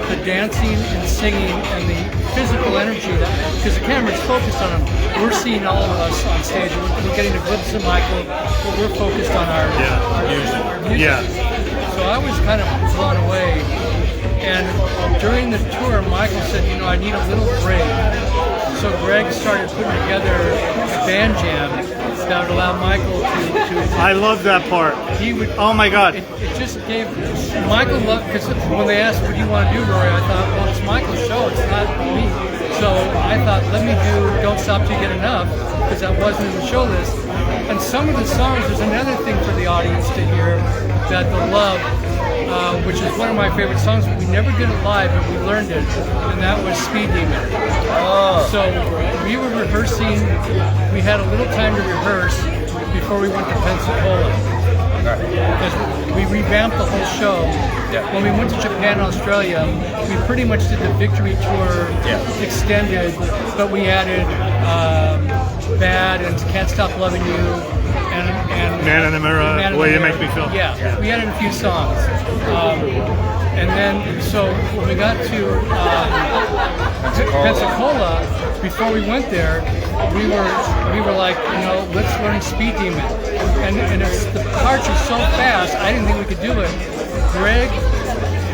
the dancing and singing and the physical energy because the camera's focused on him. We're seeing all of us on stage. We're getting a glimpse of Michael, but we're focused on our music. Yeah. So I was kind of blown away. And during the tour, Michael said, "You know, I need a little break." So Greg started putting together a band jam that would allow Michael to I love that part. He would. Oh my God! It just gave Michael love because when they asked, "What do you want to do, Rory?" I thought, "Well, it's Michael's show. It's not me." So I thought, "Let me do Don't Stop Till You Get Enough," because that wasn't in the show list. And some of the songs, there's another thing for the audience to hear that they'll love. Which is one of my favorite songs. We never did it live, but we learned it, and that was Speed Demon. So we were rehearsing. We had a little time to rehearse before we went to Pensacola. Because we revamped the whole show. When we went to Japan and Australia, we pretty much did the Victory Tour extended, but we added Bad and Can't Stop Loving You. And Man in the Mirror, The Way You Make Me Feel. Yeah, we added a few songs. And then, so when we got to Pensacola, before we went there, we were like, you know, let's learn Speed Demon. And it's, the parts are so fast, I didn't think we could do it. Greg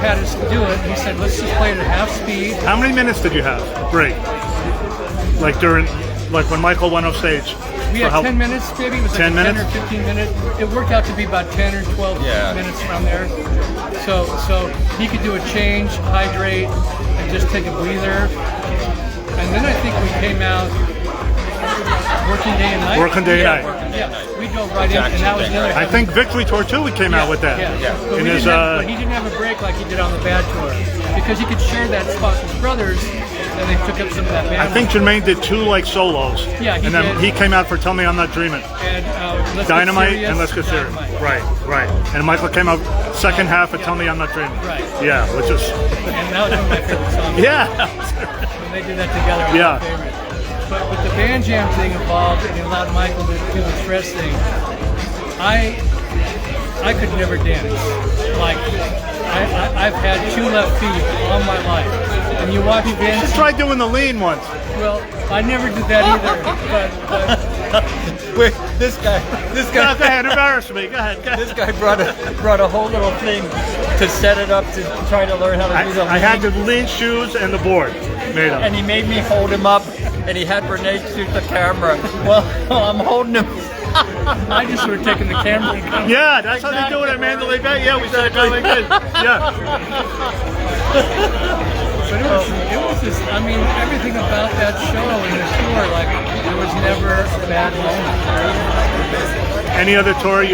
had us do it. He said, let's just play it at half speed. How many minutes did you have? Break. Like when Michael went off stage. We had 10 minutes, maybe. It was like 10 or 15 minutes. It worked out to be about 10 or 12 minutes around there. So he could do a change, hydrate, and just take a breather. And then I think we came out Working Day and Night. Working Day and Night. Yeah, we drove right in, and that was the other. I think Victory Tour too. We came out with that. But, but he didn't have a break like he did on the Bad Tour because he could share that spot with his brothers, and they took up some of that band. I think Jermaine did 2 like solos. Yeah, and then he came out for Tell Me I'm Not Dreaming. And Let's Dynamite Get Serious, and Let's Get Serious. Right. And Michael came out second half of Tell Me I'm Not Dreaming. Right. Yeah, which is. And that was one of my favorite songs. Yeah. When they did that together, it was my favorite. But the band jam thing evolved and it allowed Michael to do the stress thing. I could never dance. Like I've had 2 left feet all my life. And you watch bands. Just try doing the lean once. Well, I never did that either. Wait, this guy. No, go ahead, embarrass me. Go ahead. This guy brought a whole little thing to set it up to try to learn how to do the lean. I had the lean shoes and the board made up. And he made me hold him up, and he had Renee shoot the camera. Well, I'm holding him. I just would have taken the camera. Yeah, that's how they do it at Mandalay Bay. Yeah, we said it like good. Yeah. But it was just, I mean, everything about that show and the tour, like, there was never a bad moment. Any other tour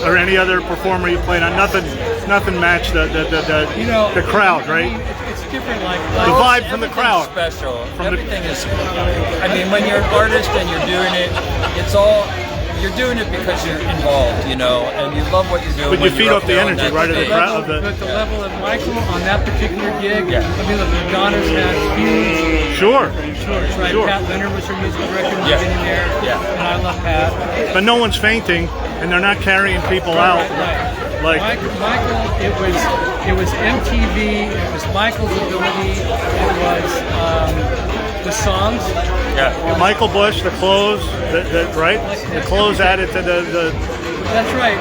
or any other performer you played on? Nothing matched the crowd, right? I mean, it's different, like the vibe from the crowd. Special. Everything is. I mean, when you're an artist and you're doing it, it's all. You're doing it because you're involved, you know, and you love what you're doing. But you feed off the energy, right? Of the crowd. But the level of Michael on that particular gig, I mean, look, Madonna's had huge tours, right? Sure. Pat Leonard was her music director in there, and I love Pat. But no one's fainting, and they're not carrying people out. Like Michael, it was MTV, it was Michael's ability, it was the songs. Yeah, Michael Bush, the clothes, right? The clothes added to the. That's right.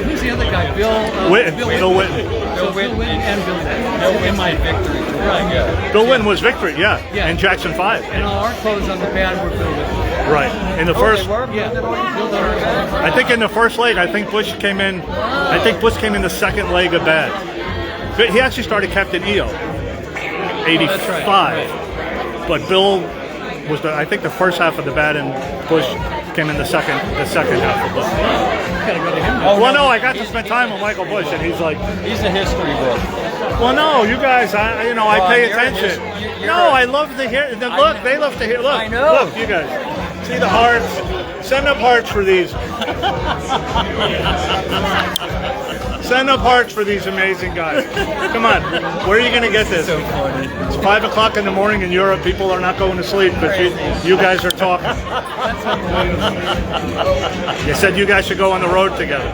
Who's the other guy? Bill Whitney. Bill Whitney. Bill Whitney and Bill Whitney. Bill Whitney. Victory. Right. Yeah. Bill Whitney was Victory, yeah. And Jackson 5. And all our clothes on the band were Bill Whitney. Right. In the first. Yeah. I think in the first leg, I think Bush came in. I think Bush came in the second leg of Bad. But he actually started Captain EO. 85. That's right. But Bill was I think the first half of the Bad, and Bush came in the second half of Bush. Gotta go to him. Well, no, I got to spend time with Michael Bush, and he's like, he's a history book. Well, no, you guys, I pay attention. I love to hear. Look, they love to hear. Look, I know. Look, you guys, see the hearts. Send up hearts for these. Send up hearts for these amazing guys. Come on, where are you going to get this? So funny. It's 5 o'clock in the morning in Europe. People are not going to sleep, but you guys are talking. You said you guys should go on the road together.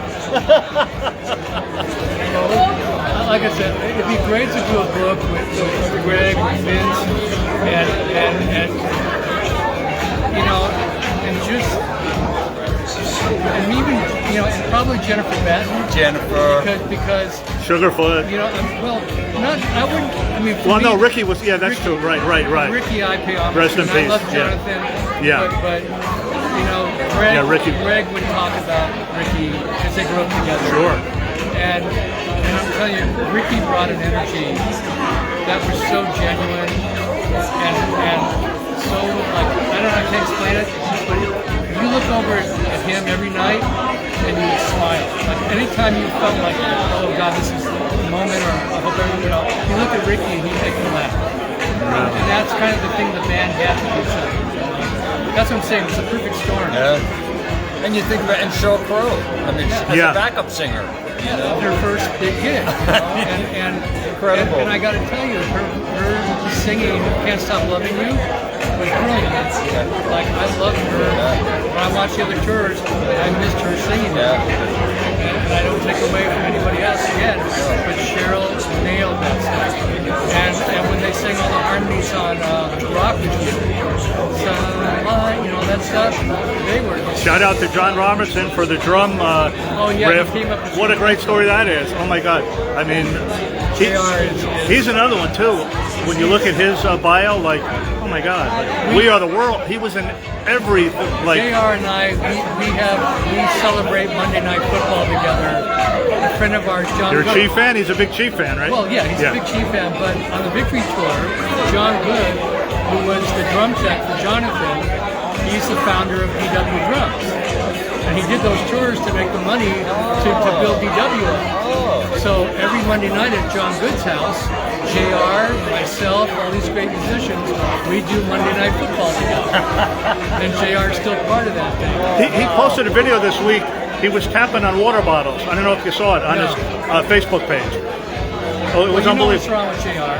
Like I said, it'd be great to do a book with Greg and Vince and you know, and just. And even, and probably Jennifer Batten. Because Sugarfoot. I wouldn't, for me, no, Ricky was, that's true, right. Ricky, I pay off. Rest in peace. I love Jonathan. Yeah. But Greg would talk about Ricky because they grew up together. Sure. And I'm telling you, Ricky brought an energy that was so genuine and so, like, I don't know, I can't explain it, but you look over at him every night and you smile. Like anytime you felt like, oh God, this is the moment, or I hope everyone, you look at Ricky and he makes you laugh. And that's kind of the thing the band had to do. That's what I'm saying. It's a perfect storm. Yeah. And you think about Sheryl Crow. As a backup singer. Her first big hit. And incredible. And I got to tell you, her singing "Can't Stop Loving You" was brilliant. Like I loved her. When I watched the other tours, I missed her singing. And I don't take away from anybody else again, but Sheryl nailed that stuff. And when they sing all the harmonies on rock, Sunlight, that stuff, they were. Shout out to John Robertson for the drum riff. What a great story that is. Oh my God. I mean, he's another one too. When you look at his bio, like, oh my God, like, We Are the World. He was in every, like. JR and I, we celebrate Monday Night Football together. A friend of ours, John. You're a Chief fan? He's a big Chief fan, right? Well, yeah, he's a big Chief fan. But on the Victory Tour, John Good, who was the drum tech for Jonathan, he's the founder of DW Drums. And he did those tours to make the money to build DW up. So every Monday night at John Good's house, JR, myself, all these great musicians, we do Monday Night Football together. And JR is still part of that thing. He posted a video this week. He was tapping on water bottles. I don't know if you saw it on his Facebook page. Oh, it was unbelievable. What's wrong with JR?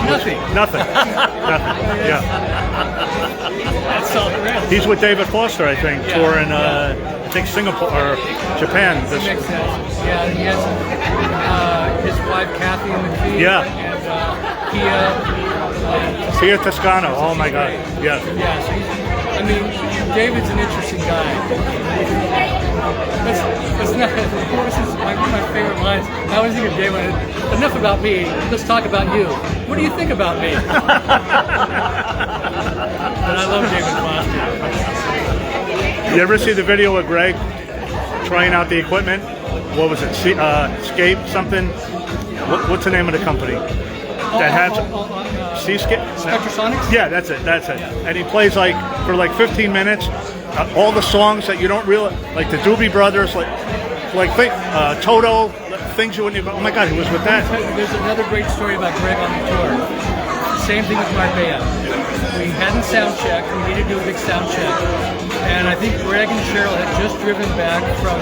Nothing. Nothing. Yeah. That's all there is. He's with David Foster, I think, touring, I think Singapore or Japan. That makes sense. Yeah, he has his wife Kathy McPhee. Yeah. And Pia Toscano. Oh my God. Yeah. Yeah. So I mean, David's an interesting guy. That's not. This is one of my favorite lines. I always think of David. Enough about me. Let's talk about you. What do you think about me? And I love David Foster. You ever see the video of Greg trying out the equipment? What was it? Scape something? What's the name of the company? That has Seascape? Spectrasonics? Yeah, that's it. That's it. And he plays for 15 minutes. All the songs that you don't realize, like the Doobie Brothers, Toto, things you wouldn't even. Oh my God, he was with that. There's another great story about Greg on the tour. Same thing with Marbella. We hadn't sound checked. We needed to do a big sound check. And I think Greg and Cheryl had just driven back from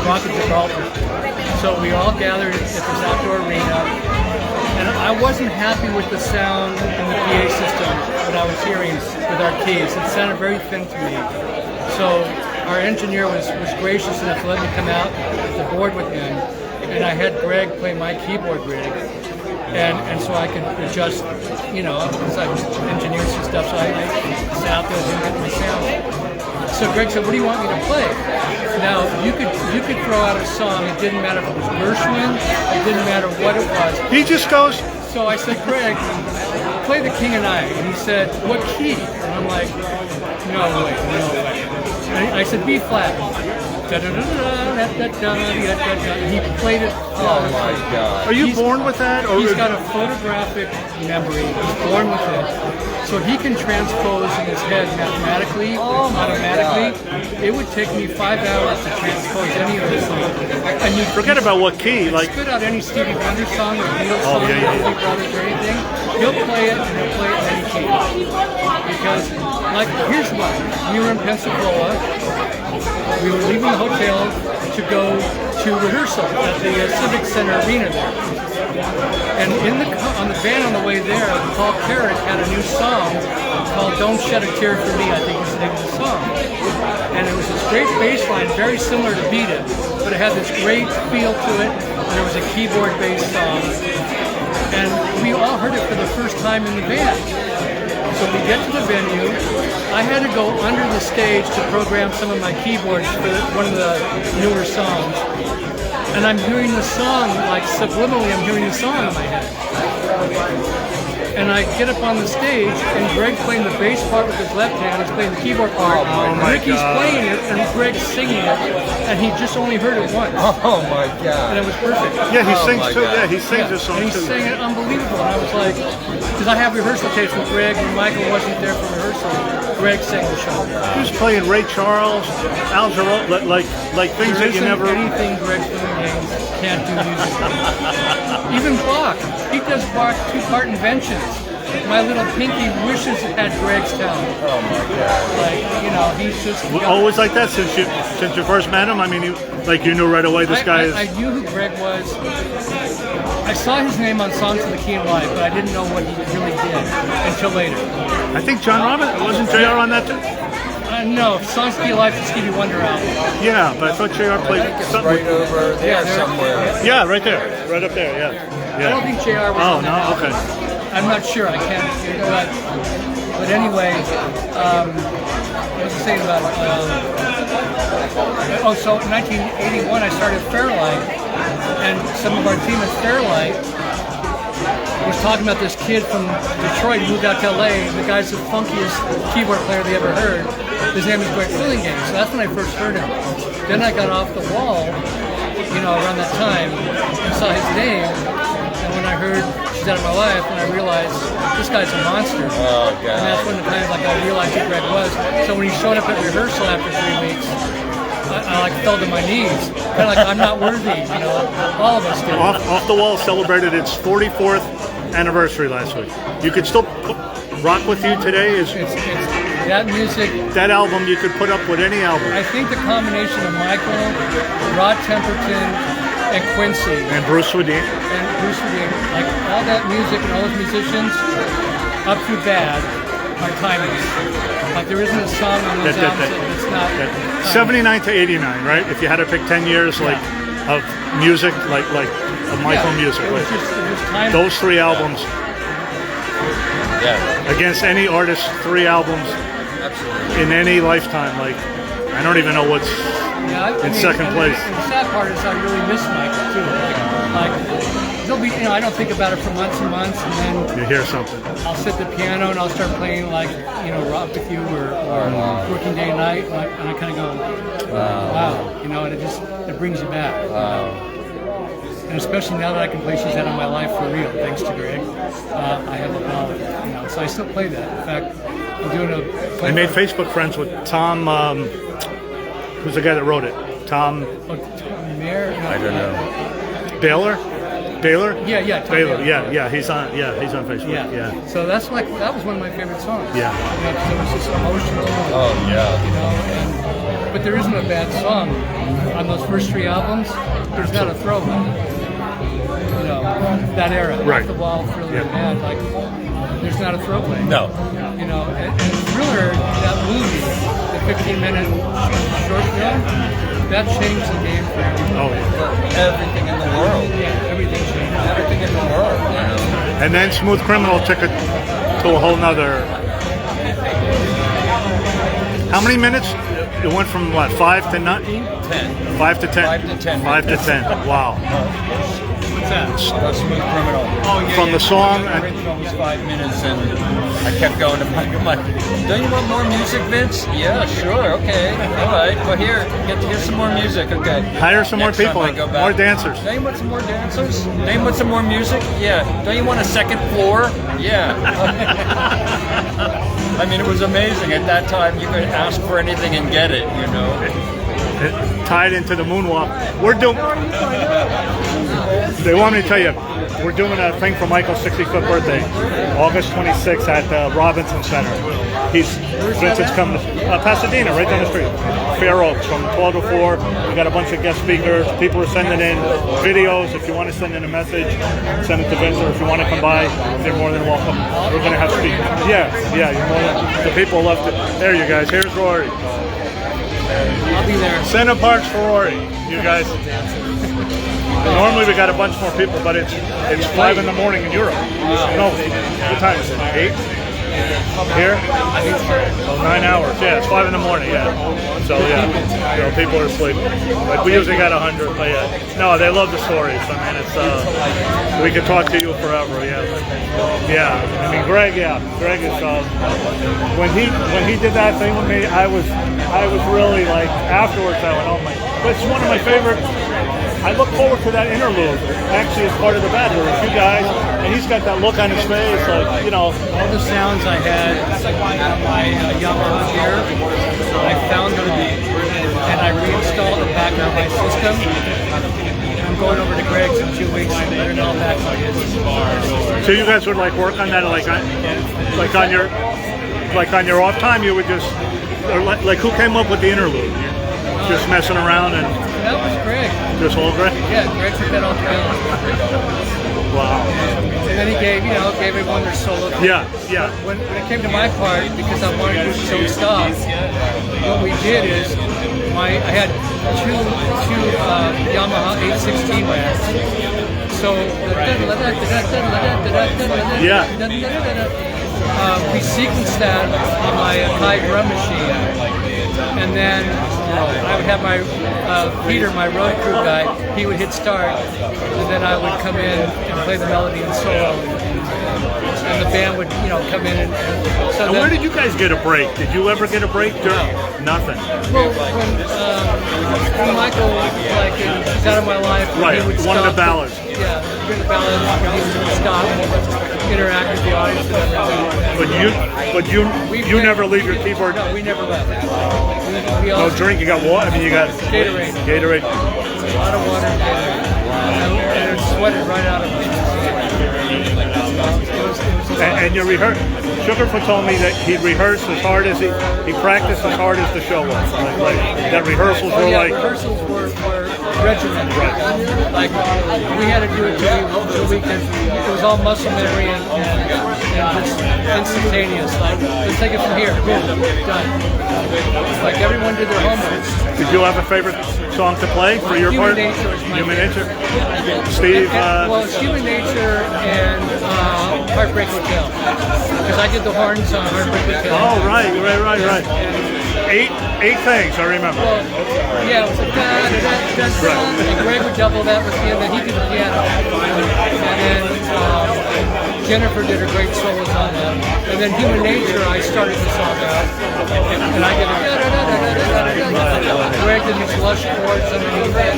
Rock of Gibraltar. So we all gathered at this outdoor arena. And I wasn't happy with the sound in the PA system that I was hearing with our keys. It sounded very thin to me. So our engineer was gracious enough to let me come out at the board with him. And I had Greg play my keyboard rig. And so I could adjust, because I've engineered some stuff, so I sat out there and get my sound. So Greg said, "What do you want me to play?" Now you could throw out a song. It didn't matter if it was Gershwin. It didn't matter what it was. He just goes. So I said, "Greg, play The King and I." And he said, "What key?" And I'm like, "No way, no way." And I said, "B flat." And he played it. Oh my God! Are you born with that? Or he's got a photographic memory. He's born with it, so he can transpose in his head mathematically, automatically. It would take me 5 hours to transpose any of this song. And you forget about what key. Spit out any Stevie Wonder song or Beatles song or Doobie Brothers or anything. He'll play it and he'll play it in any key. Because, here's why. We were in Pensacola. We were leaving the hotel to go to rehearsal at the Civic Center Arena there. And on the van on the way there, Paul Carrick had a new song called "Don't Shed a Tear for Me," I think is the name of the song. And it was this great bass line, very similar to Beat It, but it had this great feel to it, and there was a keyboard-based song. And we all heard it for the first time in the van. So we get to the venue. I had to go under the stage to program some of my keyboards for one of the newer songs. And I'm hearing the song, subliminally, I'm hearing the song in my head. And I get up on the stage, and Greg's playing the bass part with his left hand, he's playing the keyboard part. Ricky's playing it, and Greg's singing it, and he just only heard it once. Oh my God. And it was perfect. Yeah, he sings too. Yeah, he sings this song and too. He sang it unbelievable. And I was like, because I have rehearsal tapes with Greg, and Michael wasn't there for rehearsal. Greg sang the show. He was playing Ray Charles, Al Jarreau, like things that you never. Anything Greg can't do music. Even Bach. He does Bach two-part inventions. My little pinky wishes it had Greg's talent. Oh my God! He's just always like that since you first met him. I mean, you knew right away this guy is. I knew who Greg was. I saw his name on Songs of the Key and Live, but I didn't know what he really did until later. I think John Robert wasn't JR on that too. No, Songs of the Key and Live is Stevie Wonder album. Yeah, but I thought JR played something right over there somewhere. Yeah, right there, right up there. Yeah. I don't think JR was on that album. Okay. I'm not sure. I can't. But anyway, what was I saying about it? So in 1981, I started Fairlight, and some of our team at Fairlight was talking about this kid from Detroit who moved out to LA. The guy's the funkiest keyboard player they ever heard. His name is Greg Fillingham. So that's when I first heard him. Then I got off the wall, around that time, and saw his name. And when I heard she's out of my life, and I realized this guy's a monster. Oh, God. And that's one of the times like I realized who Greg was. So when he showed up at rehearsal after 3 weeks, I like fell to my knees, kind of like I'm not worthy, you know. All of us did. Off the Wall celebrated its 44th anniversary last week. You could still rock with you today. Is that music? That album you could put up with any album. I think the combination of Michael, Rod Temperton, and Quincy, and Bruce Swedien, like all that music and all those musicians, up through Bad, are timeless. Like there isn't a song on those albums that's not. 79 to 89, right? If you had to pick 10 years, like of music, like of Michael music, it was timeless. Those 3 albums. Against any artist, 3 albums in any lifetime. Like I don't even know what's in second place. And the sad part is I really miss Michael too. Like there'll be, you know, I don't think about it for months and months, and then you hear something. I'll sit at the piano and I'll start playing like, you know, Rock With You or Working Day and Night, and I kind of go, wow, you know, and it brings you back. And especially now that I can play She's Out of My Life for real, thanks to Greg, I have a ballad, you know, so I still play that. In fact, I'm doing I made Facebook friends with Tom, who's the guy that wrote it? Tom... Mayer? I don't know. Baylor? Yeah, Baylor. Yeah, he's on Facebook. Yeah. So that's like, that was one of my favorite songs. Yeah. You know, 'cause it was just emotional. Oh, yeah. You know, but there isn't a bad song on those first 3 albums. There's not a throwaway. You know, that era, right? Off the Wall, Thriller, and Bad. Like, there's not a throwaway. No. You know, and Thriller, that movie, the 15-minute short film, that changed the game for everybody. Oh, yeah. For everything in the world. Yeah, everything changed. Everything in the world, you know. And then Smooth Criminal took it to a whole nother... How many minutes? It went from what, 5 to 9? 10. 5 to 10. 5 to 10. 5 to 10. Wow. What's that? Smooth Criminal. Oh, yeah. From the song. The original was 5 minutes, and I kept going to Mike. I'm like, don't you want more music, Vince? Yeah, sure, okay. All right, well, here's some more music, okay. Hire some Next more people, time I go back, more dancers. Don't you want some more dancers? Don't you want some more music? Yeah. Don't you want a second floor? Yeah. I mean, it was amazing. At that time, you could ask for anything and get it, you know. It tied into the moonwalk. We're doing... They want me to tell you, we're doing a thing for Michael's 65th birthday, August 26th at the Robinson Center. Vincent's coming to Pasadena, right down the street. Fair Oaks from 12 to 4. We got a bunch of guest speakers. People are sending in videos. If you want to send in a message, send it to Vincent. Or if you want to come by, you're more than welcome. We're going to have speakers. Yeah, you're more than... The people love it. There you guys. Here's Rory. I'll be there. Send a parts for Rory, you guys. Normally we got a bunch more people, but it's 5 in the morning in Europe. No, what time is it? 8? Here? Oh, 9 hours. Yeah, it's 5 in the morning. Yeah. So yeah, you know, people are asleep. Like we usually got 100, but yeah. No, they love the stories. I mean, it's we could talk to you forever. Yeah. Yeah. I mean, Greg. Yeah, Greg is when he did that thing with me, I was really like afterwards. I went, oh my. But it's one of my favorite. I look forward to that interlude. Actually, as part of the band, there were 2 guys, and he's got that look on his face, like, you know. All the sounds I had on my Yamaha gear, I found them, and I reinstalled them back on my system. I'm going over to Greg's in 2 weeks and put it all back on his. So you guys would like work on that, like on your off time, you would just, or like who came up with the interlude? Just messing around and. That was Greg. Just all Greg? Yeah, Greg took that all together. Wow. And then he gave everyone their solo. Yeah. When it came to my part, because I wanted to do some stuff, what we did is I had two Yamaha 816 racks. So we sequenced that on my Kai drum machine. And then I would have my Peter, my road crew guy, he would hit start, and then I would come in and play the melody and solo, and the band would, come in and so. And where did you guys get a break? Did you ever get a break? Nothing. Well, when Michael, like, She's Out of My Life, right, he would one of the stop ballads. Yeah. ring the bell, and when he would stop, interact with the audience and everything. But you never leave your keyboard. No, we never left. We No drink. You got water. I mean, you got Gatorade. Gatorade. A lot of water and Gatorade. And it sweated right out of me. And you rehearse. Sugarfoot told me that he rehearsed as hard as he practiced as hard as the show was. Like that rehearsals were like. Rehearsals were regimented. Right. Like we had to do it the week. It was all muscle memory and just instantaneous. Like let's take it from here. Boom, done. Like everyone did their homework. Did you have a favorite song to play for your part? Human Nature. Steve. Well, it's Human Nature and Heartbreak Hotel, because I did the horns on Heartbreak Hotel. Oh, right. Eight things, I remember. Well, yeah, it was like and Greg would double that with me, and then he did the piano. And then Jennifer did her great solos on that. And then Human Nature, I started the song out, and I did a Greg did these lush chords underneath it,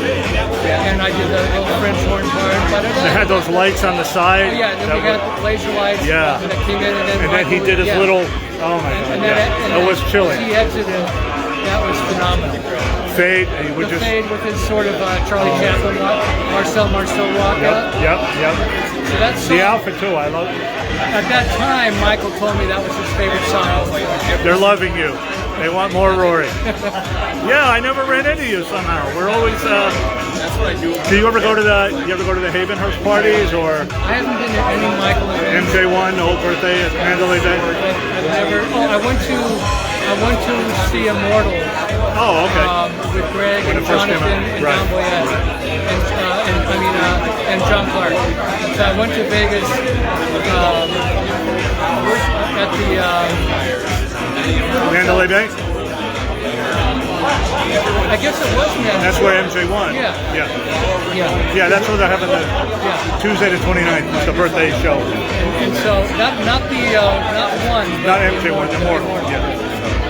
and I did the little French horn part. They had those lights on the side. Oh, yeah, and then we had the laser lights. Yeah. That came in, and then he did his little. Oh my God! That was chilling. He exited. That was phenomenal. Fade. He would the fade with his sort of Charlie Kaplan, Marcel walk up. Yep. So that's the outfit too. I love it. At that time, Michael told me that was his favorite song. They're loving you. They want more Rory. Yeah, I never ran into you somehow. We're always. That's what I do. Do you ever go to the Havenhurst parties or? I haven't been to any Michael events. MJ1, old birthday at Mandalay Bay. I've never. Oh, I went to see Immortal. Oh, okay. With Greg when and Jonathan and Don Boyette and John Clark. So I went to Vegas at the Mandalay Bay. I guess it was Mandalay. That's where MJ1. Yeah. That's where they're having the Tuesday the 29th. It's the birthday show. And so not one. Not MJ1, Immortal. Yeah.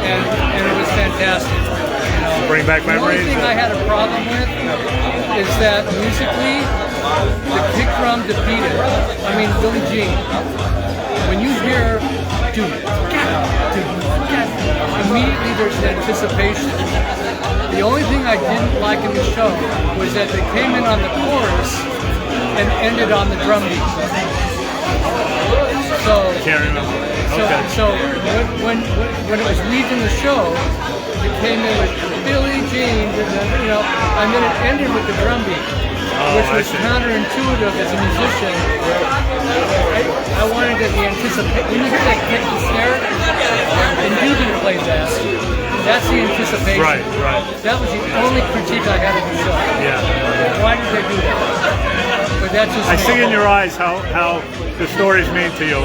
And it was fantastic. Bring back memories. The only thing I had a problem with is that musically, the kick drum defeated. I mean, Billie Jean. When you hear immediately there's an anticipation. The only thing I didn't like in the show was that they came in on the chorus and ended on the drum beat. So can't remember. Okay. So when it was leaving the show, it came in with Billie Jean, and then it ended with the drum beat, which was counterintuitive as a musician. I wanted to be anticipated. When you hear that kick and snare, and you can play that, that's the anticipation. Right. That was the only critique I had of the show. Yeah. Why did they do that? But that's just I see in your eyes how the stories mean to you.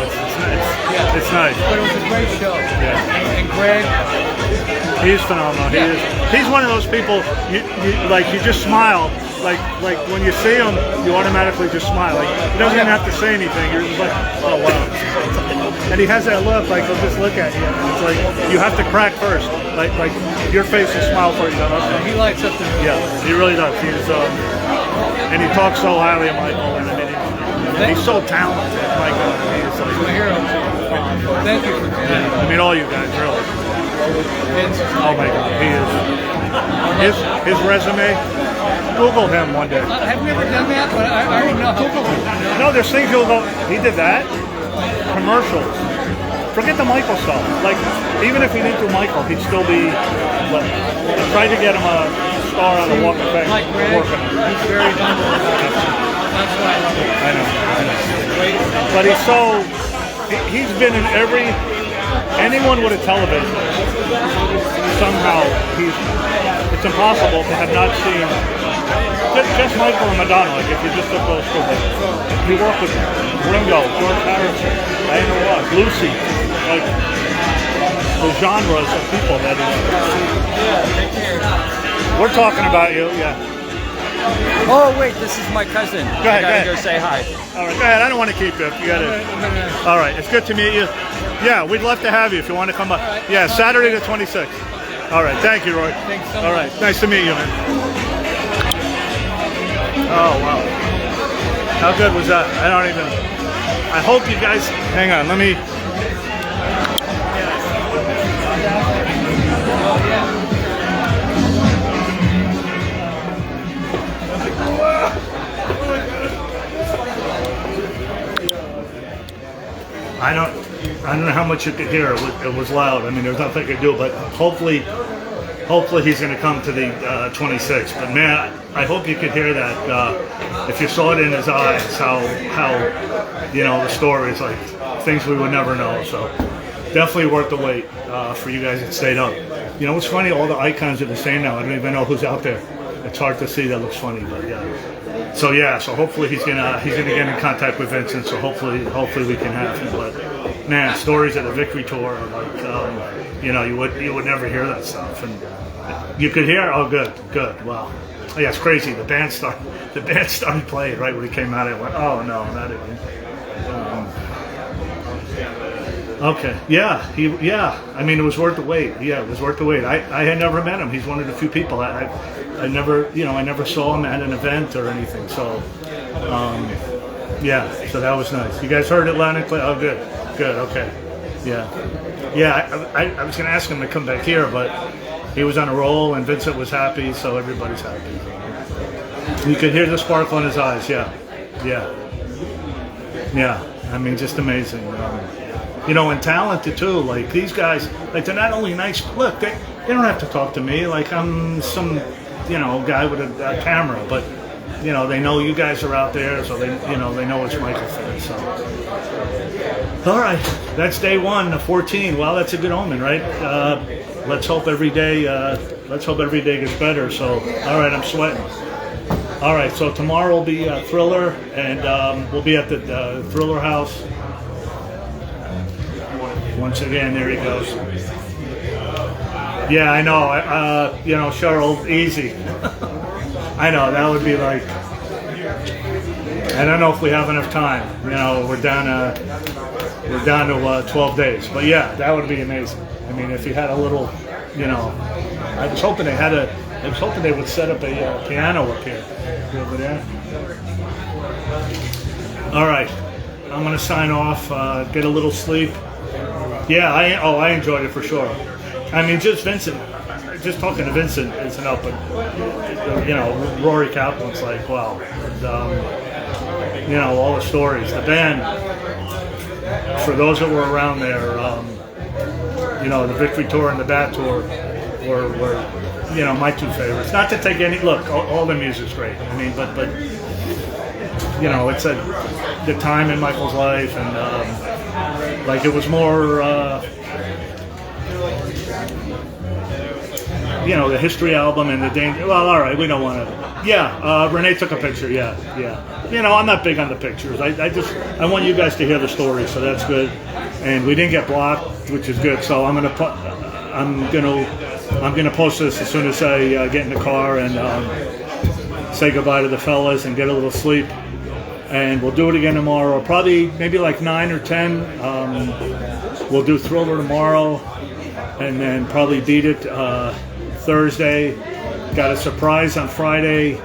It's nice. But it was a great show. Yeah. And Greg. He's phenomenal. Yeah. He's one of those people. You just smile. Like when you see him, you automatically just smile. Like he doesn't even have to say anything. You're just like, oh wow. And he has that look. Like he'll just look at you. It's like you have to crack first. Like your face will smile for you. He lights up the room. Yeah, he really does. And he talks so highly of Michael. And I mean, he's so talented. My God, he's like my hero. Thank you for that. I mean, all you guys, really. Oh my God, he is. His resume. Google him one day. Have we ever done that? But I already know. Google him. No, there's things you'll go. He did that. Commercials. Forget the Michael stuff. Like even if he didn't do Michael, he'd still be. I tried to get him a star on the Walk of Fame. Like Greg, he's very humble. That's why I love him. I know. But he's so. He's been in every. Anyone with a television. Somehow it's impossible to have not seen just Michael and Madonna. Like if you just took those two, he worked with Ringo, George Harrison, Diana Ross, Lucy, like the genres of people that is. We're talking about you, yeah. Oh wait, this is my cousin. Go ahead, I gotta go say hi. All right, go ahead. I don't want to keep you. You got it. All right, it's good to meet you. Yeah, we'd love to have you if you want to come up. Yeah, Saturday the 26th. All right, thank you, Roy. Thanks so much. All right, nice to meet you, man. Oh, wow. How good was that? I don't even. I hope you guys. Hang on, let me. I don't know how much you could hear. It was loud. I mean, there's nothing I could do, but hopefully he's going to come to the 26th. But man, I hope you could hear that. If you saw it in his eyes, how the stories, like things we would never know. So definitely worth the wait for you guys that stayed up. You know, it's funny. All the icons are the same now. I don't even know who's out there. It's hard to see. That looks funny, but yeah. So hopefully he's gonna get in contact with Vincent. So hopefully we can have him. But man, stories at the Victory Tour, like you would never hear that stuff, and you could hear. Oh, good, wow. Oh, yeah, it's crazy. The band started playing right when he came out. I went, oh no, not again. Okay, yeah. I mean, it was worth the wait. Yeah, it was worth the wait. I had never met him. He's one of the few people I never saw him at an event or anything. So, so that was nice. You guys heard it loud and clear? Oh, good, okay. Yeah. I was gonna ask him to come back here, but he was on a roll, and Vincent was happy, so everybody's happy. You could hear the sparkle in his eyes. Yeah. I mean, just amazing. And talented too. Like these guys, like they're not only nice. Look, they don't have to talk to me. Like I'm some, guy with a camera, but they know you guys are out there, so they know it's Michael fans. So, all right, that's day 1 of 14. Well, that's a good omen, right? Let's hope every day. Gets better. So, all right, I'm sweating. All right, so tomorrow will be Thriller, and we'll be at the Thriller House. Once again, there he goes. Yeah, I know. Cheryl, easy. I know, that would be like, I don't know if we have enough time. We're down to 12 days. But yeah, that would be amazing. I mean, if you had a little, I was hoping they would set up a piano up here. Over there. All right, I'm gonna sign off, get a little sleep. Yeah, I enjoyed it for sure. I mean, just talking to Vincent is enough, but Rory Kaplan's like, wow. And, all the stories. The band, for those that were around there, the Victory Tour and the Bat Tour were my two favorites. Not to take any, look, all the music's great. I mean, but it's the time in Michael's life, and like it was more, the history album and the danger. Well, all right, we don't want to. Yeah, Renee took a picture. Yeah. I'm not big on the pictures. I want you guys to hear the story, so that's good. And we didn't get blocked, which is good. So I'm gonna post this as soon as I get in the car and say goodbye to the fellas and get a little sleep. And we'll do it again tomorrow. Probably maybe like 9 or 10. We'll do Thriller tomorrow, and then probably Beat It Thursday. Got a surprise on Friday.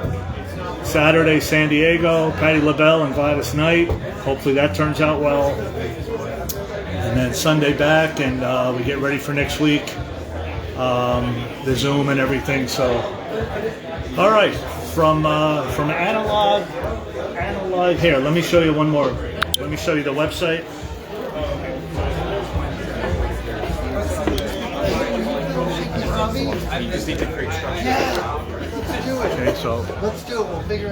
Saturday, San Diego, Patti LaBelle and Gladys Knight. Hopefully that turns out well. And then Sunday back, and we get ready for next week. The Zoom and everything. So, all right, from analog. Here, let me show you one more. Let me show you the website. Okay, so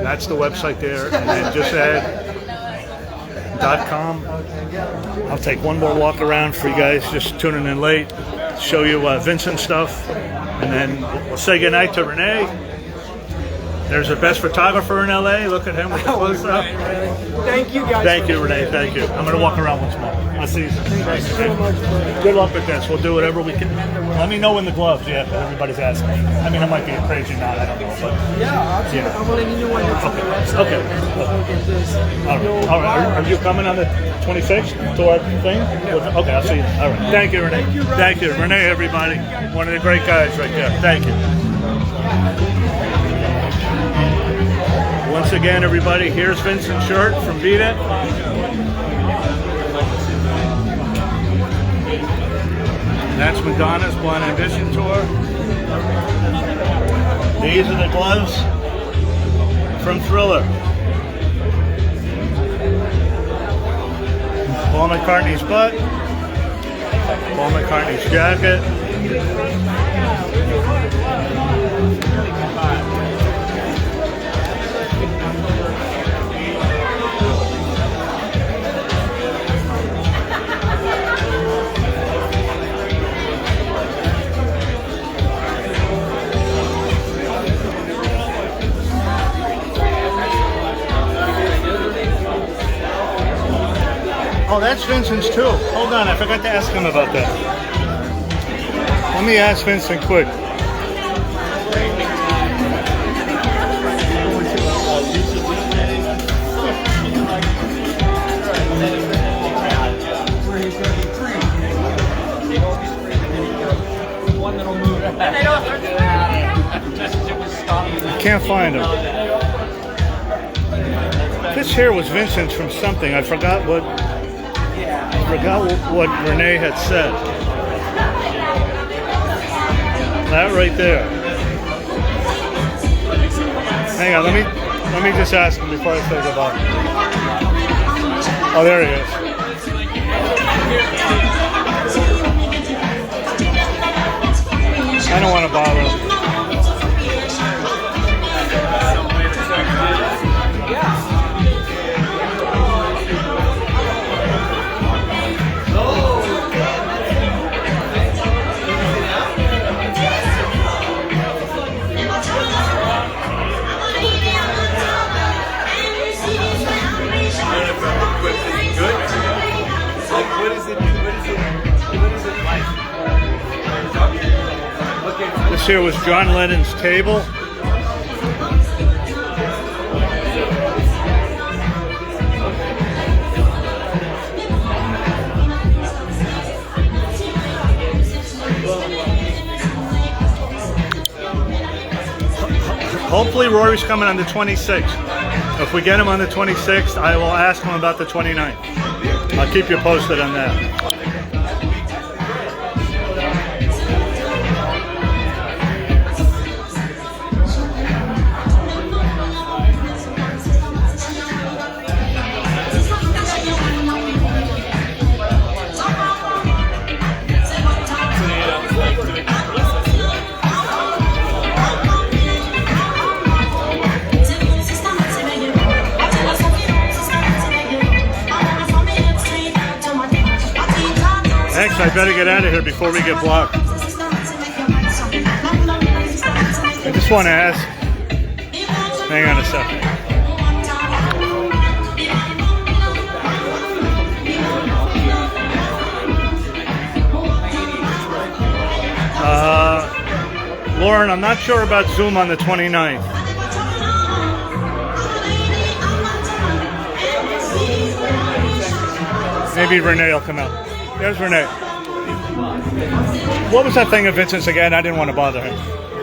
that's the website there, and then just add.com. I'll take one more walk around for you guys just tuning in late, show you Vincent stuff, and then we'll say goodnight to Renee. There's the best photographer in LA. Look at him with the close up. Thank you guys. Thank you, Renee. Thank you. I'm going to walk around once more. I'll see you soon. Thank you so much. Good luck with this. We'll do whatever we can. Let me know when the gloves. Yeah, everybody's asking. I mean, I might be a crazy knot. I don't know, but yeah, absolutely. Yeah. I'm letting you know when it's on the website. Okay. All right. Are you coming on the 26th to our thing? Okay, I'll see you. All right. Thank you, Renee. Thank you, Renee. Everybody, one of the great guys right there. Thank you. Once again, everybody, here's Vincent's shirt from Beat It. That's Madonna's Blind Ambition tour. These are the gloves from Thriller. Paul McCartney's butt. Paul McCartney's jacket. Oh, that's Vincent's too. Hold on, I forgot to ask him about that. Let me ask Vincent quick. I can't find him. This here was Vincent's from something. I forgot what Renee had said. That right there. Hang on, let me just ask him before I say goodbye. Oh, there he is. I don't want to bother him. This here was John Lennon's table. Hopefully Rory's coming on the 26th. If we get him on the 26th, I will ask him about the 29th. I'll keep you posted on that. Actually, I better get out of here before we get blocked. I just want to ask. Hang on a second. Lauren, I'm not sure about Zoom on the 29th. Maybe Renee will come out. There's Renee. What was that thing of Vincent's again? I didn't want to bother him.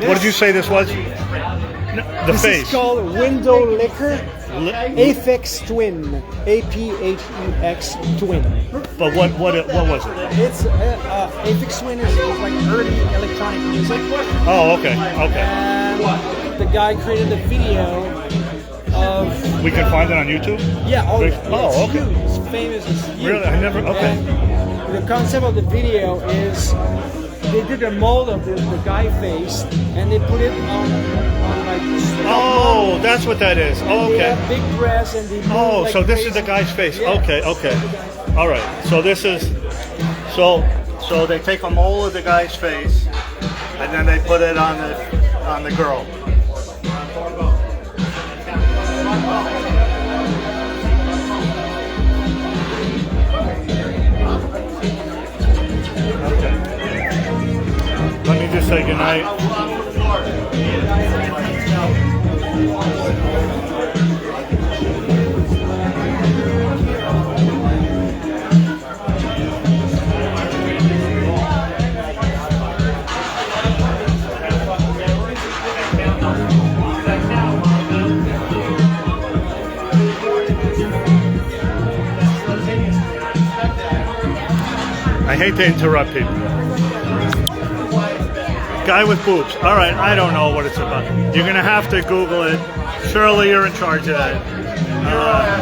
What did you say this was? The face. This is called Window Liquor Aphex Twin. APHEX Twin. But what was it? It's Aphex Twin is like early electronic music. Oh, okay. And the guy created a video of. We can find it on YouTube? Yeah. Oh, okay. Huge. It's famous. It's huge. Really? I never. Okay. And the concept of the video is they did a mold of the guy face and they put it on like. Oh, that's what that is. Oh, okay. They have big breasts and they move like so this crazy. is the guy's face. Yeah. Okay. All right. So this is so they take a mold of the guy's face and then they put it on the girl. Okay. Let me just say goodnight. I hate to interrupt people. Guy with boobs. All right, I don't know what it's about. You're gonna have to Google it. Shirley, you're in charge of that.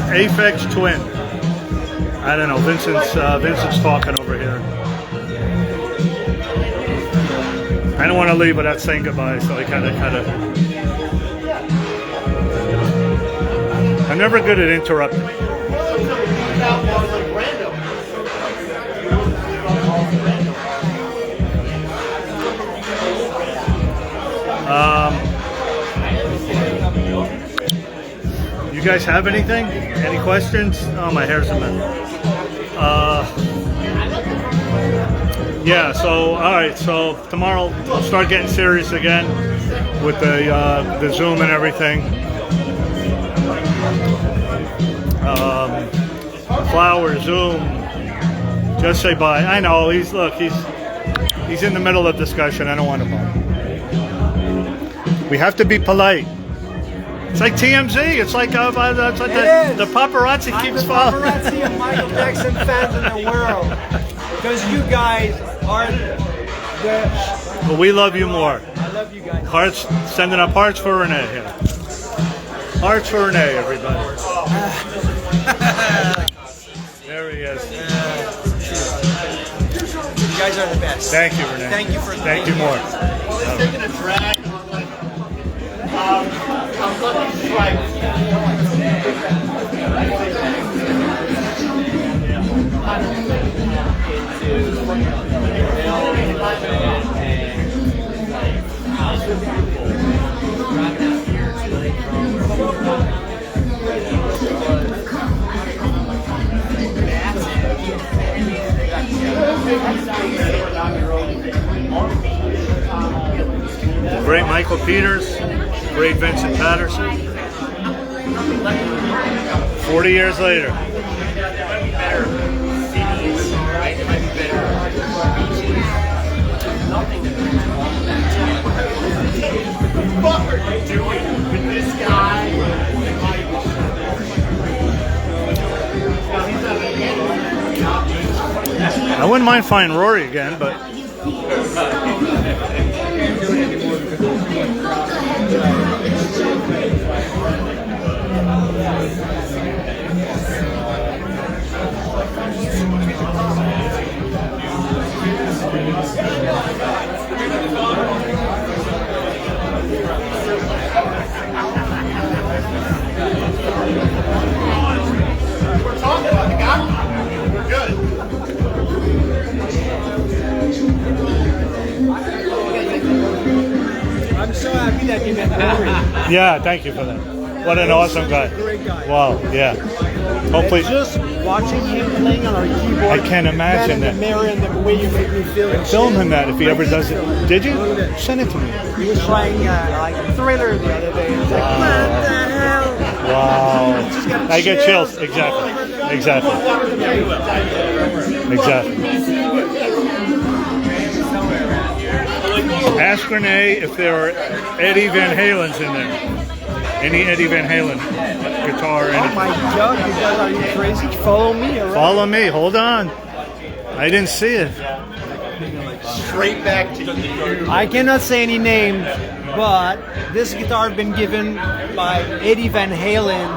Aphex twin. I don't know. Vincent's talking over here. I don't want to leave without saying goodbye, so I kind of. I'm never good at interrupting. You guys have anything? Any questions? Oh, my hair's a mess. Yeah, so, all right, so tomorrow we'll start getting serious again with the Zoom and everything. Flower, Zoom, just say bye. I know, he's in the middle of discussion. I don't want to bother. We have to be polite. It's like TMZ. It's like the paparazzi keeps following. Paparazzi of Michael Jackson fans in the world. Because you guys are the... Well, we love you more. I love you guys. Hearts, sending up hearts for Renee here. Hearts for Renee, everybody. There he is. You guys are the best. Thank you, Renee. Thank you for... Thank you more. It's taking a drag. I'm looking Great Michael Peters, great Vincent Patterson. 40 years later. What are you doing with this guy? I wouldn't mind finding Rory again, but We're talking about the guy. We're good. I'm so happy that you met Rory. yeah, thank you for that. What an awesome guy. Great guy. Wow, yeah. Hopefully, And just watching him playing on our keyboard. I can't imagine that. The mirror and the way you make me feel. film him that if he ever does it. Did you? Send it to me. He was trying like Thriller the other day. It's like, what the hell? Wow. I get chills. Exactly. Exactly. Ask Renee if there are Eddie Van Halen's in there. Any Eddie Van Halen guitar. Oh my God, you guys, are you crazy? Follow me, alright? Follow me. Hold on. I didn't see it. Straight back to you. I cannot say any name, but this guitar has been given by Eddie Van Halen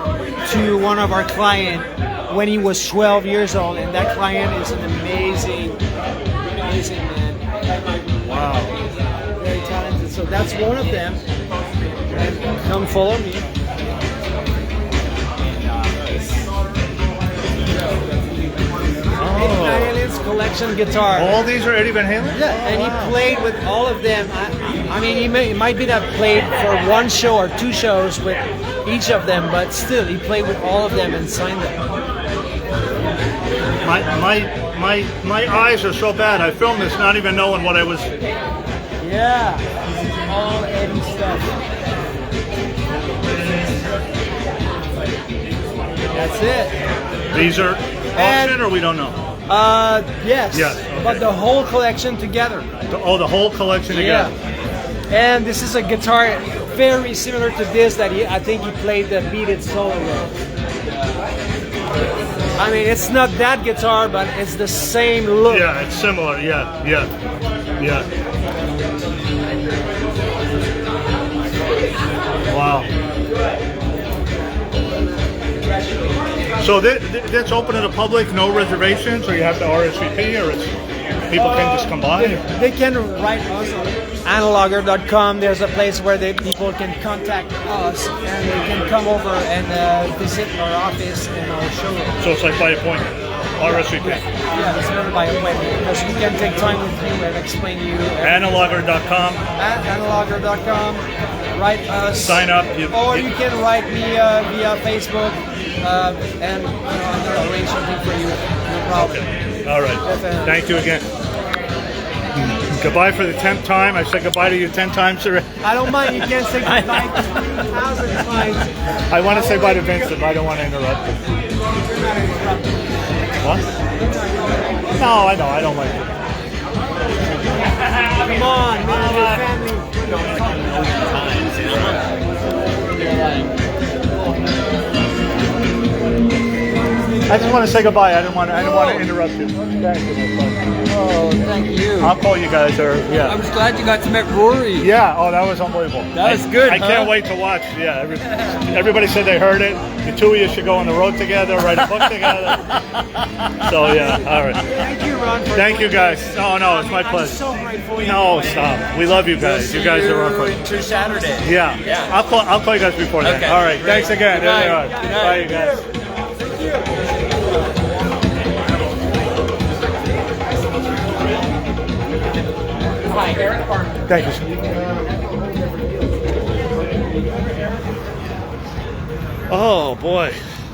to one of our clients when he was 12 years old, and that client is an amazing man. Wow. Very talented. So that's one of them. And come follow me. Eddie Van Halen's collection guitar. All these are Eddie Van Halen? Yeah, and he played with all of them. I mean, he might be not played for one show or two shows with each of them, but still, he played with all of them and signed them. My eyes are so bad. I filmed this not even knowing what I was. Yeah, all Eddie stuff. That's it. These are auction, or we don't know? Yes. Yes. Okay. But the whole collection together. The whole collection together. Yeah. And this is a guitar very similar to this that I think he played the Beat It solo with. I mean, it's not that guitar, but it's the same look. Yeah, it's similar. Yeah, yeah, yeah. Wow. So that's open to the public, no reservations, or you have to RSVP, or it's people can just come by? They can write us on analoger.com. There's a place where people can contact us and they can come over and visit our office and our showroom. So it's like by appointment, RSVP? Yeah, it's never by appointment because we can take time with you and explain to you. Analoger.com. At analoger.com. Write us. Sign up. Or you can write me via Facebook and I'll arrange something for you. No problem. Okay. All right. Thank you again. Goodbye for the 10th time. I said goodbye to you 10 times already. I don't mind. You can say goodbye 1,000 times. I want to say bye to Vincent, but I don't want to interrupt him. What? No, I know. I don't like it. Come on, man. Your family. I just want to say goodbye. I didn't want to interrupt you. Thank you. Oh, thank you. I'll call you guys. I was glad you got to meet Rory. Yeah. Oh, that was unbelievable. That was good. I can't wait to watch. Yeah. Everybody said they heard it. The two of you should go on the road together, write a book together. So yeah. All right. Thank you, Ron. Thank you guys. Oh no, it's my pleasure. I'm so grateful. No, stop. We love you guys. You guys are our friends. Until Saturday. Yeah. I'll call you guys before that. Okay, All right. great. Thanks again. Good night. There you are. Good night. Bye, you guys. Thank you. Oh boy.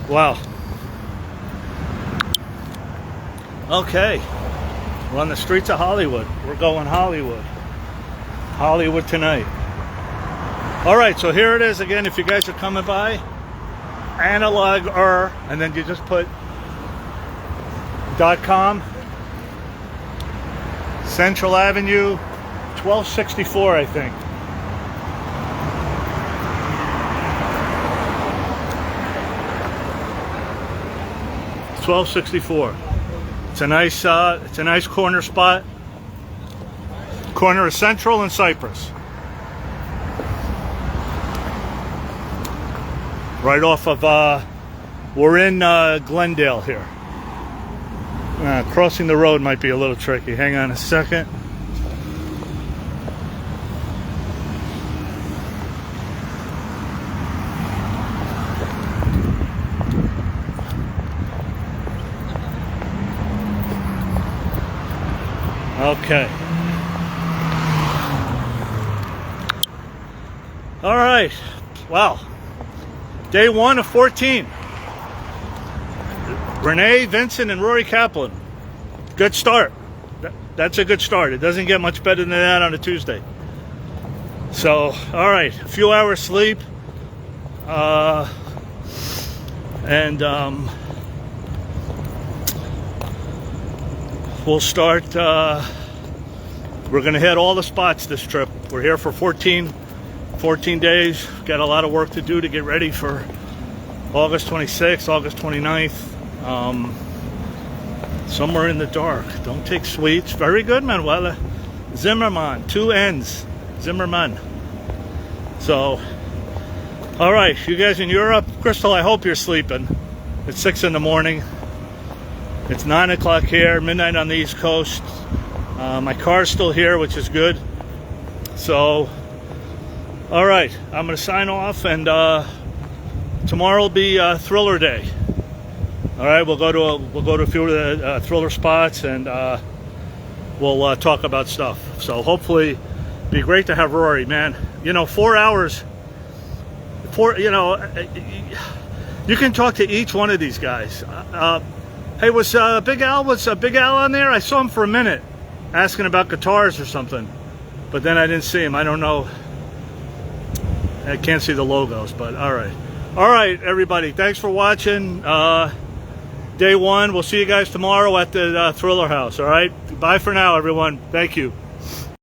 Wow. Okay. We're on the streets of Hollywood. We're going Hollywood. Hollywood tonight. All right, so here it is again. If you guys are coming by, analog and then you just put .com, Central Avenue, 1264, I think. It's 1264. It's a nice corner spot. Corner of Central and Cypress. Right off of, we're in Glendale here. Crossing the road might be a little tricky. Hang on a second. Okay. All right. Wow. Day 1 of 14. Renee, Vincent, and Rory Kaplan. Good start. That's a good start. It doesn't get much better than that on a Tuesday. So, all right. A few hours sleep. We'll start. We're going to hit all the spots this trip. We're here for 14 days. Got a lot of work to do to get ready for August 26th, August 29th. Somewhere in the dark. Don't take sweets. Very good, Manuela. Zimmerman, 2 N's. Zimmerman. So, all right, you guys in Europe, Crystal, I hope you're sleeping. It's 6 in the morning. It's 9 o'clock here, midnight on the East Coast. My car's still here, which is good. So, all right, I'm going to sign off, and tomorrow will be Thriller Day. All right, we'll go to a few of the Thriller spots, and we'll talk about stuff. So hopefully, it'd be great to have Rory, man. 4 hours. You can talk to each one of these guys. Hey, was Big Al on there? I saw him for a minute, asking about guitars or something, but then I didn't see him. I don't know. I can't see the logos, but all right, everybody. Thanks for watching. Day 1. We'll see you guys tomorrow at the Thriller House. All right. Bye for now, everyone. Thank you.